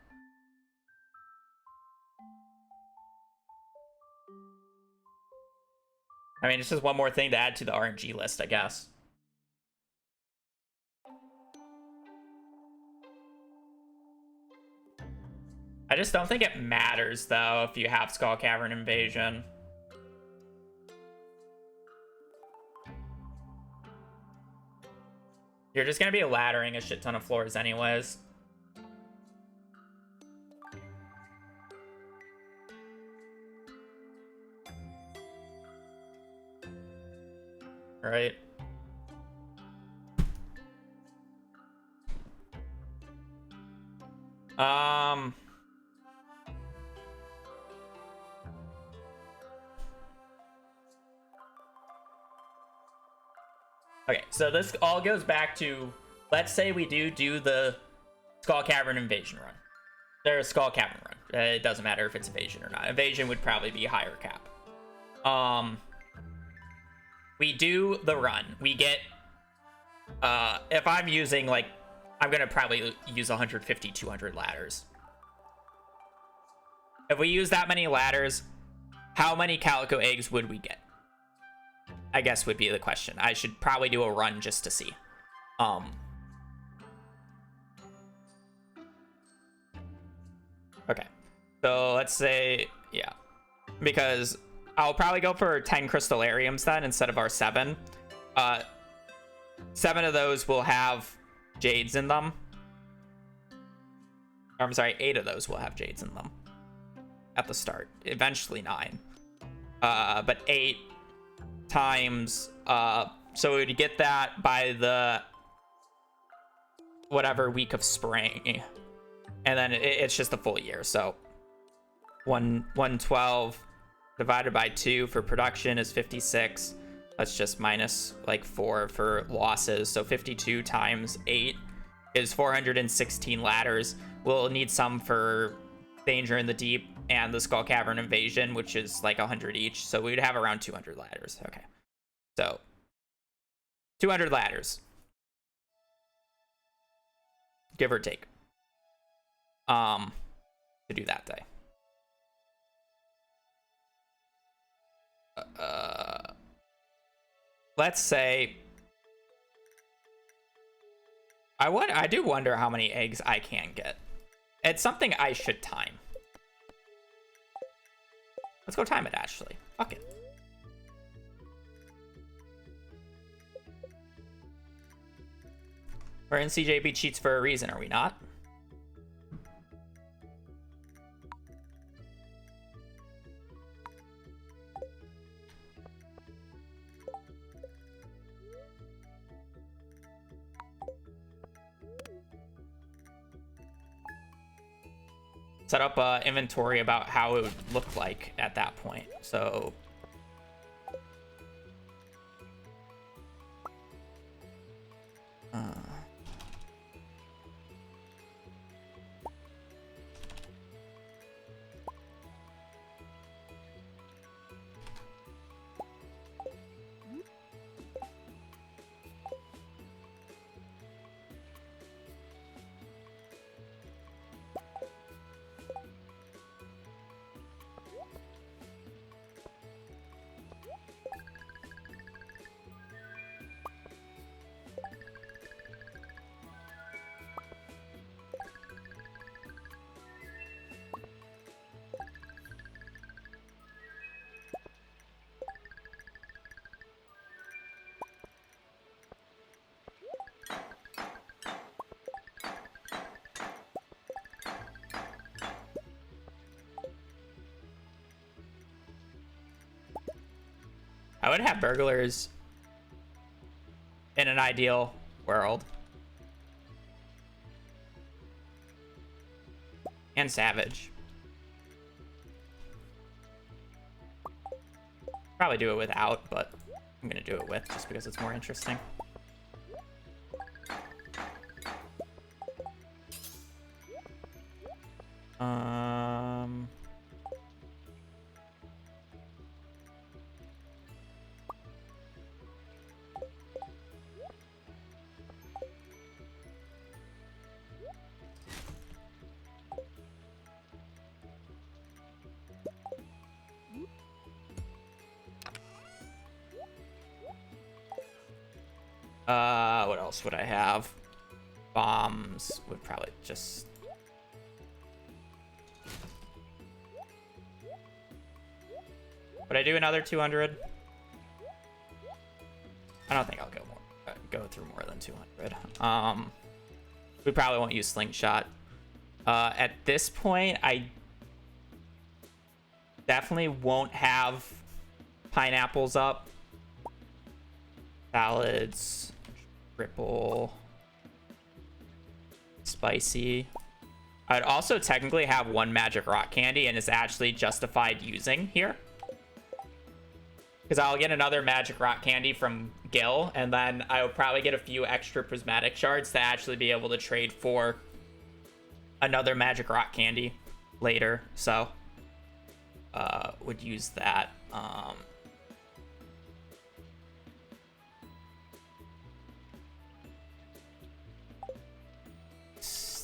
S1: I mean, it's just one more thing to add to the RNG list, I guess. I just don't think it matters, though, if you have Skull Cavern Invasion. You're just going to be laddering a shit ton of floors anyways. Right? Okay, so this all goes back to, let's say we do the Skull Cavern Invasion run. There's Skull Cavern run. It doesn't matter if it's Invasion or not. Invasion would probably be higher cap. We do the run. We get, if I'm using, like, I'm going to probably use 150, 200 ladders. If we use that many ladders, how many Calico eggs would we get? I guess would be the question. I should probably do a run just to see. Okay. So let's say, yeah. Because I'll probably go for 10 Crystallariums then instead of our 7. 7 of those will have Jades in them. Or, I'm sorry, 8 of those will have Jades in them. At the start. Eventually 9. But 8 times, so we'd get that by the whatever week of spring, and then it's just a full year. So 112 divided by 2 for production is 56. That's just minus like 4 for losses, so 52 times 8 is 416 ladders. We'll need some for Danger in the Deep and the Skull Cavern Invasion, which is like 100 each. So we'd have around 200 ladders. Okay. So 200 ladders. Give or take. To do that day. Let's say I do wonder how many eggs I can get. It's something I should time. Let's go time it, Ashley. Fuck it. We're in CJB cheats for a reason, are we not? set up a inventory about how it would look like at that point. So I would have burglars in an ideal world. And savage. Probably do it without, but I'm gonna do it with just because it's more interesting. What else would I have? Bombs would probably just... Would I do another 200? I don't think I'll go through more than 200. We probably won't use slingshot. At this point, I definitely won't have pineapples up. Salads, triple, spicy. I'd also technically have one magic rock candy, and it's actually justified using here. Because I'll get another magic rock candy from Gil, and then I'll probably get a few extra prismatic shards to actually be able to trade for another magic rock candy later. So, would use that.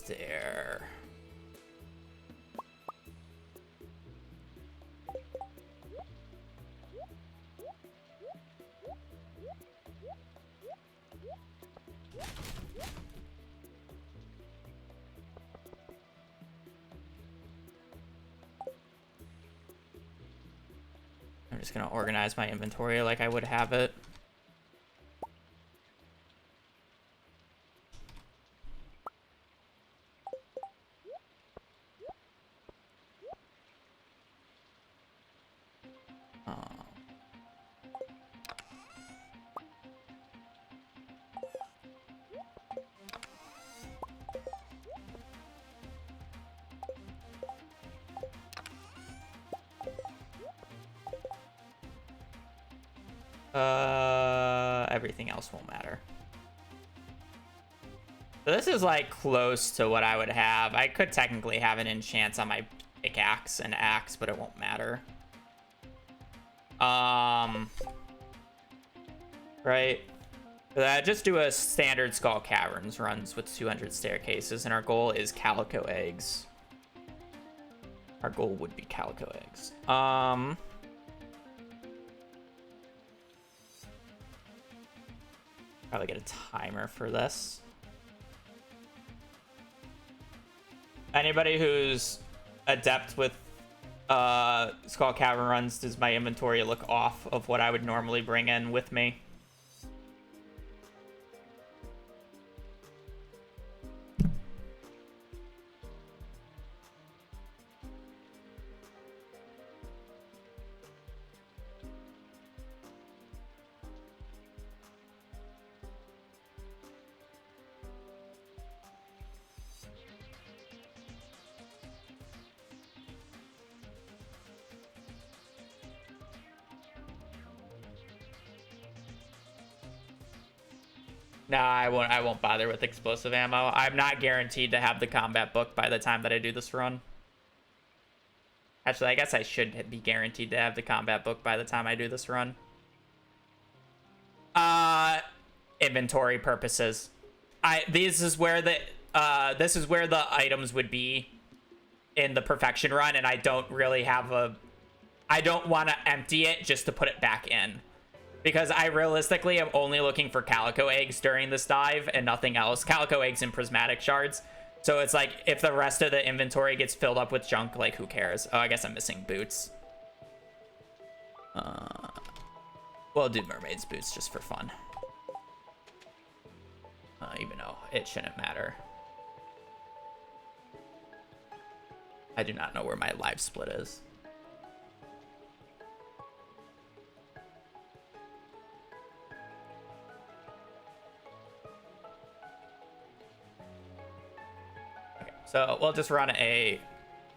S1: There. I'm just gonna organize my inventory like I would have it. Everything else won't matter. So this is like close to what I would have. I could technically have an enchant on my pickaxe and axe, but it won't matter. Right. Just do a standard Skull Caverns runs with 200 staircases, and our goal is calico eggs. Our goal would be calico eggs. Probably get a timer for this. Anybody who's adept with Skull Cavern runs, does my inventory look off of what I would normally bring in with me? No, I won't bother with explosive ammo. I'm not guaranteed to have the combat book by the time that I do this run. Actually, I guess I should be guaranteed to have the combat book by the time I do this run. Inventory purposes. This is where the items would be in the perfection run, and I don't really have I don't want to empty it just to put it back in. Because I realistically am only looking for calico eggs during this dive and nothing else. Calico eggs and prismatic shards. So it's like, if the rest of the inventory gets filled up with junk, like, who cares? Oh, I guess I'm missing boots. We'll do mermaid's boots just for fun. Even though it shouldn't matter. I do not know where my live split is. So we'll just run yeah,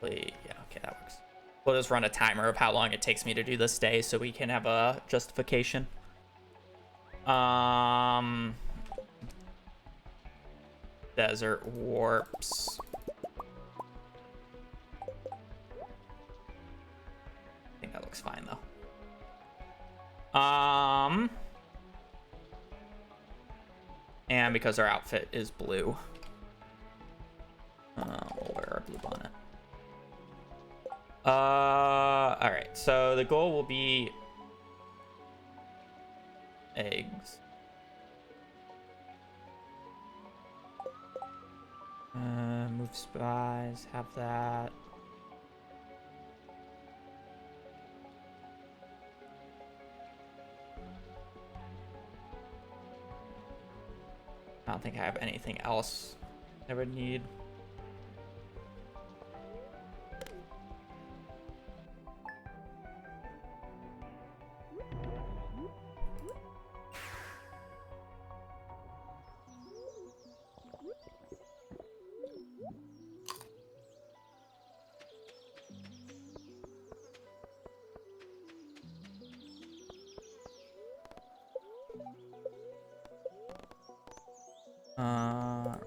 S1: okay, that works. We'll just run a timer of how long it takes me to do this day so we can have a justification. Desert warps. I think that looks fine though. And because our outfit is blue. We'll wear our blue bonnet. Alright, so the goal will be eggs. Move spies, have that. I don't think I have anything else I would need.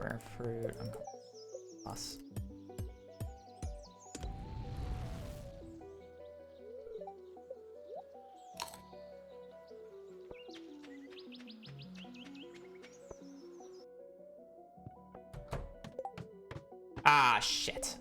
S1: Rare fruit. Loss. Ah, shit.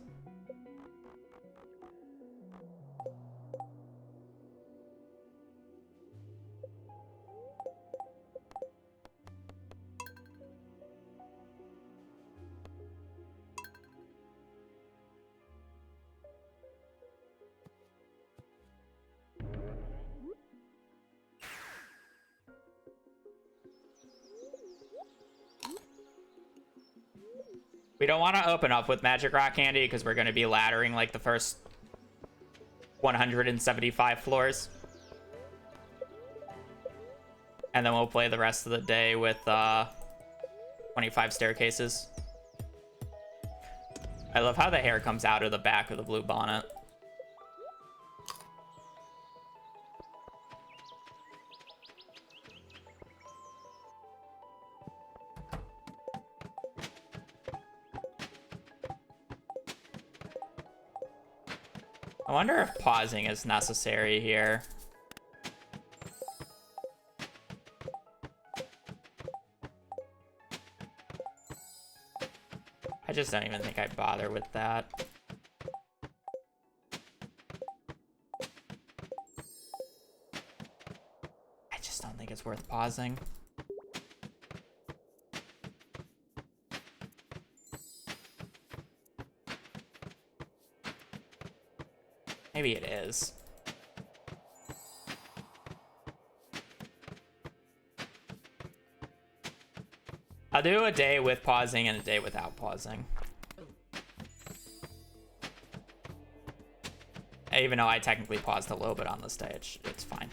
S1: We don't want to open up with Magic Rock Candy because we're going to be laddering like the first 175 floors. And then we'll play the rest of the day with 25 staircases. I love how the hair comes out of the back of the blue bonnet. I wonder if pausing is necessary here. I just don't even think I'd bother with that. I just don't think it's worth pausing. Maybe it is. I'll do a day with pausing and a day without pausing. Even though I technically paused a little bit on this day, it's fine.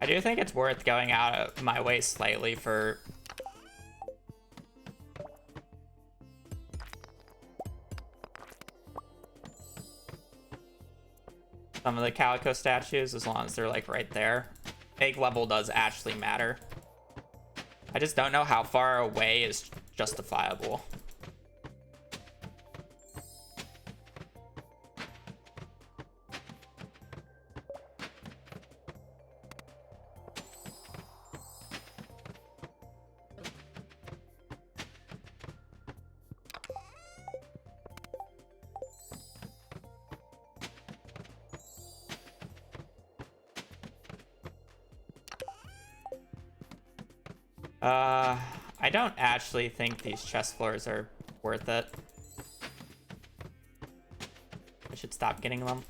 S1: I do think it's worth going out of my way slightly for some of the Calico statues, as long as they're like right there. Egg level does actually matter. I just don't know how far away is justifiable. I don't actually think these chest floors are worth it. I should stop getting them.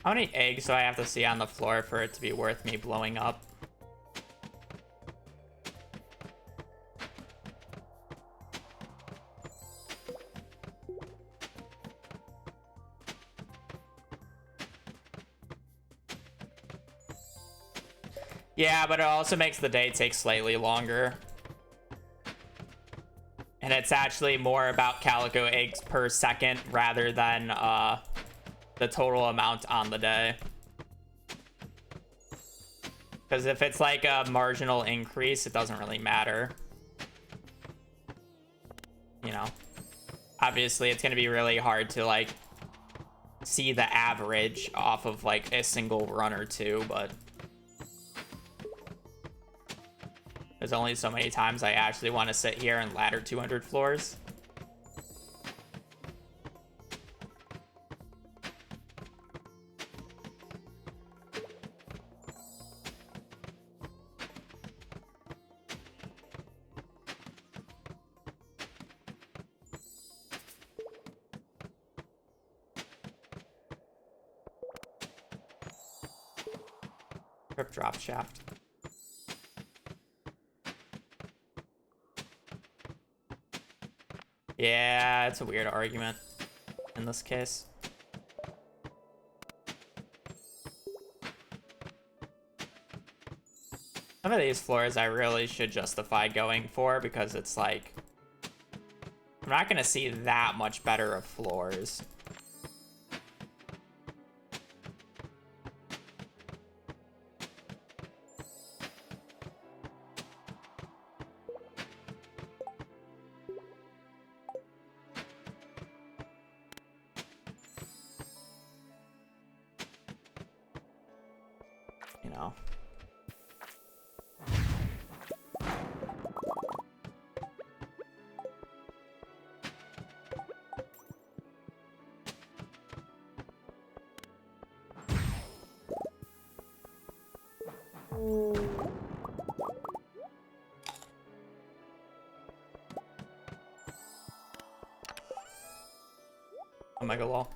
S1: How many eggs do I have to see on the floor for it to be worth me blowing up? Yeah, but it also makes the day take slightly longer. And it's actually more about Calico eggs per second rather than the total amount on the day. Because if it's like a marginal increase, it doesn't really matter. You know, obviously it's going to be really hard to like see the average off of like a single run or two, but there's only so many times I actually want to sit here and ladder 200 floors. Rip drop shaft. Yeah, it's a weird argument in this case. Some of these floors I really should justify going for because it's like I'm not gonna see that much better of floors. You know. Omega Law.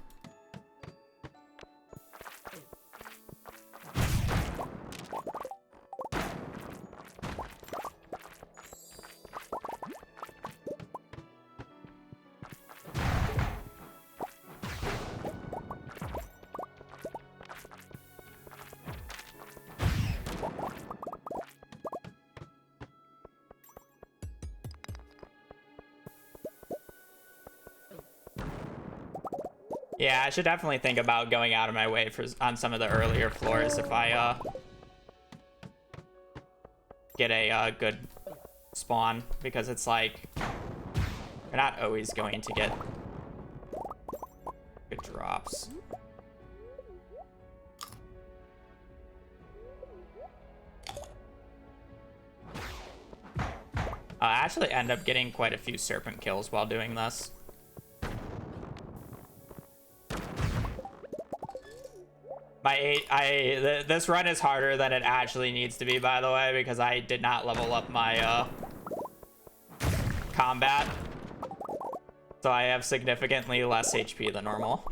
S1: Yeah, I should definitely think about going out of my way for on some of the earlier floors if I get a good spawn, because it's like you're not always going to get good drops. I actually end up getting quite a few serpent kills while doing this. This run is harder than it actually needs to be, by the way, because I did not level up my combat. So I have significantly less HP than normal.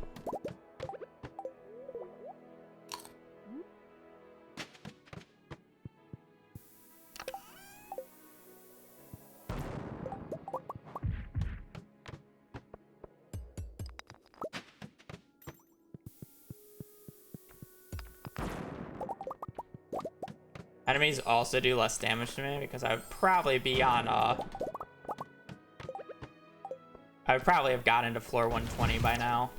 S1: Enemies also do less damage to me because I would probably be on I would probably have gotten to floor 120 by now.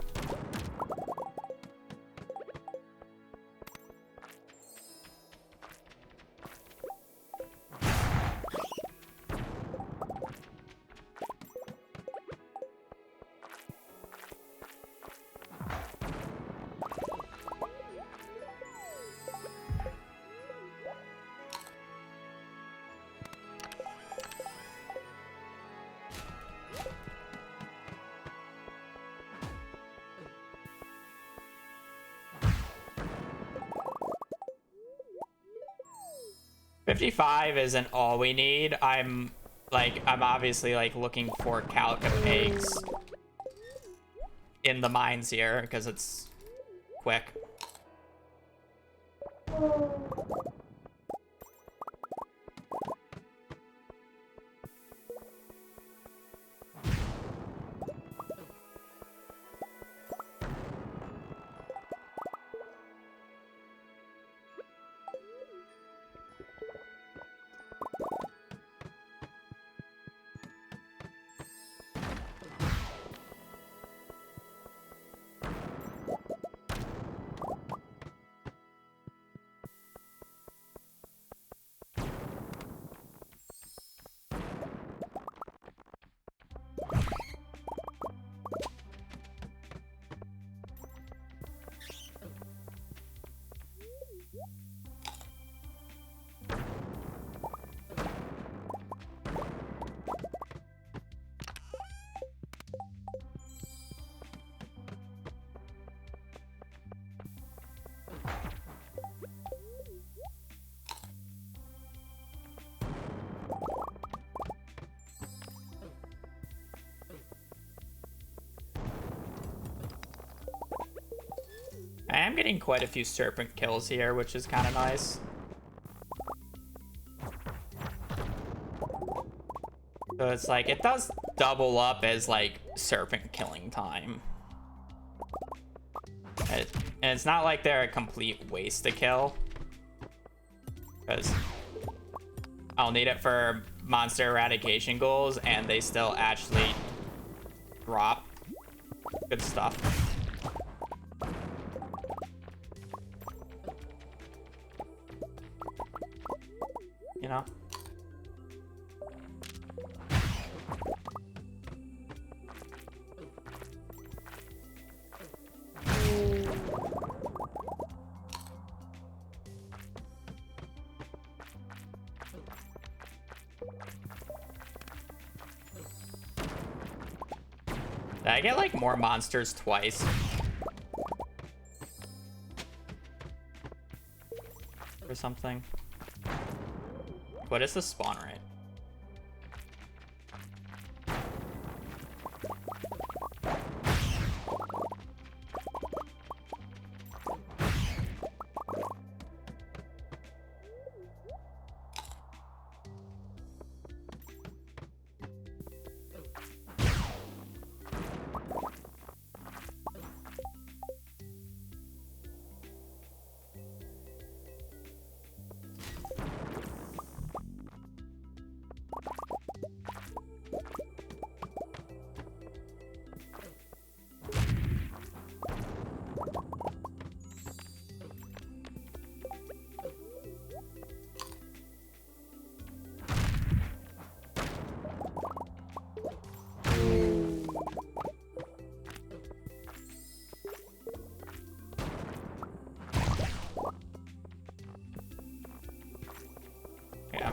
S1: $55 isn't all we need. I'm obviously like looking for calico eggs in the mines here because it's quick. I am getting quite a few serpent kills here, which is kind of nice. So it's like, it does double up as like serpent killing time. And it's not like they're a complete waste to kill, because I'll need it for monster eradication goals and they still actually drop good stuff. You know? Did I get like more monsters twice? Or something? What is the spawn rate?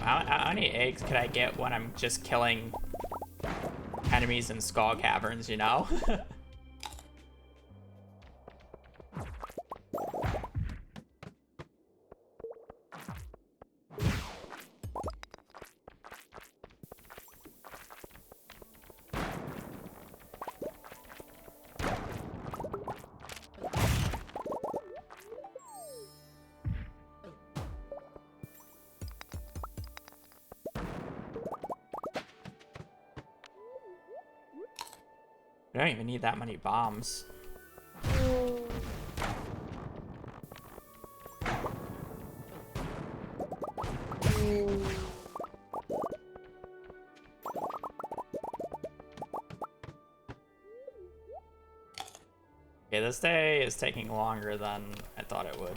S1: How many eggs could I get when I'm just killing enemies in skull caverns, you know? We don't even need that many bombs. Okay, this day is taking longer than I thought it would.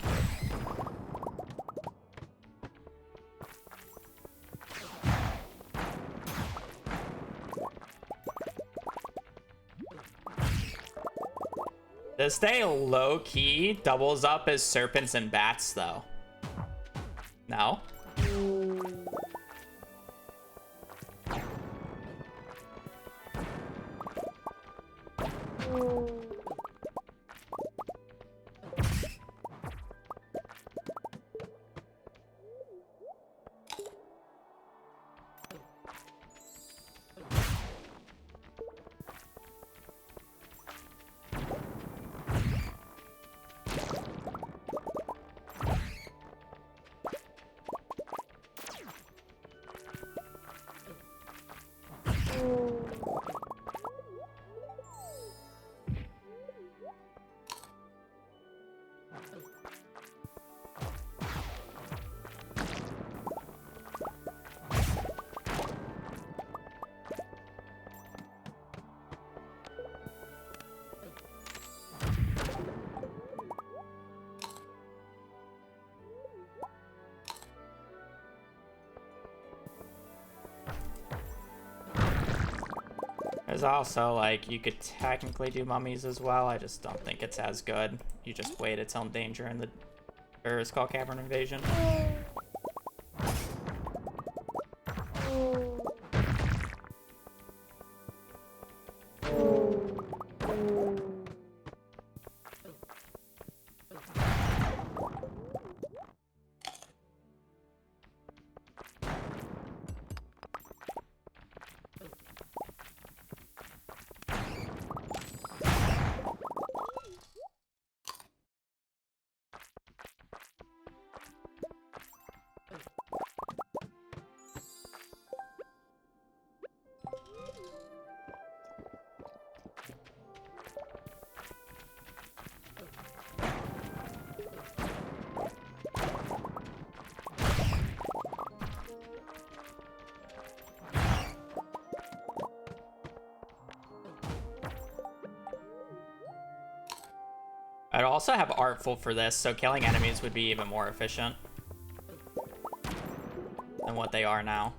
S1: This day low-key doubles up as serpents and bats, though. No? There's also, like, you could technically do mummies as well. I just don't think it's as good. You just wait its own danger in the... Or it's called Cavern Invasion. I'd also have Artful for this, so killing enemies would be even more efficient than what they are now.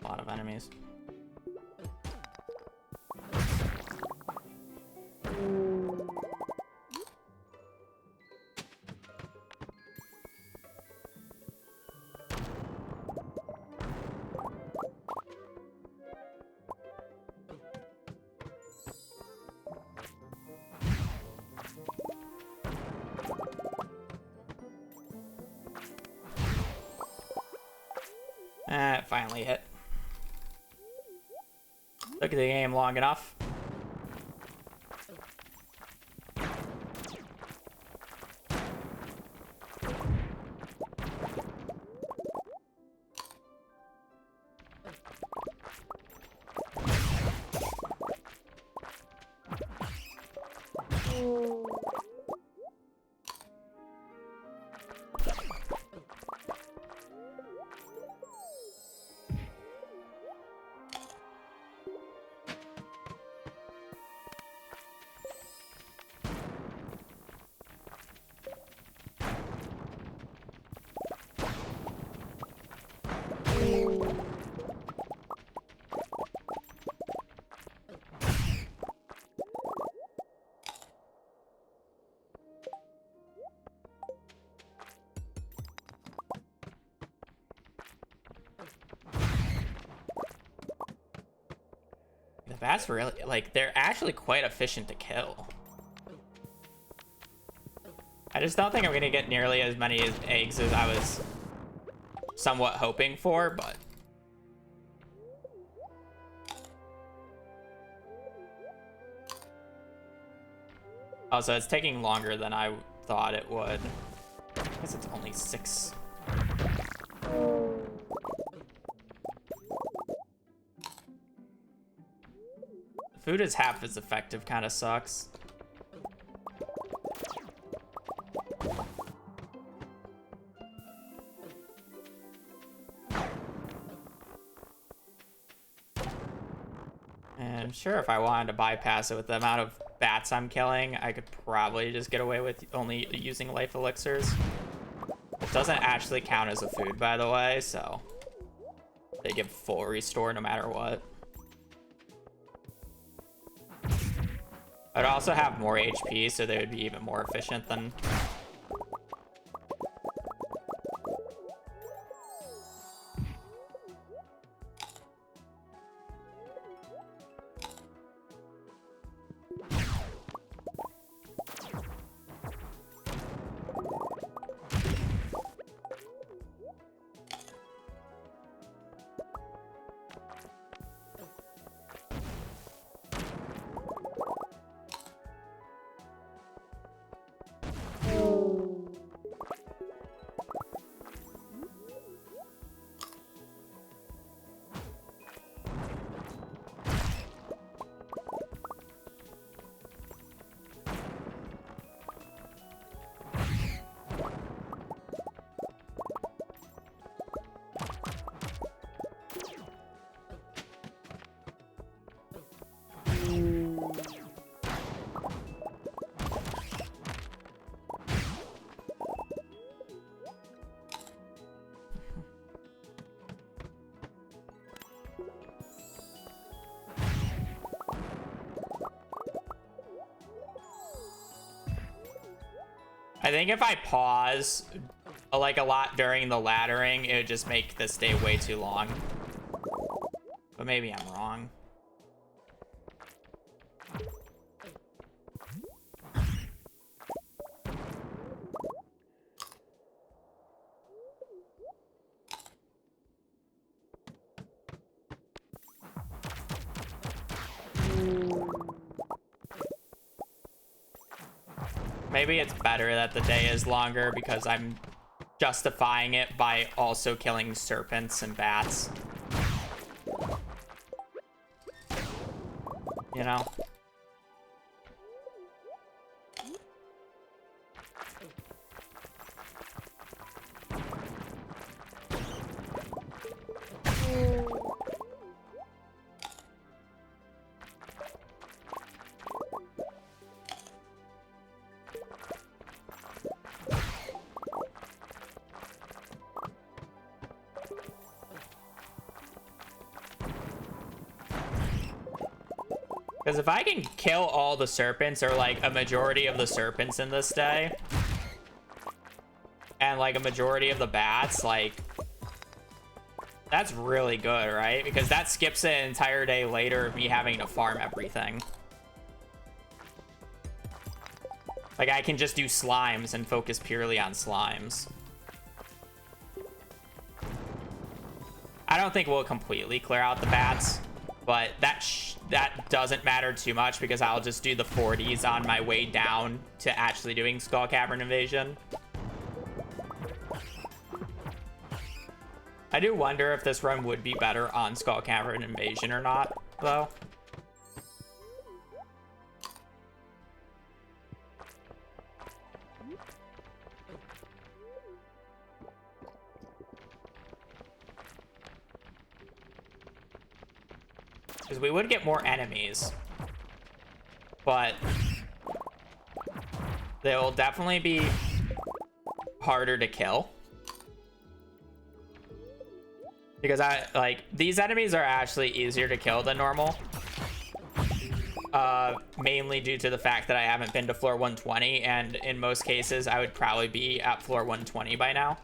S1: A lot of enemies. It finally hit. Look at the game long enough. The bats really, like, they're actually quite efficient to kill. I just don't think I'm gonna get nearly as many eggs as I was somewhat hoping for, but also it's taking longer than I thought it would. I guess it's only 6. Food is half as effective, kind of sucks. And I'm sure if I wanted to bypass it with the amount of bats I'm killing, I could probably just get away with only using life elixirs. It doesn't actually count as a food, by the way, so they give full restore no matter what. I'd also have more HP, so they would be even more efficient than... I think if I pause like a lot during the laddering, it would just make this day way too long. But maybe I'm wrong. Maybe it's better that the day is longer because I'm justifying it by also killing serpents and bats. You know? Because if I can kill all the serpents, or like a majority of the serpents in this day, and like a majority of the bats, like that's really good, right? Because that skips an entire day later of me having to farm everything. Like I can just do slimes and focus purely on slimes. I don't think we'll completely clear out the bats, but that doesn't matter too much because I'll just do the 40s on my way down to actually doing Skull Cavern Invasion. I do wonder if this run would be better on Skull Cavern Invasion or not, though. Because we would get more enemies, but they will definitely be harder to kill. Because these enemies are actually easier to kill than normal. Mainly due to the fact that I haven't been to floor 120, and in most cases I would probably be at floor 120 by now.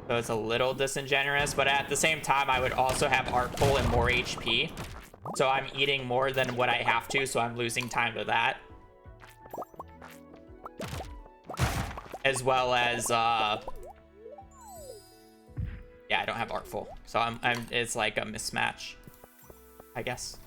S1: So it's a little disingenuous, but at the same time, I would also have Arc Pull and more HP. So I'm eating more than what I have to, so I'm losing time to that. As well as, yeah, I don't have Artful. So it's like a mismatch, I guess.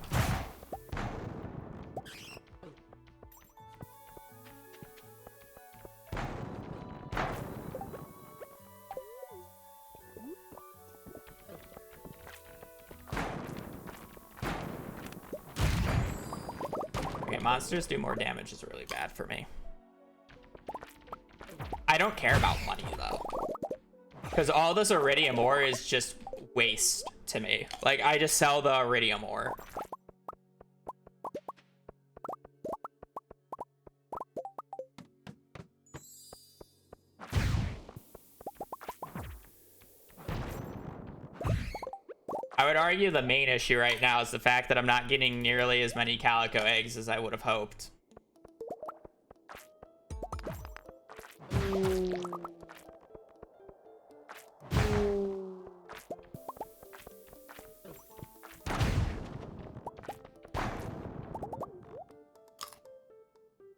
S1: Okay, monsters do more damage is really bad for me. I don't care about money though, because all this Iridium ore is just waste to me. Like, I just sell the Iridium ore. I would argue the main issue right now is the fact that I'm not getting nearly as many Calico eggs as I would have hoped.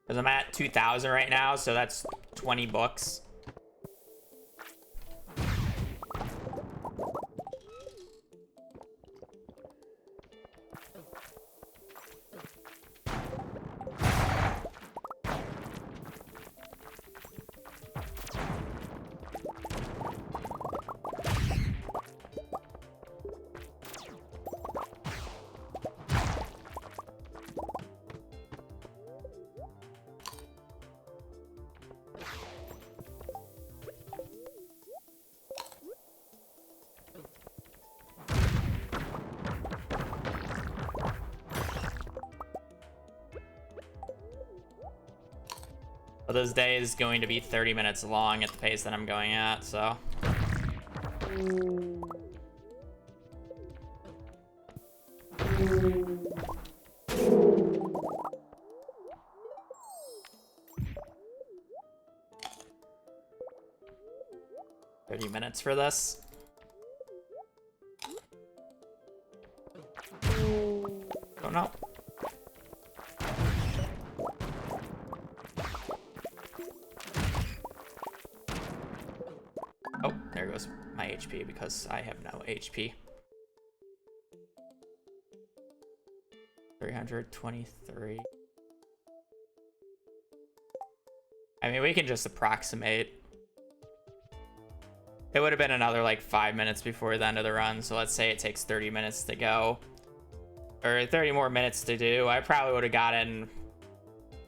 S1: Because I'm at 2,000 right now, so that's 20 books. Well, this day is going to be 30 minutes long at the pace that I'm going at, so. $30 for this. Don't know. Oh, there goes my HP because I have no HP. 323. I mean, we can just approximate. It would have been another like 5 minutes before the end of the run, so let's say it takes 30 minutes to go. Or 30 more minutes to do. I probably would have gotten...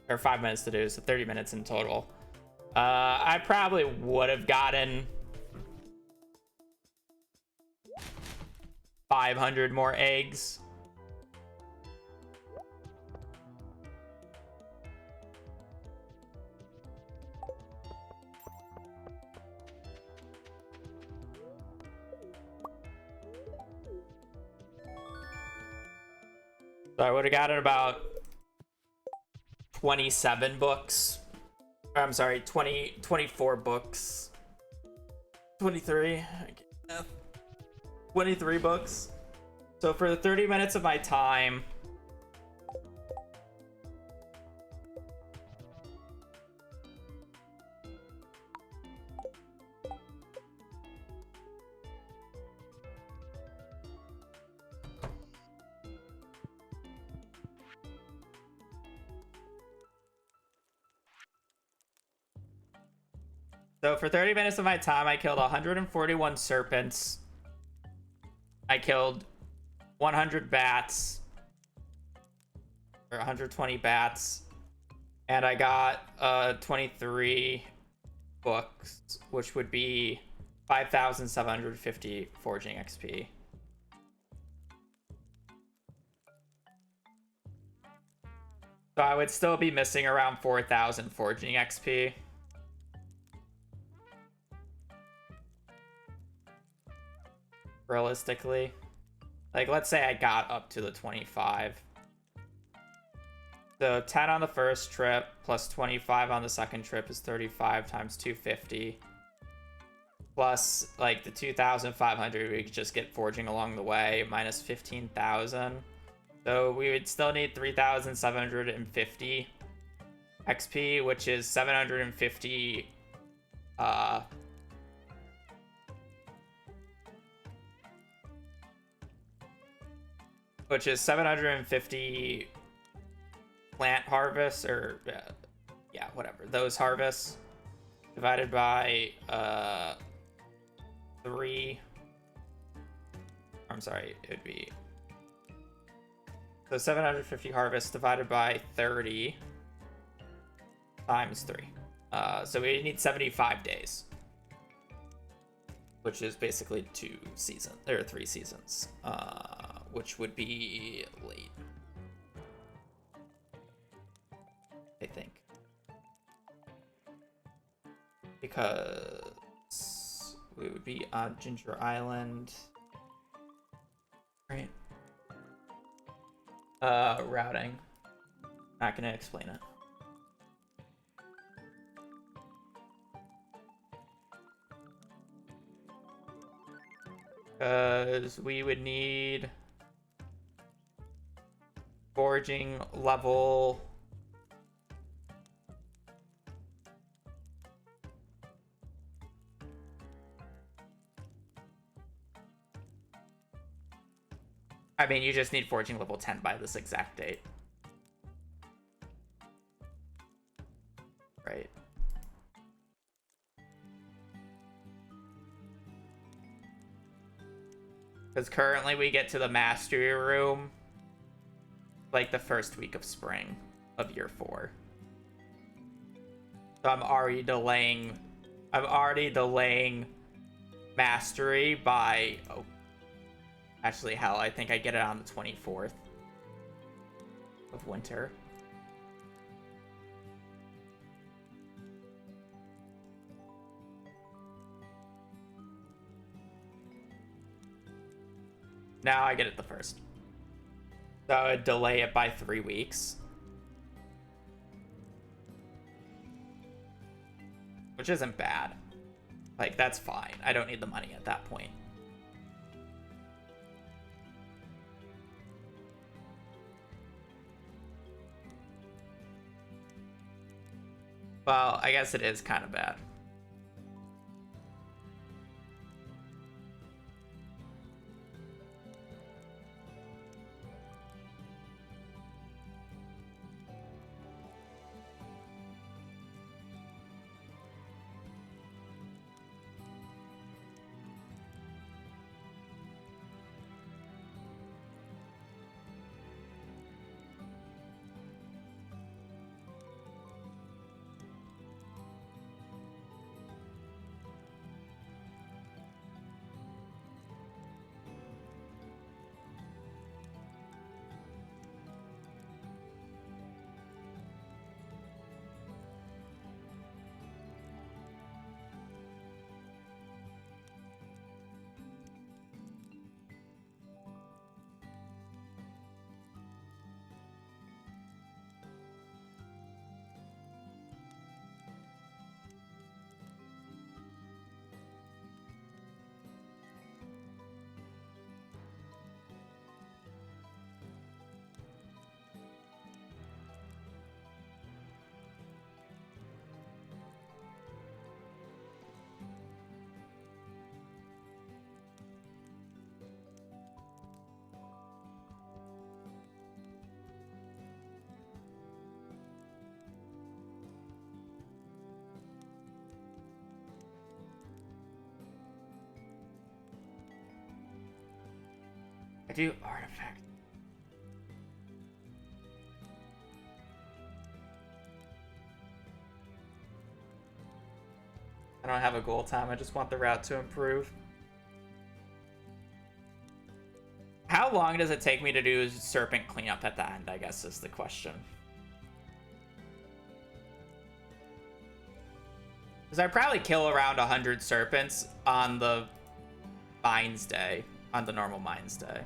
S1: Or 5 minutes to do, so 30 minutes in total. I probably would have gotten 500 more eggs. So I would have gotten about 27 books. Or, I'm sorry, 24 books. 23. 23 books. So for the 30 minutes of my time, I killed 141 serpents. I killed 100 bats. Or 120 bats. And I got 23 books, which would be 5,750 forging XP. So I would still be missing around 4,000 forging XP. Realistically. Like, let's say I got up to the 25. So 10 on the first trip plus 25 on the second trip is 35 times 250. Plus, like, the 2,500 we could just get forging along the way, minus 15,000. So we would still need 3,750 XP, which is 750 which is 750 plant harvests, or yeah, whatever, those harvests divided by 3. I'm sorry, it would be, so 750 harvests divided by 30 times 3. So we need 75 days, which is basically 2 seasons or 3 seasons, which would be late, I think, because we would be on Ginger Island, right? Routing. Not gonna explain it. Because we would need foraging level. I mean, you just need foraging level 10 by this exact date. Right. Because currently we get to the mastery room like the first week of spring of year 4. So I'm already delaying mastery by, oh, actually, hell, I think I get it on the 24th of winter. Now I get it the 1st. So I would delay it by 3 weeks. Which isn't bad. Like, that's fine. I don't need the money at that point. Well, I guess it is kind of bad. I do artifact. I don't have a goal time. I just want the route to improve. How long does it take me to do serpent cleanup at the end, I guess, is the question. Because I probably kill around 100 serpents on the Mines Day, on the normal Mines Day.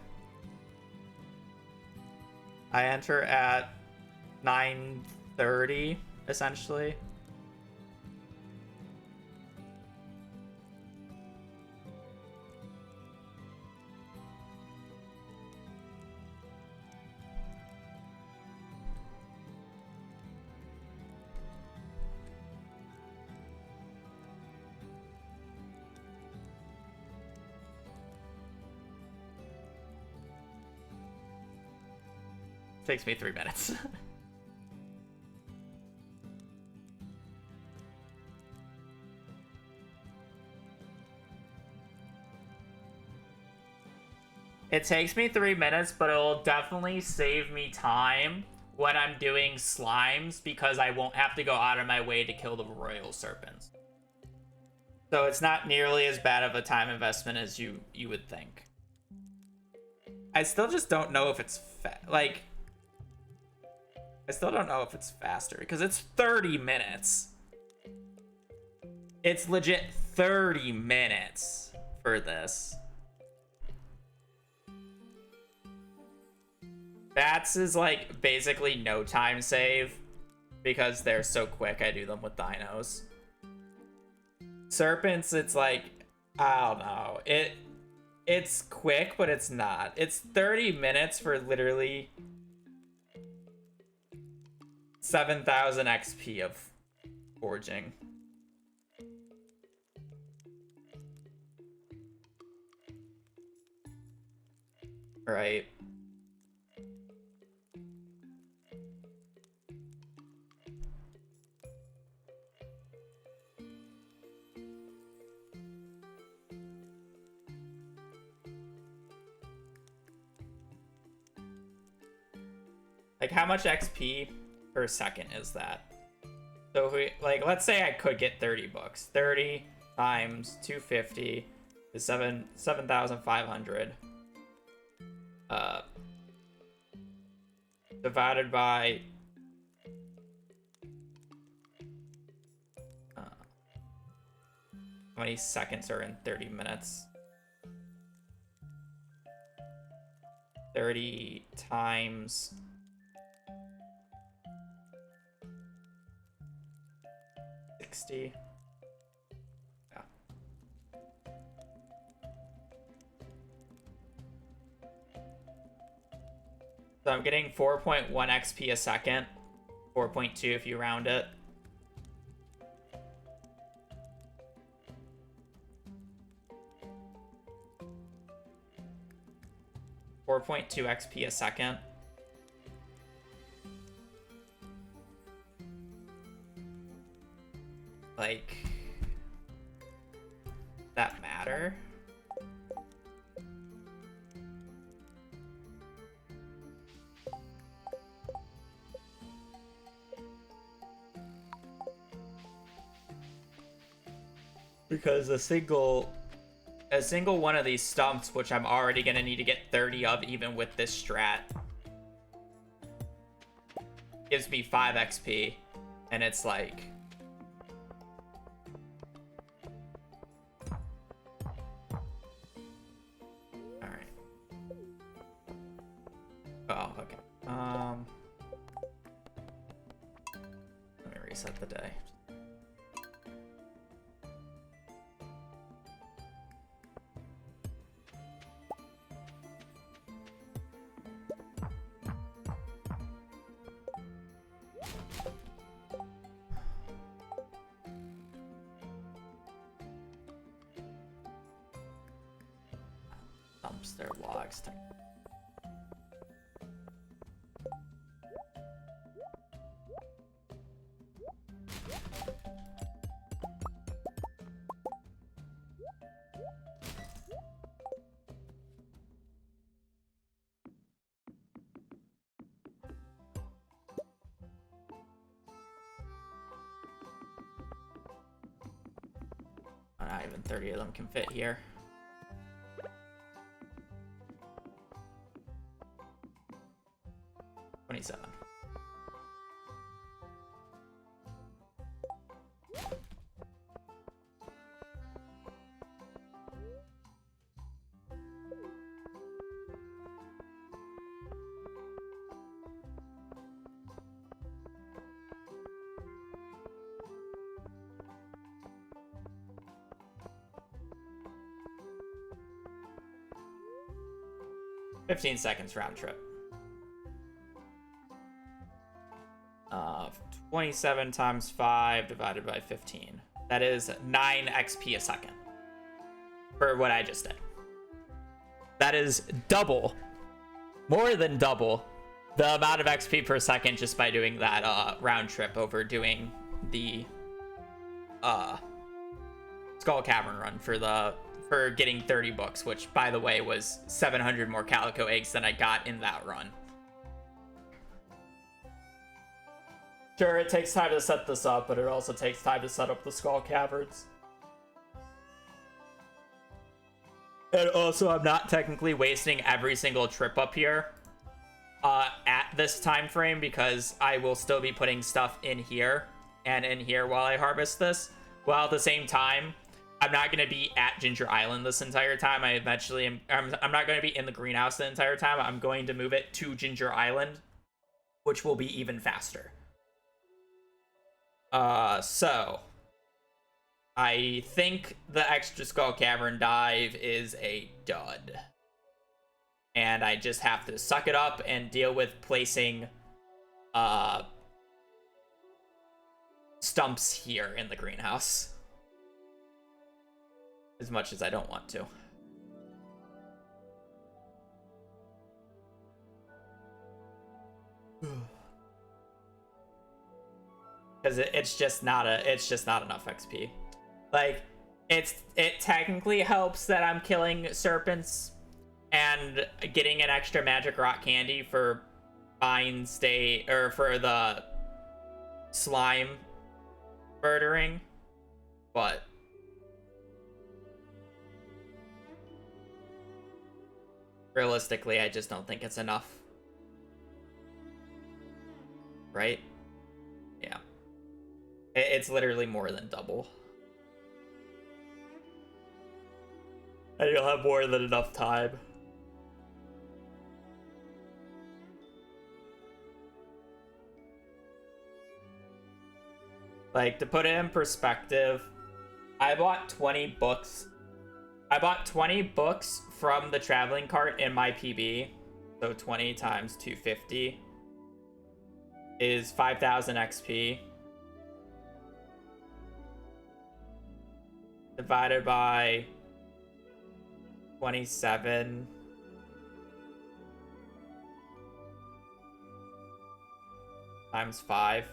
S1: I enter at 9:30, essentially. Takes me 3 minutes. It takes me 3 minutes, but it'll definitely save me time when I'm doing slimes because I won't have to go out of my way to kill the royal serpents. So it's not nearly as bad of a time investment as you would think. I still just don't know if it's I still don't know if it's faster because it's 30 minutes. It's legit 30 minutes for this. Bats is like basically no time save because they're so quick. I do them with dinos. Serpents, it's like, I don't know. It's quick, but it's not. It's 30 minutes for literally 7,000 XP of forging. Right. Like, how much XP per second is that? So if we, like, let's say I could get 30 books. 30 times 250 is 7,500. Divided by how many seconds are in 30 minutes? 30 times 60. Yeah. So I'm getting 4.1 XP a second. 4.2 if you round it. .2 XP a second. Like, that matter? Because a single one of these stumps, which I'm already gonna need to get 30 of even with this strat, gives me 5 XP, and it's like, alright. Oh, okay. Let me reset the day. Dumps their logs. Not even 30 of them can fit here. $27. $15 seconds round trip. 27 times 5 divided by 15. That is 9 XP a second for what I just did. That is double, more than double the amount of XP per second just by doing that round trip over doing the Skull Cavern run for getting 30 books, which by the way was 700 more Calico eggs than I got in that run. Sure, it takes time to set this up, but it also takes time to set up the Skull Caverns. And also, I'm not technically wasting every single trip up here at this time frame, because I will still be putting stuff in here and in here while I harvest this. While at the same time, I'm not going to be at Ginger Island this entire time. I'm not going to be in the greenhouse the entire time. I'm going to move it to Ginger Island, which will be even faster. So I think the extra Skull Cavern dive is a dud. And I just have to suck it up and deal with placing stumps here in the greenhouse. As much as I don't want to. Because it's just not enough XP. Like, it technically helps that I'm killing serpents and getting an extra magic rock candy for Vine State, or for the slime murdering, but realistically, I just don't think it's enough. Right? Yeah. It's literally more than double. And you'll have more than enough time. Like, to put it in perspective, I bought 20 books. I bought 20 books from the traveling cart in my PB. So 20 times 250 is 5,000 XP. Divided by 27 times 5.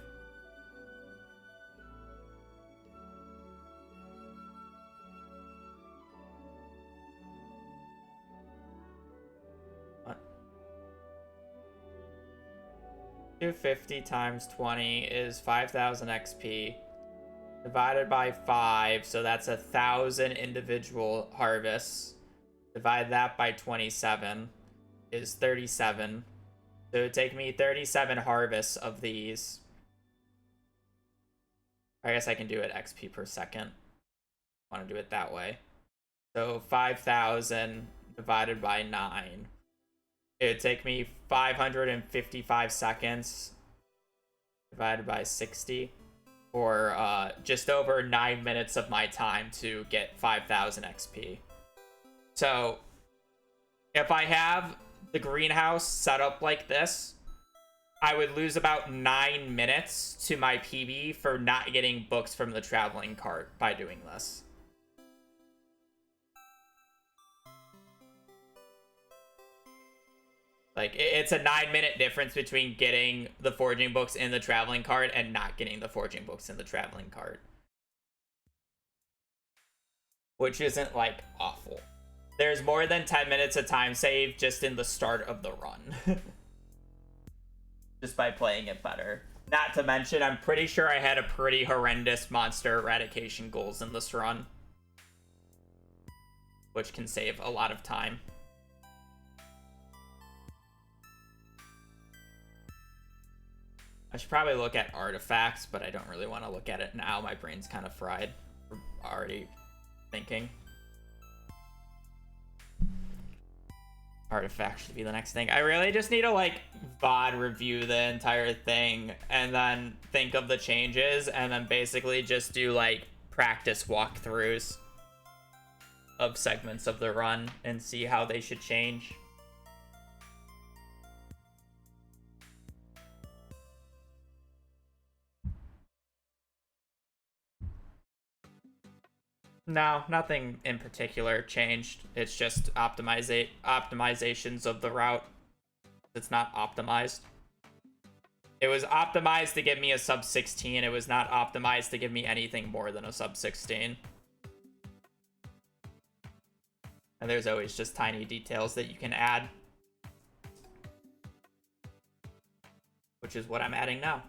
S1: What? 250 times 20 is 5,000 XP. Divided by 5, so that's 1,000 individual harvests. Divide that by 27 is 37. So it would take me 37 harvests of these. I guess I can do it XP per second. I want to do it that way. So 5,000 divided by 9. It would take me 555 seconds divided by 60. Or just over 9 minutes of my time to get 5,000 XP. So if I have the greenhouse set up like this, I would lose about 9 minutes to my PB for not getting books from the traveling cart by doing this. Like, it's a 9-minute difference between getting the foraging books in the traveling cart and not getting the foraging books in the traveling cart. Which isn't, like, awful. There's more than 10 minutes of time saved just in the start of the run. Just by playing it better. Not to mention, I'm pretty sure I had a pretty horrendous monster eradication goals in this run. Which can save a lot of time. I should probably look at artifacts, but I don't really want to look at it now. My brain's kind of fried. We're already thinking. Artifacts should be the next thing. I really just need to, like, VOD review the entire thing and then think of the changes and then basically just do, like, practice walkthroughs of segments of the run and see how they should change. No, nothing in particular changed. It's just optimizations of the route. It's not optimized. It was optimized to give me a sub 16. It was not optimized to give me anything more than a sub 16. And there's always just tiny details that you can add, which is what I'm adding now.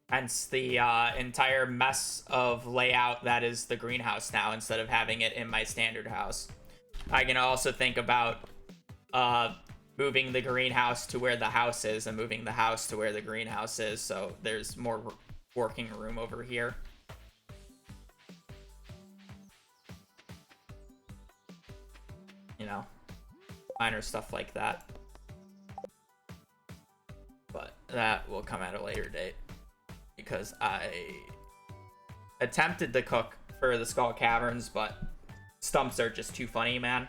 S1: Hence the entire mess of layout that is the greenhouse now, instead of having it in my standard house. I can also think about moving the greenhouse to where the house is and moving the house to where the greenhouse is, so there's more working room over here. You know, minor stuff like that. But that will come at a later date, because I attempted to cook for the Skull Caverns, but stumps are just too funny, man.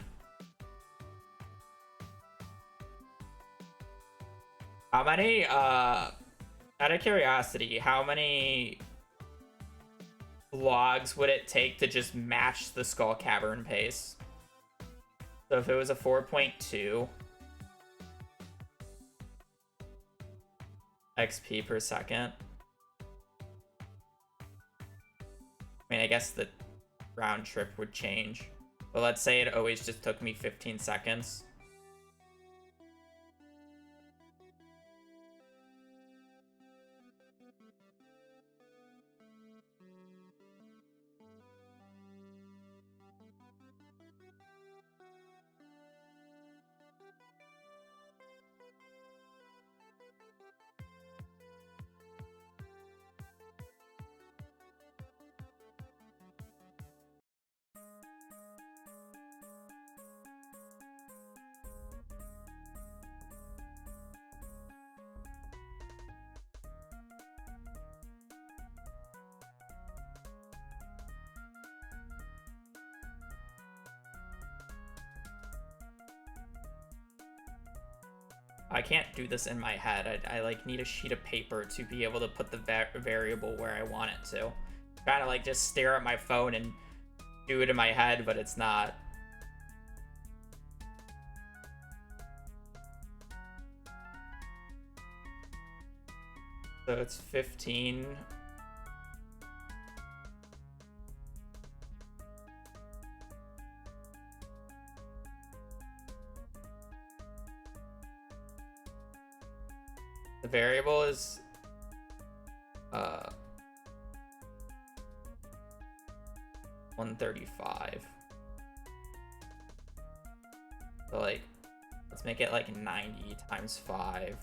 S1: How many, out of curiosity, how many vlogs would it take to just match the Skull Cavern pace? So if it was a 4.2 XP per second, I mean, I guess the round trip would change, but let's say it always just took me 15 seconds. I can't do this in my head. I like need a sheet of paper to be able to put the variable where I want it to. Trying to like just stare at my phone and do it in my head, but it's not. So it's 15. The variable is 135. So like, let's make it like 90 times 5.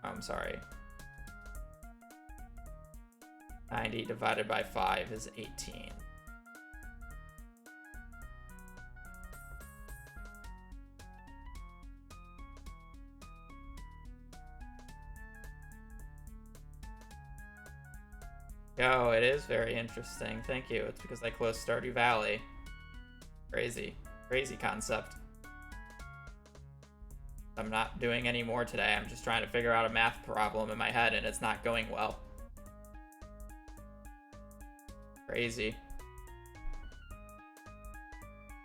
S1: I'm sorry. 90 divided by 5 is 18. Oh, it is very interesting. Thank you. It's because I closed Stardew Valley. Crazy. Crazy concept. I'm not doing any more today. I'm just trying to figure out a math problem in my head, and it's not going well. Crazy.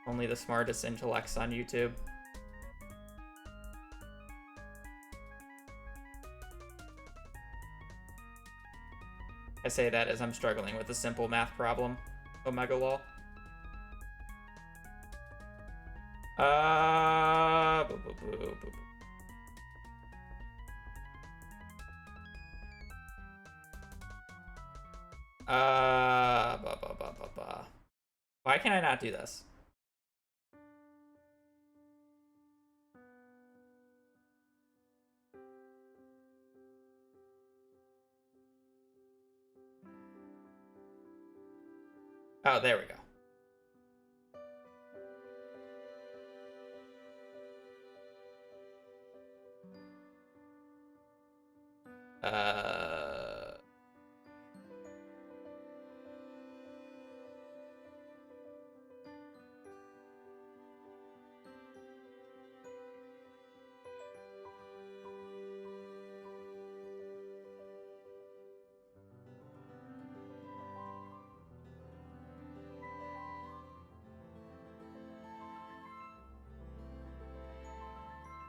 S1: Only the smartest intellects on YouTube. I say that as I'm struggling with a simple math problem. Omega lol. Boo, boo, boo, boo, boo. Why can I not do this? Oh, there we go.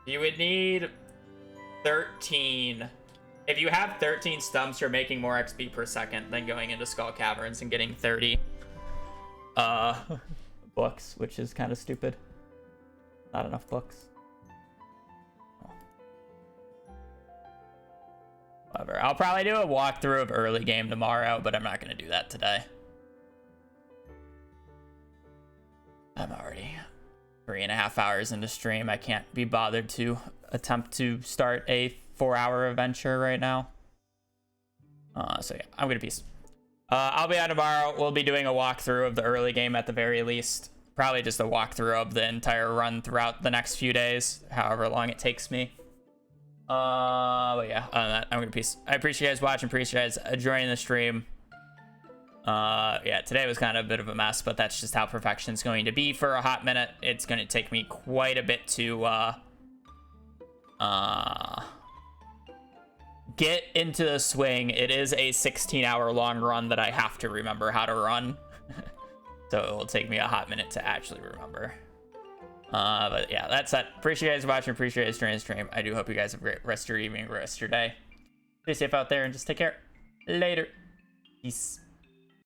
S1: You would need 13. If you have 13 stumps, you're making more XP per second than going into Skull Caverns and getting 30 books, which is kind of stupid. Not enough books. Whatever. I'll probably do a walkthrough of early game tomorrow, but I'm not going to do that today. I'm already 3.5 hours into stream. I can't be bothered to attempt to start a 4-hour adventure right now. So yeah, I'm gonna peace. I'll be on tomorrow. We'll be doing a walkthrough of the early game at the very least. Probably just a walkthrough of the entire run throughout the next few days, however long it takes me. But yeah, other than that, I'm gonna peace. I appreciate you guys watching. Appreciate you guys joining the stream. Yeah, today was kind of a bit of a mess, but that's just how perfection's going to be for a hot minute. It's going to take me quite a bit to get into the swing. It is a 16-hour long run that I have to remember how to run. So it will take me a hot minute to actually remember. But yeah, that's it. Appreciate you guys watching. Appreciate you guys joining the stream. I do hope you guys have a great rest of your evening, rest of your day. Stay safe out there and just take care. Later. Peace.